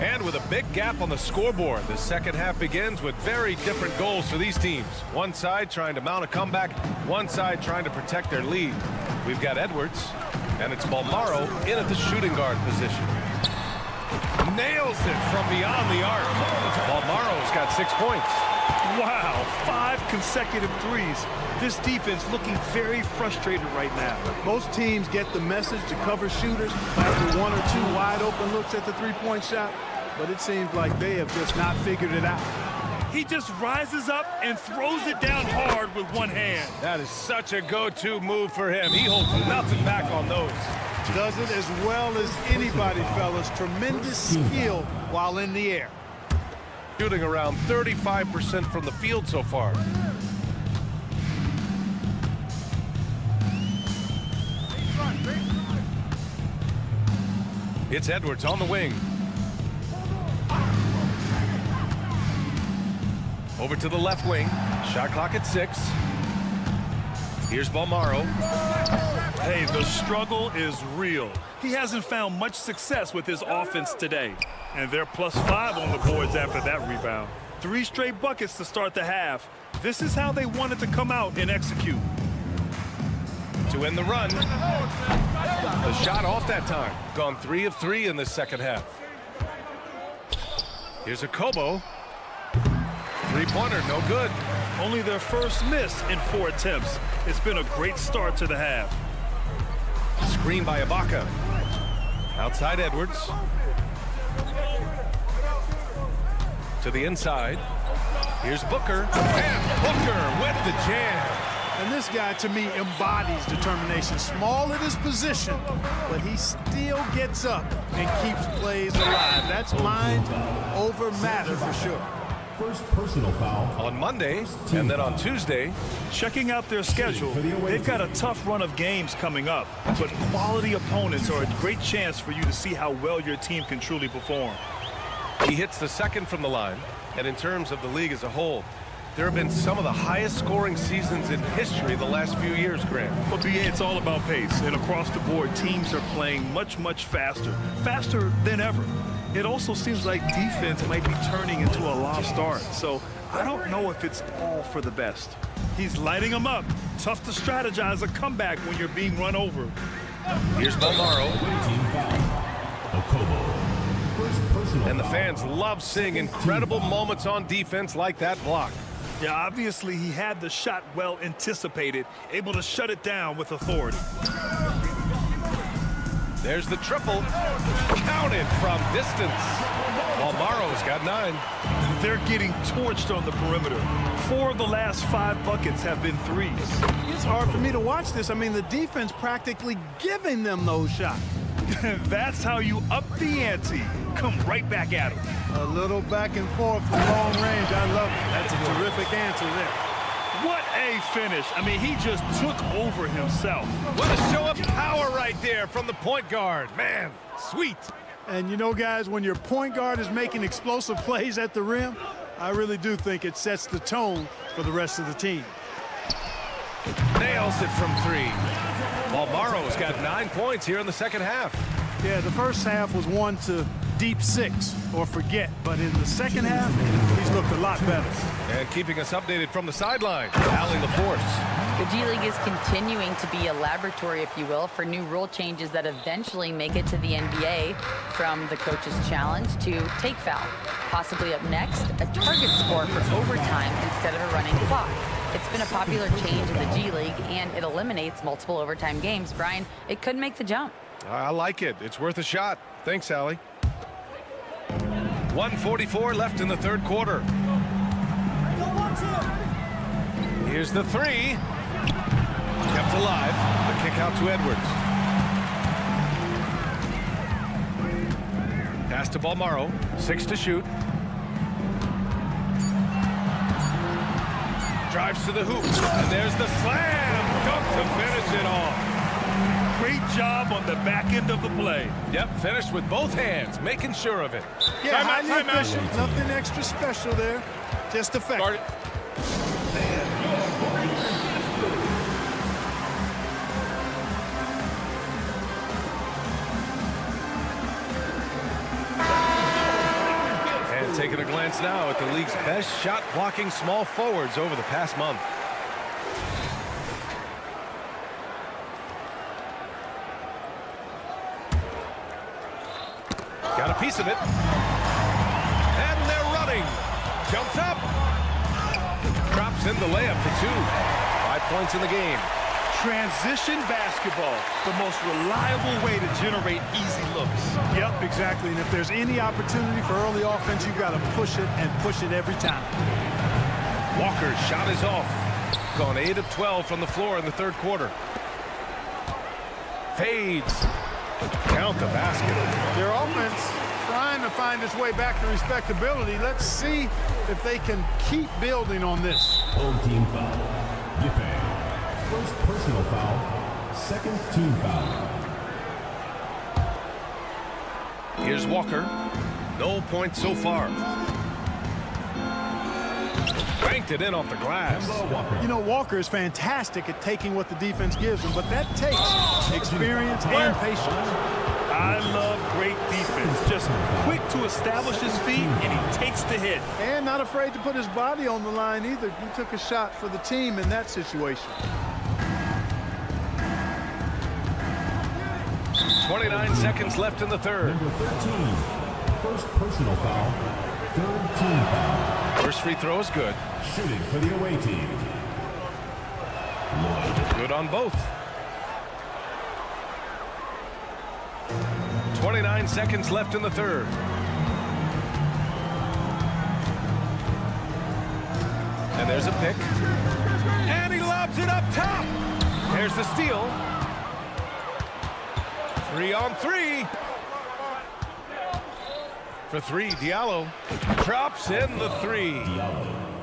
And with a big gap on the scoreboard, the second half begins with very different goals for these teams. One side trying to mount a comeback, one side trying to protect their lead. We've got Edwards, and it's Balmaro in at the shooting guard position. Nails it from beyond the arc. Balmaro's got 6 points. Wow, 5 consecutive threes. This defense looking very frustrated right now. Most teams get the message to cover shooters after 1 or 2 wide open looks at the three-point shot, but it seems like they have just not figured it out. He just rises up and throws it down hard with one hand. That is such a go-to move for him. He holds nothing back on those. Does it as well as anybody, fellas. Tremendous skill while in the air. Shooting around 35% from the field so far. It's Edwards on the wing. Over to the left wing. Shot clock at 6. Here's Balmaro. Hey, the struggle is real. He hasn't found much success with his offense today. And they're +5 on the boards after that rebound. 3 straight buckets to start the half. This is how they wanted to come out and execute. To end the run. The shot off that time. Gone 3 of 3 in the second half. Here's a Kobo. Three-pointer, no good. Only their first miss in 4 attempts. It's been a great start to the half. Screen by Ibaka. Outside Edwards. To the inside. Here's Booker. And Booker with the jam. And this guy, to me, embodies determination. Small at his position, but he still gets up and keeps plays alive. That's mind over matter for sure. First personal foul. On Monday, and then on Tuesday. Checking out their schedule, they've got a tough run of games coming up, but quality opponents are a great chance for you to see how well your team can truly perform. He hits the second from the line. And in terms of the league as a whole, there have been some of the highest scoring seasons in history the last few years, Grant. Well, BA, it's all about pace. And across the board, teams are playing much, much faster. Faster than ever. It also seems like defense might be turning into a lost art. So I don't know if it's all for the best. He's lighting them up. Tough to strategize a comeback when you're being run over. Here's Balmaro. And the fans love seeing incredible moments on defense like that block. Yeah, obviously he had the shot well anticipated, able to shut it down with authority. There's the triple. Counted from distance. Balmaro's got 9. They're getting torched on the perimeter. 4 of the last 5 buckets have been threes. It's hard for me to watch this. I mean, the defense practically giving them those shots. That's how you up the ante. Come right back at him. A little back and forth from long range. I love it. That's a terrific answer there. What a finish. I mean, he just took over himself. What a show of power right there from the point guard. Man, sweet. And you know, guys, when your point guard is making explosive plays at the rim, I really do think it sets the tone for the rest of the team. Nails it from 3. Balmaro's got 9 points here in the second half. Yeah, the first half was one to deep 6 or forget, but in the second half, he's looked a lot better. And keeping us updated from the sideline, Allie LaForce. The G League is continuing to be a laboratory, if you will, for new rule changes that eventually make it to the NBA, from the coach's challenge to take foul. Possibly up next, a target score for overtime instead of a running clock. It's been a popular change in the G League, and it eliminates multiple overtime games. Brian, it could make the jump. I like it. It's worth a shot. Thanks, Allie. 1:44 left in the third quarter. Here's the 3. Kept alive. The kick out to Edwards. Pass to Balmaro. 6 to shoot. Drives to the hoop. And there's the slam. Dunk to finish it off. Great job on the back end of the play. Yep, finished with both hands, making sure of it. Yeah, highly efficient. Nothing extra special there. Just effective. And taking a glance now at the league's best shot blocking small forwards over the past month. Got a piece of it. And they're running. Jumps up. Drops in the layup for 2. 5 points in the game. Transition basketball, the most reliable way to generate easy looks. Yep, exactly. And if there's any opportunity for early offense, you've got to push it and push it every time. Walker's shot is off. Gone 8 of 12 from the floor in the third quarter. Fades. Count the basket. Their offense trying to find its way back to respectability. Let's see if they can keep building on this. Home team foul. Giffey. First personal foul. Second team foul. Here's Walker. No points so far. Banked it in off the glass. You know, Walker is fantastic at taking what the defense gives him, but that takes experience and patience. I love great defense. Just quick to establish his feet, and he takes the hit. And not afraid to put his body on the line either. He took a shot for the team in that situation. 29 seconds left in the third. Number 13. First personal foul. Third team foul. First free throw is good. Shooting for the away team. Lloyd. Good on both. 29 seconds left in the third. And there's a pick. And he lobs it up top. There's the steal. 3 on 3. For 3, Diallo drops in the 3.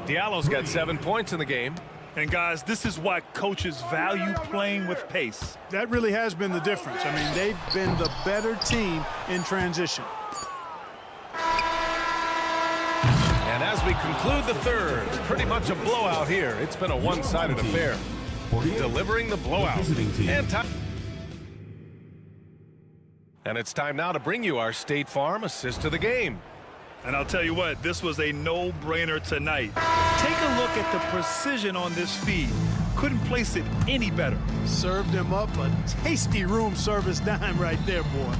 Diallo's got 7 points in the game. And guys, this is why coaches value playing with pace. That really has been the difference. I mean, they've been the better team in transition. we conclude the third. Pretty much a blowout here. It's been a one-sided affair. Delivering the blowout. And it's time now to bring you our State Farm assist to the game. And I'll tell you what, this was a no-brainer tonight. Take a look at the precision on this feed. Couldn't place it any better. Served him up a tasty room service dime right there, boy.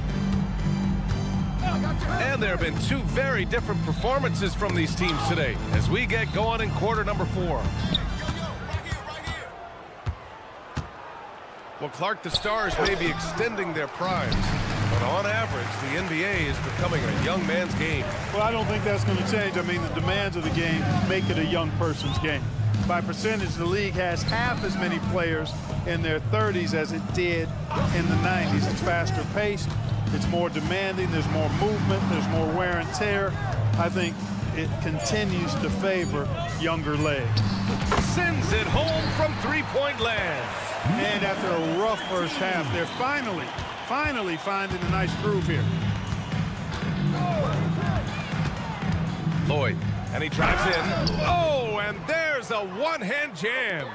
And there have been two very different performances from these teams today as we get going in quarter number 4. Well, Clark, the Stars may be extending their primes, but on average, the NBA is becoming a young man's game. Well, I don't think that's going to change. I mean, the demands of the game make it a young person's game. By percentage, the league has half as many players in their 30s as it did in the 90s. It's faster paced. It's more demanding. There's more movement. There's more wear and tear. I think it continues to favor younger legs. Sends it home from three-point land. And after a rough first half, they're finally finding a nice groove here. Lloyd, and he drives in. Oh, and there's a one-hand jam.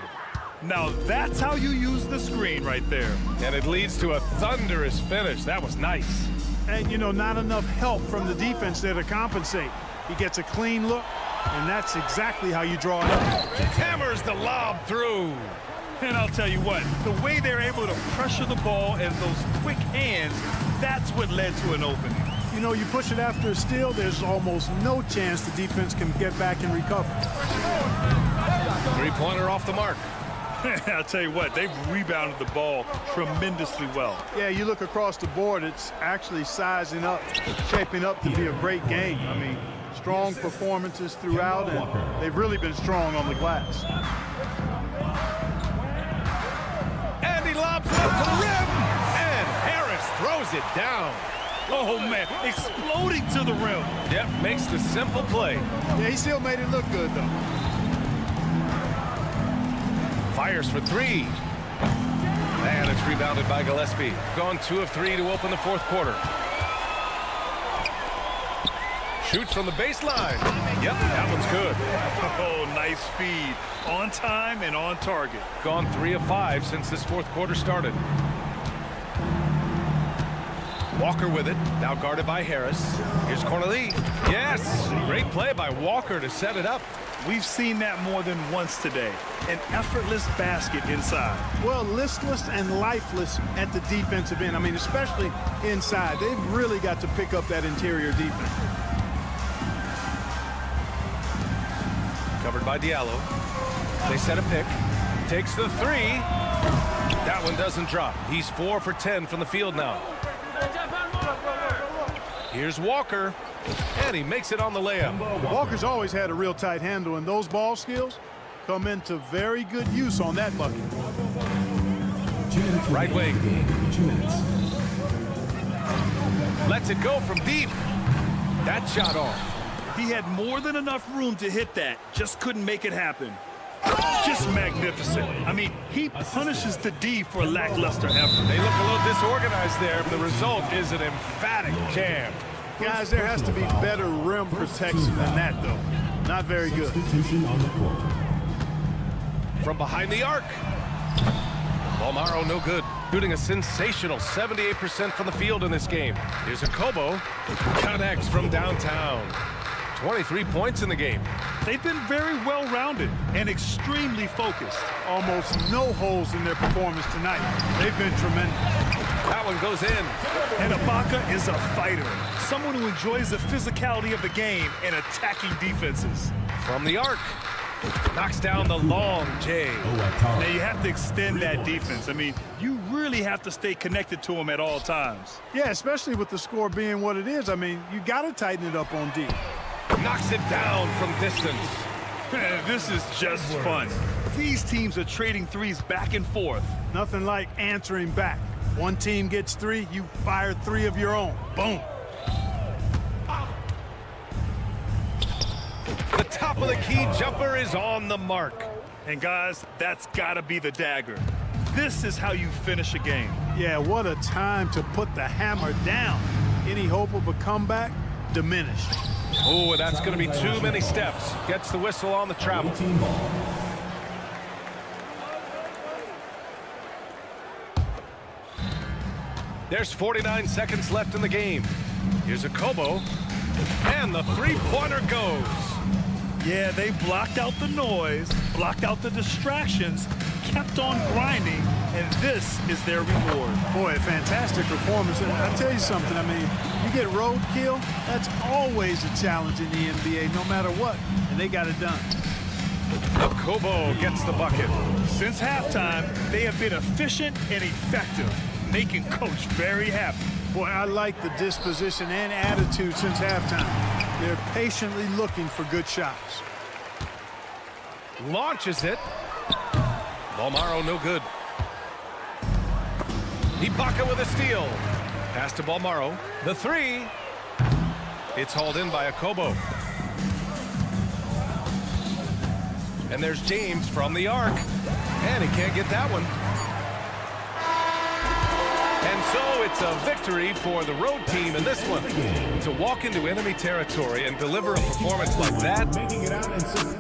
Now that's how you use the screen right there. And it leads to a thunderous finish. That was nice. And, you know, not enough help from the defense there to compensate. He gets a clean look, and that's exactly how you draw it up. Hammers the lob through. And I'll tell you what, the way they're able to pressure the ball and those quick hands, that's what led to an opening. You know, you push it after a steal, there's almost no chance the defense can get back and recover. Three-pointer off the mark. I'll tell you what, they've rebounded the ball tremendously well. Yeah, you look across the board, it's actually sizing up, shaping up to be a great game. I mean, strong performances throughout, and they've really been strong on the glass. And he lobs it up to the rim, and Harris throws it down. Oh, man, exploding to the rim. Yep, makes the simple play. Yeah, he still made it look good, though. Fires for three. And it's rebounded by Gillespie. Gone 2 of 3 to open the fourth quarter. Shoots from the baseline. Yep, that one's good. Oh, nice feed. On time and on target. Gone 3 of 5 since this fourth quarter started. Walker with it. Now guarded by Harris. Here's Cornelie. Yes! Great play by Walker to set it up. We've seen that more than once today. An effortless basket inside. Well, listless and lifeless at the defensive end. I mean, especially inside. They've really got to pick up that interior defense. Covered by Diallo. They set a pick. Takes the three. That one doesn't drop. He's 4 for 10 from the field now. Here's Walker. And he makes it on the layup. Walker's always had a real tight handle, and those ball skills come into very good use on that bucket. Right wing. 2 minutes. Lets it go from deep. That shot off. He had more than enough room to hit that. Just couldn't make it happen. Just magnificent. I mean, he punishes the D for a lackluster effort. They look a little disorganized there, but the result is an emphatic jam. Guys, there has to be better rim protection than that, though. Not very good. Substitution on the court. From behind the arc. Balmaro no good. Shooting a sensational 78% from the field in this game. Here's a Kobo. Connects from downtown. 23 points in the game. They've been very well-rounded and extremely focused. Almost no holes in their performance tonight. They've been tremendous. That one goes in. And Ibaka is a fighter. Someone who enjoys the physicality of the game and attacking defenses. From the arc. Knocks down the long J. Now you have to extend that defense. I mean, you really have to stay connected to him at all times. Yeah, especially with the score being what it is. I mean, you got to tighten it up on D. Knocks it down from distance. This is just fun. These teams are trading threes back and forth. Nothing like answering back. One team gets 3, you fire 3 of your own. Boom. The top of the key jumper is on the mark. And guys, that's got to be the dagger. This is how you finish a game. Yeah, what a time to put the hammer down. Any hope of a comeback? Diminished. Oh, that's going to be too many steps. Gets the whistle on the travel. Team ball. There's 49 seconds left in the game. Here's a Kobo, and the three-pointer goes. Yeah, they blocked out the noise, blocked out the distractions, kept on grinding, and this is their reward. Boy, a fantastic performance. And I'll tell you something, I mean, you get roadkill, that's always a challenge in the NBA, no matter what, and they got it done. The Kobo gets the bucket. Since halftime, they have been efficient and effective, making Coach very happy. Boy, I like the disposition and attitude since halftime. They're patiently looking for good shots. Launches it. Balmaro no good. Ibaka with a steal. Pass to Balmaro. The three. It's hauled in by Akobo. And there's James from the arc. And he can't get that one. And so it's a victory for the road team in this one. To walk into enemy territory and deliver a performance like that. Making it out in 6.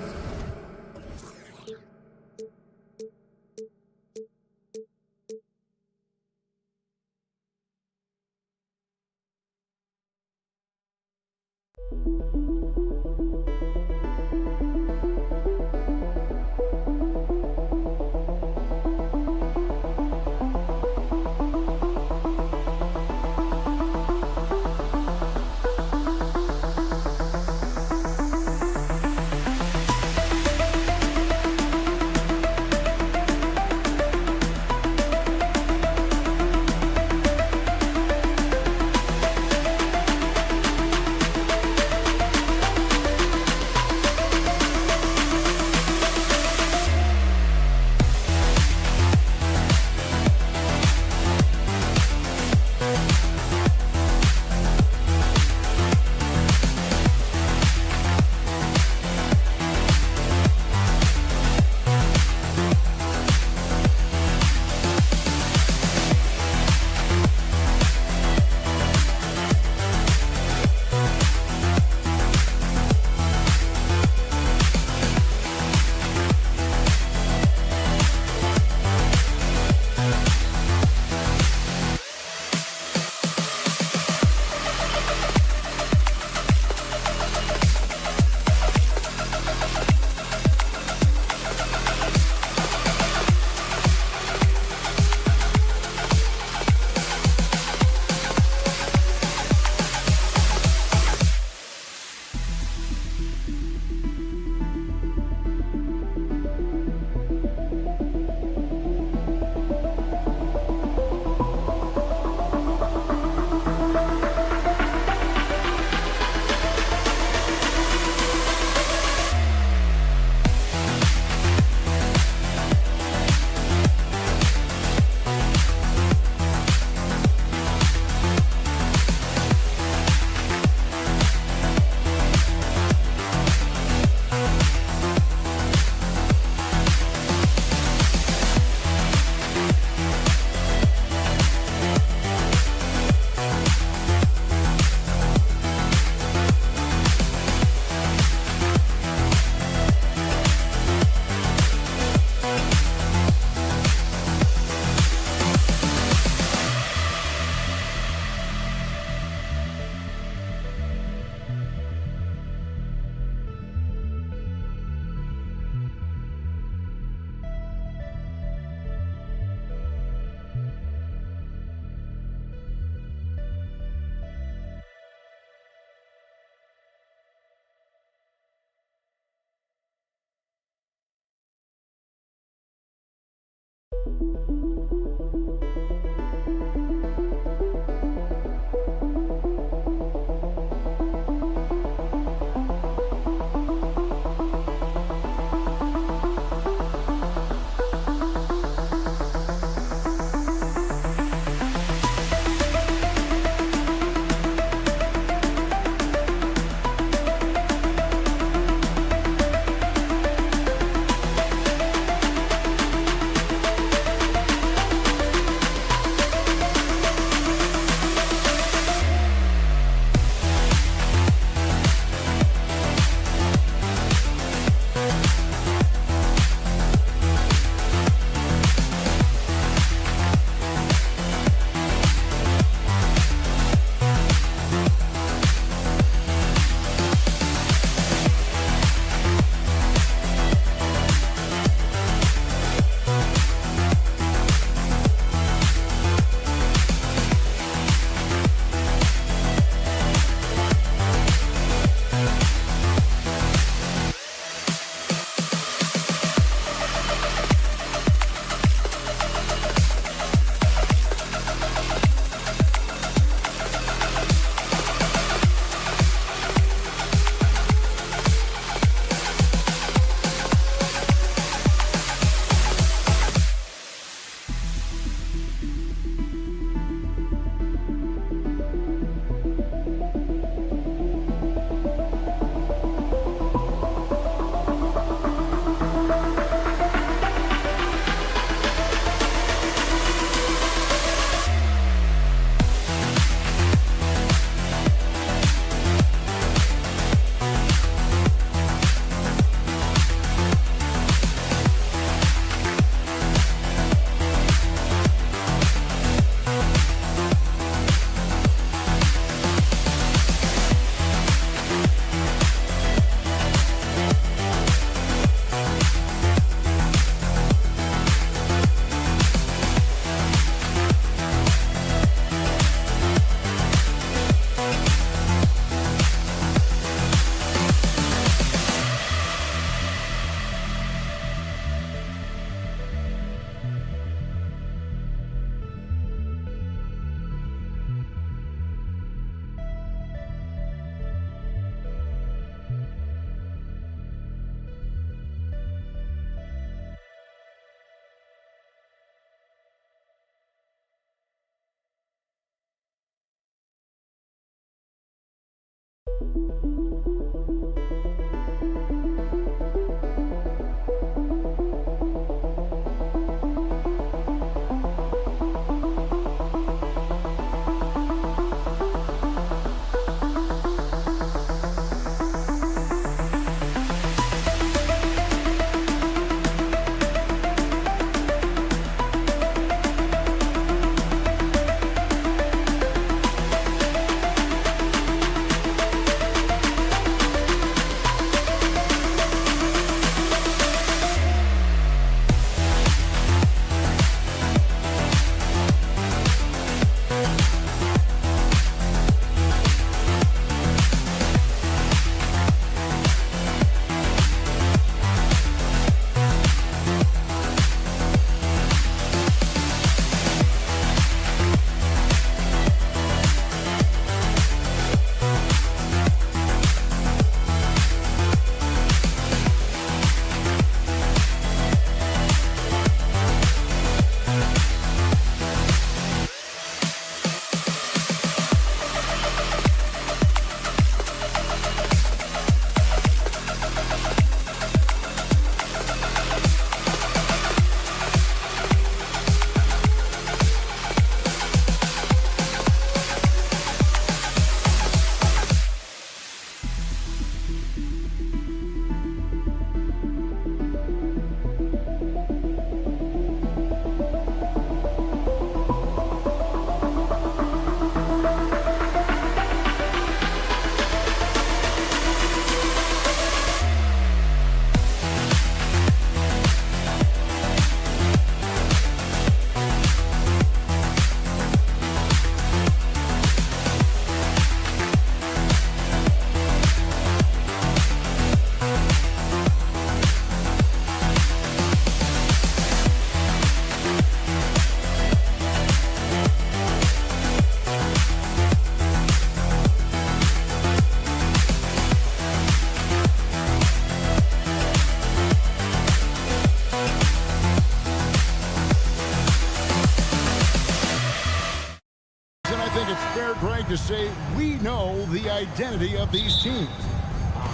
there, Greg, to say we know the identity of these teams.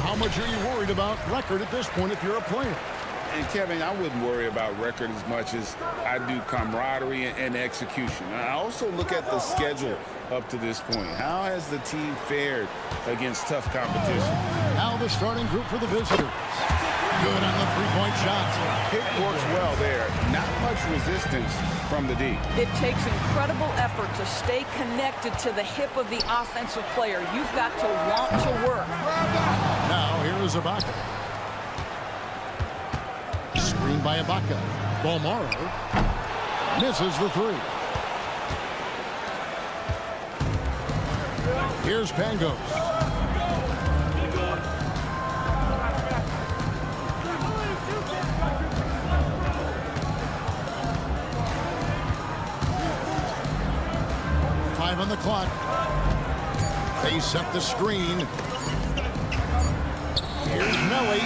How much are you worried about record at this point if you're a player? And, Kevin, I wouldn't worry about record as much as I do camaraderie and execution. I also look at the schedule up to this point. How has the team fared against tough competition? Now the starting group for the visitors. Good on the three-point shot. It works well there. Not much resistance from the D. It takes incredible effort to stay connected to the hip of the offensive player. You've got to want to work. Now here is Ibaka. Screen by Ibaka. Bolmaro misses the three. Here's Pangos. On the clock. They set the screen. Here's Melly.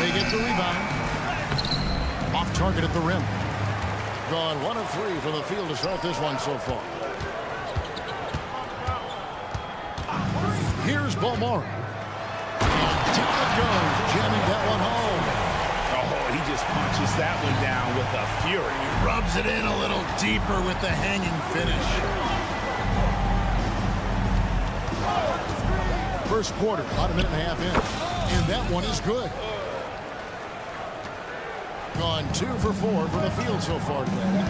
They get the rebound. Off target at the rim. Gone 1 of 3 from the field to start this one so far. Here's Bolmaro. Down it goes, jamming that one home. Oh, he just punches that one down with a fury. He rubs it in a little deeper with the hanging finish. First quarter, about a minute and a half in. And that one is good. Gone 2 for 4 from the field so far today.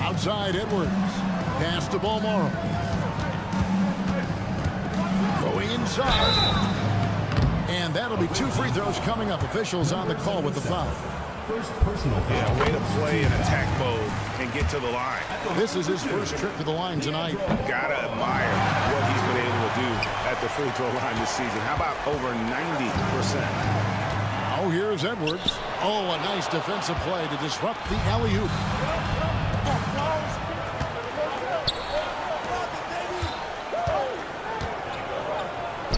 Outside Edwards. Pass to Bolmaro. Going inside. And that'll be 2 free throws coming up. Officials on the call with the foul. First personal foul. Yeah, way to play in attack mode and get to the line. This is his first trip to the line tonight. Gotta admire what he's been able to do at the free throw line this season. How about over 90%? Oh, here's Edwards. Oh, a nice defensive play to disrupt the alley-oop.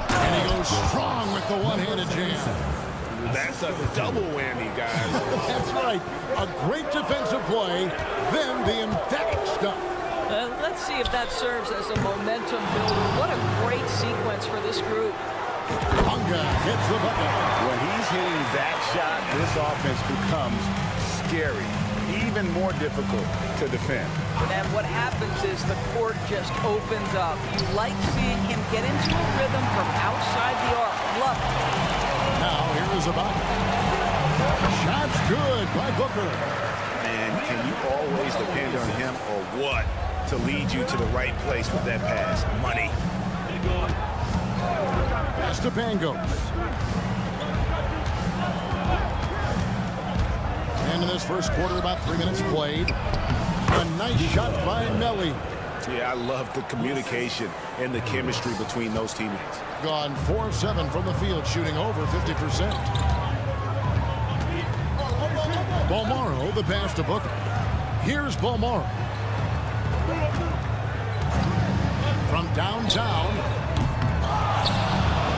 And he goes strong with the one-handed jam. That's a double whammy, guys. That's right. A great defensive play, then the emphatic stuff. Let's see if that serves as a momentum builder. What a great sequence for this group. Bunga hits the bucket. When he's hitting that shot, this offense becomes scary, even more difficult to defend. And what happens is the court just opens up. You like seeing him get into a rhythm from outside the arc. Love it. Now here is Ibaka. Shot's good by Booker. And can you always depend on him or what to lead you to the right place with that pass? Money. Pass to Pangos. And in this first quarter, about 3 minutes played. A nice shot by Melly. Yeah, I love the communication and the chemistry between those teammates. Gone 4 of 7 from the field, shooting over 50%. Bolmaro, the pass to Booker. Here's Bolmaro. From downtown,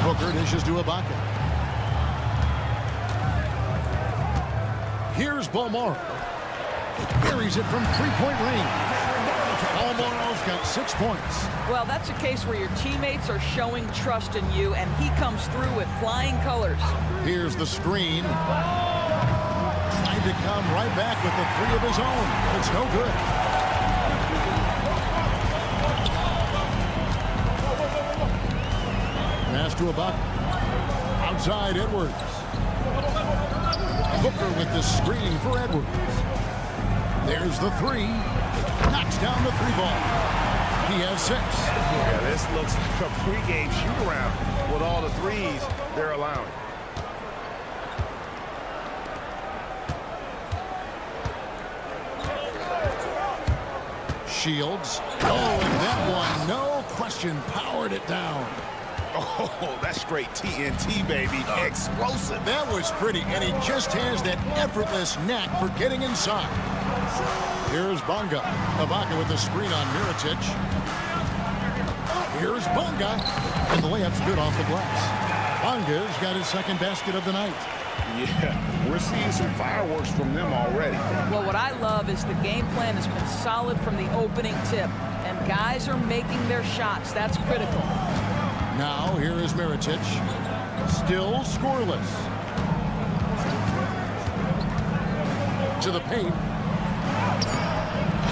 Booker dishes to Ibaka. Here's Bolmaro. Buries it from three-point range. Bolmaro's got 6 points. Well, that's a case where your teammates are showing trust in you, and he comes through with flying colors. Here's the screen. Trying to come right back with the 3 of his own. It's no good. Pass to Ibaka. Outside Edwards. Booker with the screen for Edwards. There's the 3. Knocks down the 3 ball. He has 6. Yeah, this looks like a pregame shoot-around with all the threes they're allowing. Shields. Oh, and that one, no question, powered it down. Oh, that's straight TNT, baby. Explosive. That was pretty, and he just has that effortless knack for getting inside. Here's Bunga. Ibaka with the screen on Mirotic. Here's Bunga. And the layup's good off the glass. Bunga's got his second basket of the night. Yeah, we're seeing some fireworks from them already. Well, what I love is the game plan has been solid from the opening tip, and guys are making their shots. That's critical. Now, here is Mirotic. Still scoreless. To the paint.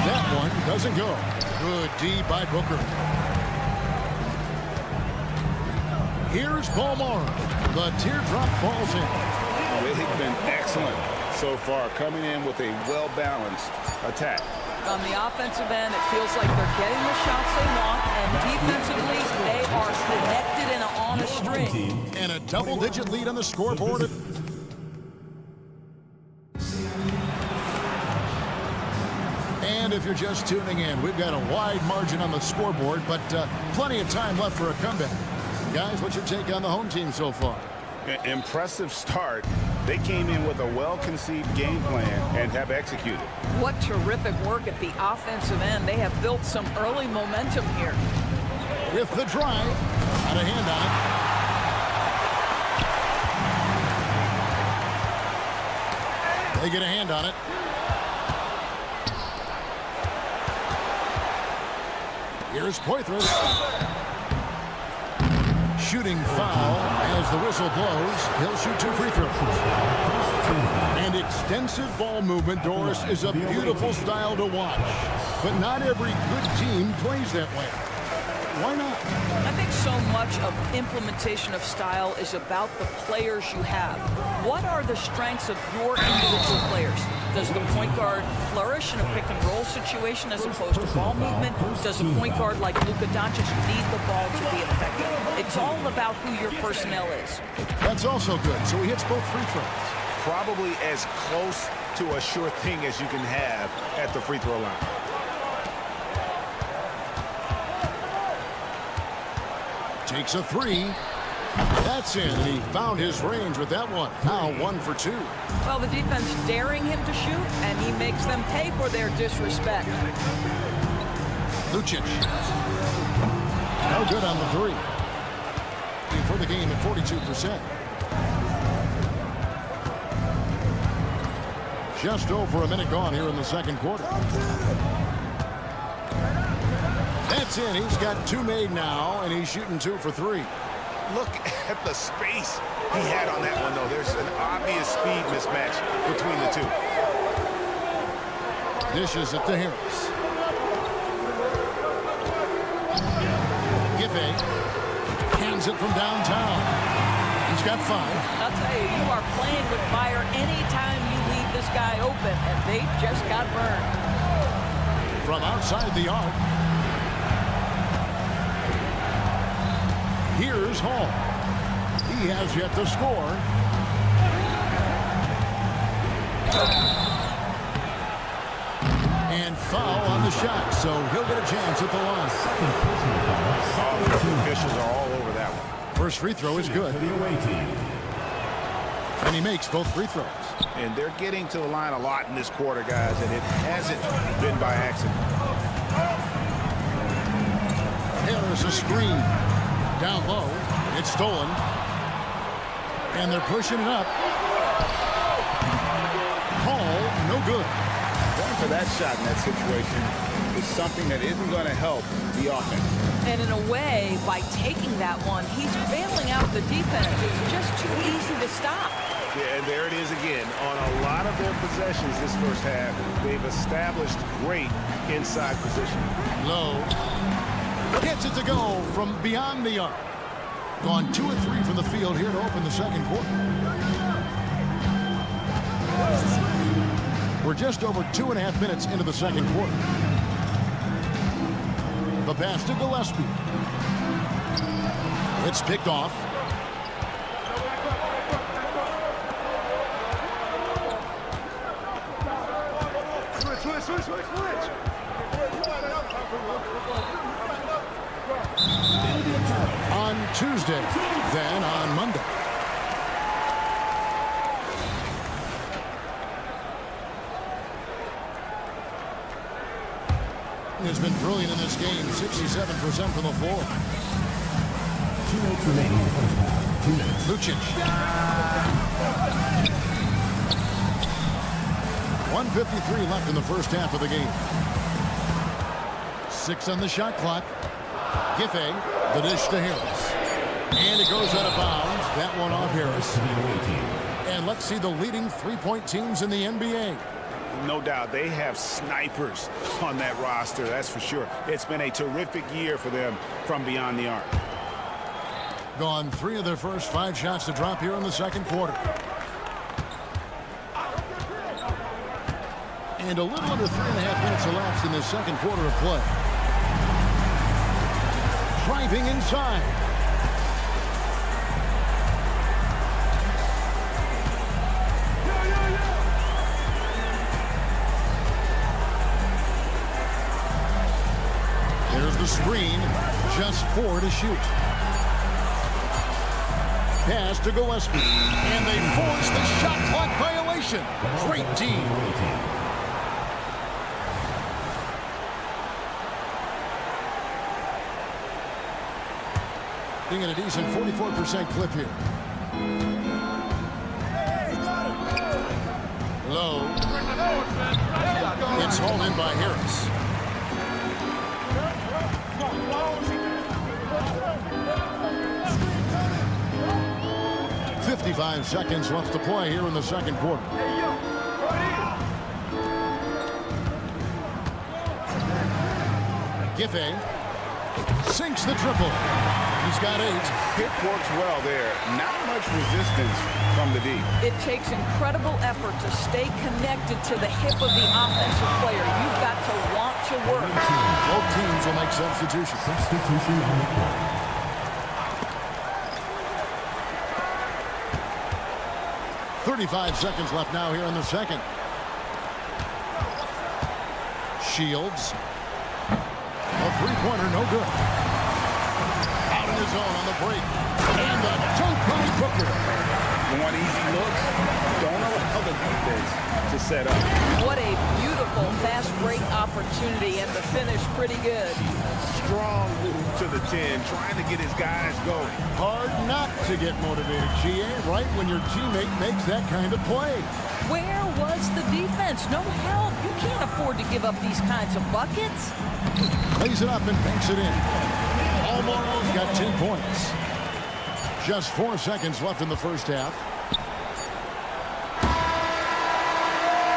That one doesn't go. Good D by Booker. Here's Ballmore. The teardrop falls in. They've been excellent so far, coming in with a well-balanced attack. On the offensive end, it feels like they're getting the shots they want, and defensively, they are connected and on a string. And a double-digit lead on the scoreboard. And if you're just tuning in, we've got a wide margin on the scoreboard, but plenty of time left for a comeback. Guys, what's your take on the home team so far? Impressive start. They came in with a well-conceived game plan and have executed. What terrific work at the offensive end. They have built some early momentum here. With the drive, got a hand on it. They get a hand on it. Here's Poitras. Shooting foul as the whistle blows. He'll shoot 2 free throws. And extensive ball movement, Doris, is a beautiful style to watch. But not every good team plays that way. Why not? I think so much of implementation of style is about the players you have. What are the strengths of your individual players? Does the point guard flourish in a pick-and-roll situation as opposed to ball movement? Does a point guard like Luka Doncic need the ball to be effective? It's all about who your personnel is. That's also good. So he hits both free throws. Probably as close to a sure thing as you can have at the free throw line. Takes a 3. That's in. He found his range with that one. Now 1 for 2. Well, the defense daring him to shoot, and he makes them pay for their disrespect. Lucic. No good on the 3. For the game at 42%. Just over a minute gone here in the second quarter. That's in. He's got 2 made now, and he's shooting 2 for 3. Look at the space he had on that one, though. There's an obvious speed mismatch between the two. Dishes it to Harris. Giffey hands it from downtown. He's got 5. I'll tell you, you are playing with fire anytime you leave this guy open, and they just got burned. From outside the arc. Here's Hall. He has yet to score. And foul on the shot, so he'll get a chance at the line. The officials are all over that one. First free throw is good. And he makes both free throws. And they're getting to the line a lot in this quarter, guys, and it hasn't been by accident. There's a screen. Down low. It's stolen. And they're pushing it up. Hall, no good. Going for that shot in that situation is something that isn't going to help the offense. And in a way, by taking that one, he's bailing out the defense. It's just too easy to stop. Yeah, and there it is again. On a lot of their possessions this first half, they've established great inside position. Low. Gets it to go from beyond the arc. Gone 2 of 3 from the field here to open the second quarter. We're just over 2.5 minutes into the second quarter. The pass to Gillespie. It's picked off. Switch. On Tuesday, then on Monday. Has been brilliant in this game, 67% from the floor. 2 minutes remaining in the first half. 2 minutes. Lucic. 1:53 left in the first half of the game. 6 on the shot clock. Giffey, the dish to Harris. And it goes out of bounds. That one off Harris. And let's see the leading three-point teams in the NBA. No doubt they have snipers on that roster, that's for sure. It's been a terrific year for them from beyond the arc. Gone 3 of their first 5 shots to drop here in the second quarter. And a little under 3.5 minutes elapsed in the second quarter of play. Driving inside. There's the screen. Just 4 to shoot. Pass to Gillespie. And they force the shot clock violation. Great team. Being at a decent 44% clip here. Low. It's hauled in by Harris. 55 seconds left to play here in the second quarter. Giffey sinks the triple. He's got 8. Hip works well there. Not much resistance from the D. It takes incredible effort to stay connected to the hip of the offensive player. You've got to want to work. Both teams will make substitutions. Substitution on the court. 35 seconds left now here in the second. Shields. A three-pointer, no good. Out in his own on the break. And the dunk by Booker. You want easy looks? Don't allow the defense to set up. What a beautiful fast break opportunity, and the finish pretty good. Strong move to the 10, trying to get his guys going. Hard not to get motivated, GA, right when your teammate makes that kind of play. Where was the defense? No help. You can't afford to give up these kinds of buckets. Lays it up and banks it in. Almost got 10 points. Just 4 seconds left in the first half.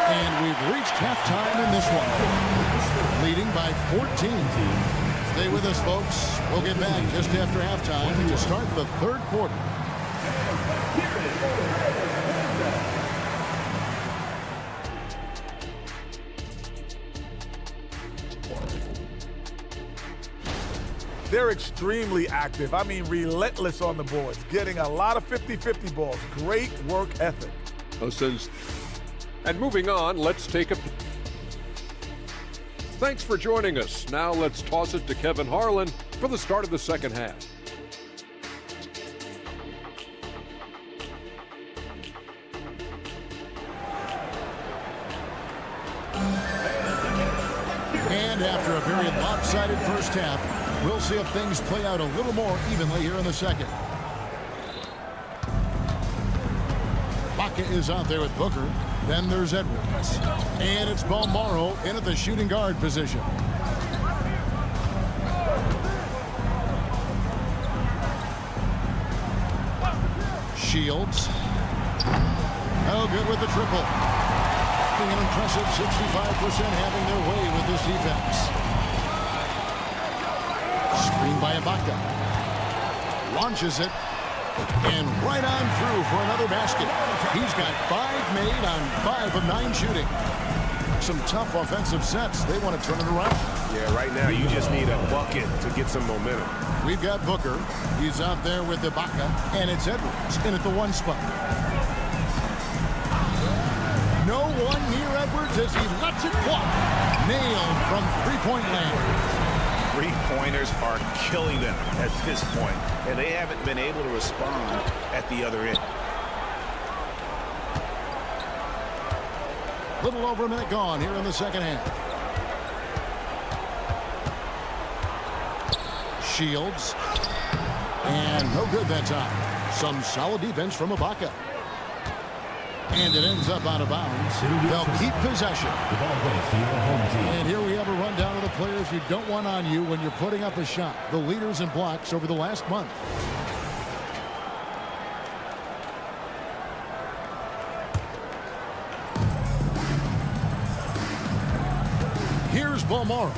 And we've reached halftime in this one. Leading by 14. Stay with us, folks. We'll get back just after halftime to start the third quarter. They're extremely active. I mean, relentless on the boards. Getting a lot of 50-50 balls. Great work ethic. And moving on, let's take a... Thanks for joining us. Now let's toss it to Kevin Harlan for the start of the second half. And after a very lopsided first half, we'll see if things play out a little more evenly here in the second. Baca is out there with Booker. Then there's Edwards. And it's Balmaro in at the shooting guard position. Shields. Oh, good with the triple. An impressive 65% having their way with this defense. Screen by Ibaka. Launches it. And right on through for another basket. He's got 5 made on 5 of 9 shooting. Some tough offensive sets. They want to turn it around. Yeah, right now you just need a bucket to get some momentum. We've got Booker. He's out there with Ibaka. And it's Edwards in at the 1 spot. No one near Edwards as he lets it fly. Nailed from three-point land. Three-pointers are killing them at this point, and they haven't been able to respond at the other end. Little over a minute gone here in the second half. Shields. And no good that time. Some solid defense from Ibaka. And it ends up out of bounds. They'll keep possession. The ball goes to the home team. And here we have a rundown of the players you don't want on you when you're putting up a shot. The leaders in blocks over the last month. Here's Balmora.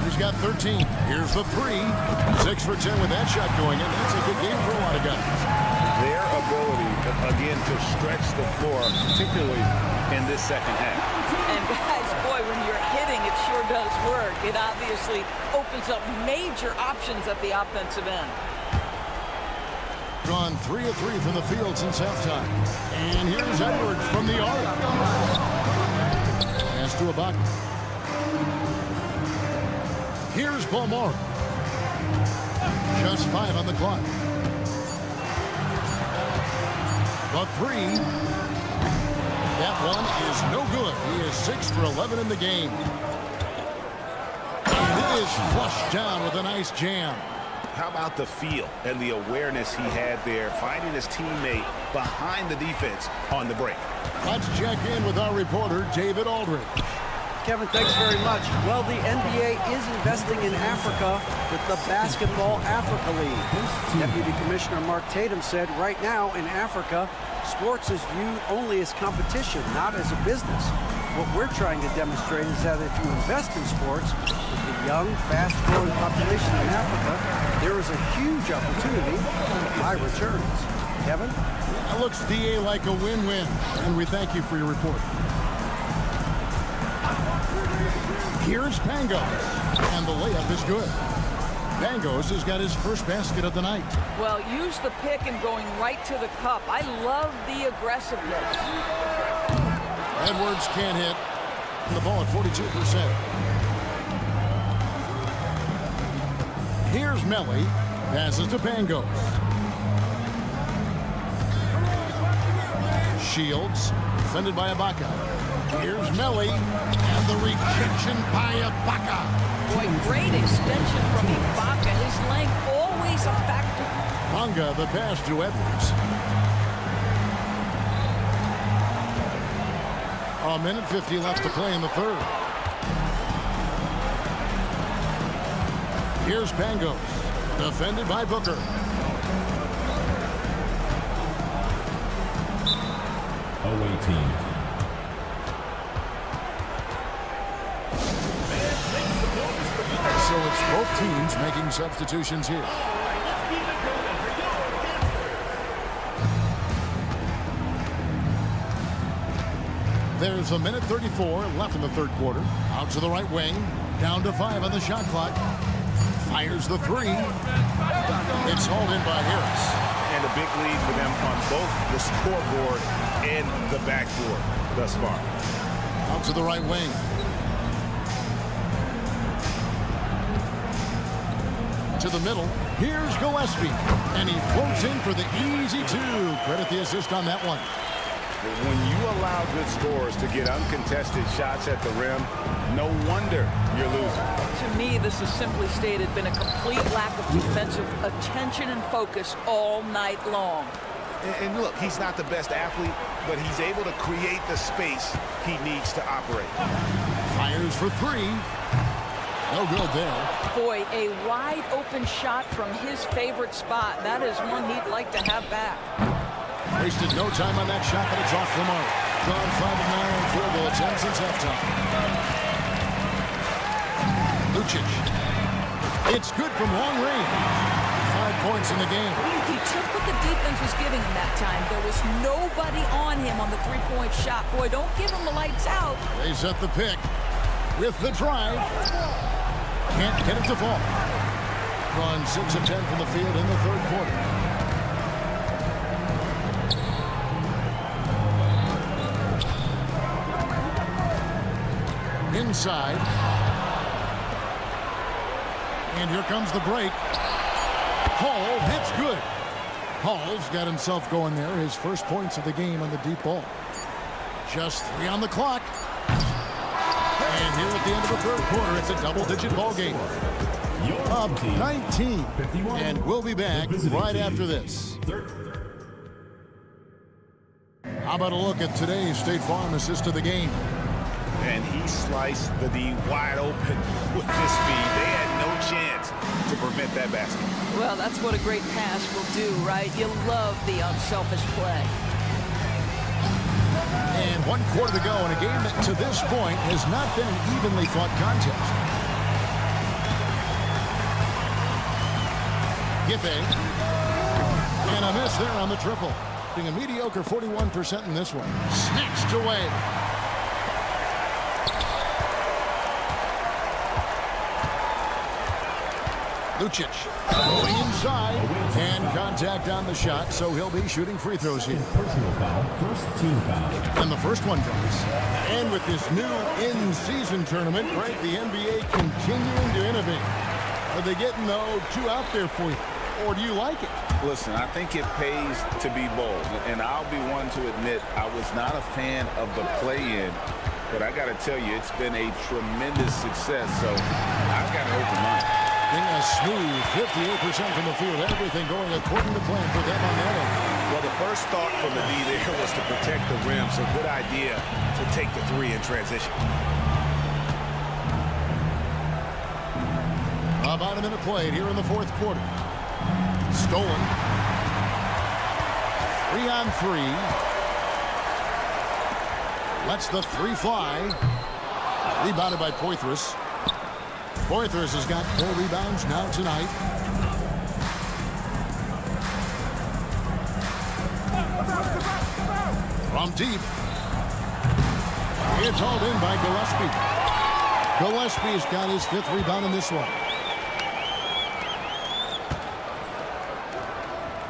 He's got 13. Here's the 3. 6 for 10 with that shot going in. That's a good game for a lot of guys. Their ability, again, to stretch the floor, particularly in this second half. And guys, boy, when you're hitting, it sure does work. It obviously opens up major options at the offensive end. Gone 3 of 3 from the field since halftime. And here's Edwards from the arc. Pass to Ibaka. Here's Balmora. Just 5 on the clock. The 3. That one is no good. He is 6 for 11 in the game. And it is flushed down with a nice jam. How about the feel and the awareness he had there, finding his teammate behind the defense on the break? Let's check in with our reporter, David Aldridge. Kevin, thanks very much. Well, the NBA is investing in Africa with the Basketball Africa League. Deputy Commissioner Mark Tatum said right now in Africa, sports is viewed only as competition, not as a business. What we're trying to demonstrate is that if you invest in sports, with the young, fast-growing population in Africa, there is a huge opportunity for high returns. Kevin? That looks, DA, like a win-win, and we thank you for your report. Here's Pangos, and the layup is good. Pangos has got his first basket of the night. Well, use the pick and going right to the cup. I love the aggressiveness. Edwards can't hit. And the ball at 42%. Here's Melly. Passes to Pangos. Shields, defended by Ibaka. Here's Melly, and the rejection by Ibaka. Boy, great extension from Ibaka. His length always a factor. Bonga, the pass to Edwards. A minute 50 left to play in the third. Here's Pangos, defended by Booker. Away team. So it's both teams making substitutions here. There's a minute 34 left in the third quarter. Out to the right wing. Down to 5 on the shot clock. Fires the 3. It's hauled in by Harris. And a big lead for them on both the scoreboard and the backboard thus far. Out to the right wing. To the middle. Here's Gillespie. And he floats in for the easy 2. Credit the assist on that one. When you allow good scorers to get uncontested shots at the rim, no wonder you're losing. To me, this is simply stated been a complete lack of defensive attention and focus all night long. And look, he's not the best athlete, but he's able to create the space he needs to operate. Fires for 3. No good there. Boy, a wide open shot from his favorite spot. That is one he'd like to have back. Wasted no time on that shot, but it's off the mark. Gone 5 of 9 on field goal attempts since halftime. Lucic. It's good from long range. 5 points in the game. He took what the defense was giving him that time. There was nobody on him on the three-point shot. Boy, don't give him the lights out. They set the pick with the drive. Can't get it to fall. Gone 6 of 10 from the field in the third quarter. Inside. And here comes the break. Hall hits good. Hall's got himself going there. His first points of the game on the deep ball. Just 3 on the clock. And here at the end of the third quarter, it's a double-digit ball game. Up 19. And we'll be back right after this. How about a look at today's State Farm assist of the game? And he sliced the D wide open with his speed. They had no chance to prevent that basket. Well, that's what a great pass will do, right? You love the unselfish play. And 1 quarter to go in a game that to this point has not been an evenly fought contest. Giffey. And a miss there on the triple. Being a mediocre 41% in this one. Snatched away. Lucic going inside, and contact on the shot, so he'll be shooting free throws here. Personal foul, first team foul. And the first one goes. And with this new in-season tournament, right, the NBA continuing to innovate. Are they getting the 2 out there for you, or do you like it? Listen, I think it pays to be bold, and I'll be one to admit I was not a fan of the play-in, but I got to tell you, it's been a tremendous success, so I've got an open mind. A smooth 58% from the field. Everything going according to plan for them on that end. Well, the first thought from the D there was to protect the rim, so good idea to take the 3 in transition. About a minute played here in the 4th quarter. Stolen. 3-on-3. Lets the 3 fly. Rebounded by Poitras. Poitras has got 4 rebounds now tonight. From deep. It's hauled in by Gillespie. Gillespie's got his 5th rebound in this one.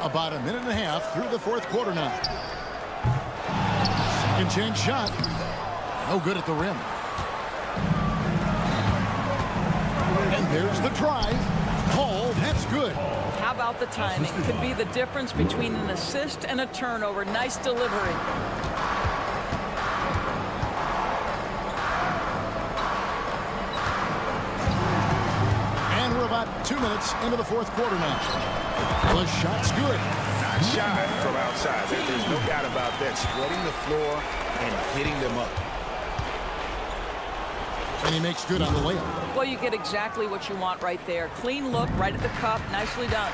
About a minute and a half through the 4th quarter now. Second chance shot. No good at the rim. And there's the drive. Called. That's good. How about the timing? Could be the difference between an assist and a turnover. Nice delivery. And we're about 2 minutes into the 4th quarter now. The shot's good. Not shy from outside. There's no doubt about that. Spreading the floor and hitting them up. And he makes good on the layup. Well, you get exactly what you want right there. Clean look, right at the cup. Nicely done.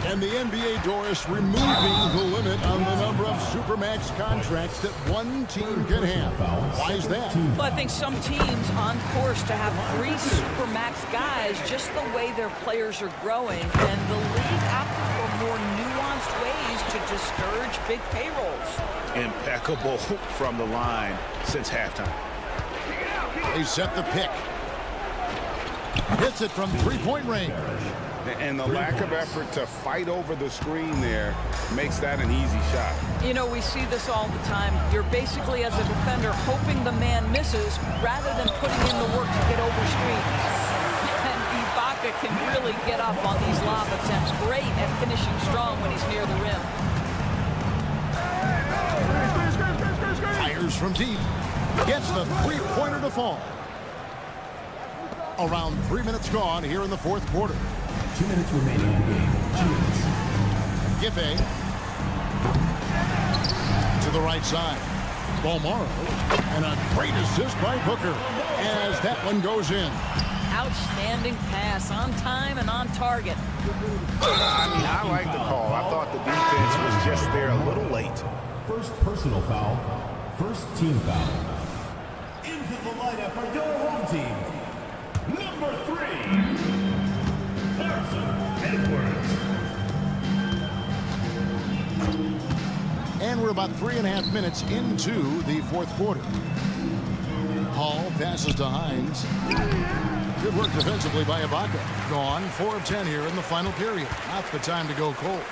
And the NBA, Doris, removing the limit on the number of Supermax contracts that one team can have. Why is that? Well, I think some teams on course to have 3 Supermax guys, just the way their players are growing. And the league opted for more nuanced ways to discourage big payrolls. Impeccable from the line since halftime. They set the pick. Hits it from 3-point range. And the lack of effort to fight over the screen there makes that an easy shot. You know, we see this all the time. You're basically, as a defender, hoping the man misses rather than putting in the work to get over screens. And Ibaka can really get up on these lob attempts. Great at finishing strong when he's near the rim. Fires from deep. Gets the 3-pointer to fall. Around 3 minutes gone here in the 4th quarter. 2 minutes remaining in the game. Giffey. To the right side. Bolmaro. And a great assist by Booker as that one goes in. Outstanding pass, on time and on target. I like the call. I thought the defense was just there a little late. First personal foul, first team foul. Into the lineup for your home team, number 3, Carson Edwards. And we're about 3.5 minutes into the 4th quarter. Hall passes to Hines. Good work defensively by Ibaka. Gone 4 of 10 here in the final period. Not the time to go cold.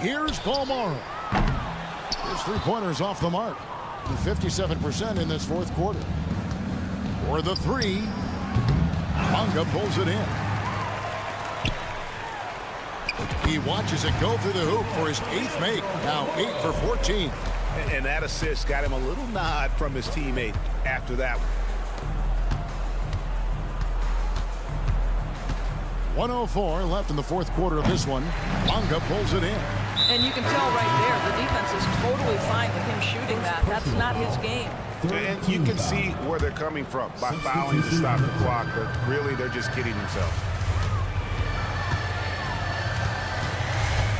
Here's Bolmaro. His 3-pointers off the mark. 57% in this 4th quarter. For the 3, Manga pulls it in. He watches it go through the hoop for his 8th make. Now 8 for 14. And that assist got him a little nod from his teammate after that one. 1:04 left in the fourth quarter of this one. Bonga pulls it in. And you can tell right there, the defense is totally fine with him shooting that. That's not his game. And you can see where they're coming from by fouling to stop the clock, but really they're just kidding themselves.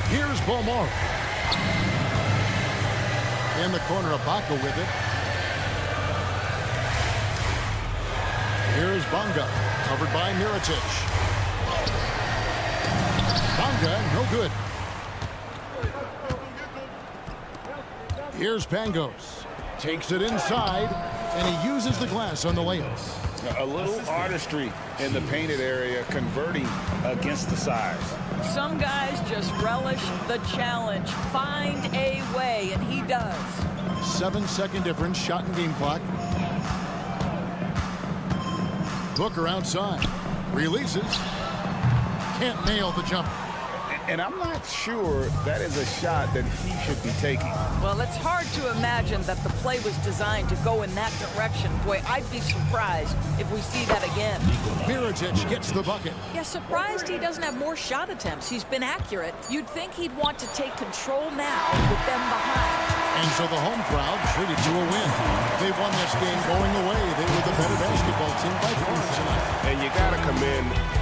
Here's Beaumont. In the corner, Ibaka with it. Here's Bonga, covered by Mirotic. Bonga, no good. Here's Pangos. Takes it inside, and he uses the glass on the layups. A little artistry in the painted area, converting against the size. Some guys just relish the challenge. Find a way, and he does. 7-second difference, shot and game clock. Booker outside. Releases. Can't nail the jumper. And I'm not sure that is a shot that he should be taking. Well, it's hard to imagine that the play was designed to go in that direction. Boy, I'd be surprised if we see that again. Mirotic gets the bucket. Yeah, surprised he doesn't have more shot attempts. He's been accurate. You'd think he'd want to take control now with them behind. And so the home crowd treated to a win. They won this game going away. They were the better basketball team by far tonight. And you got to commend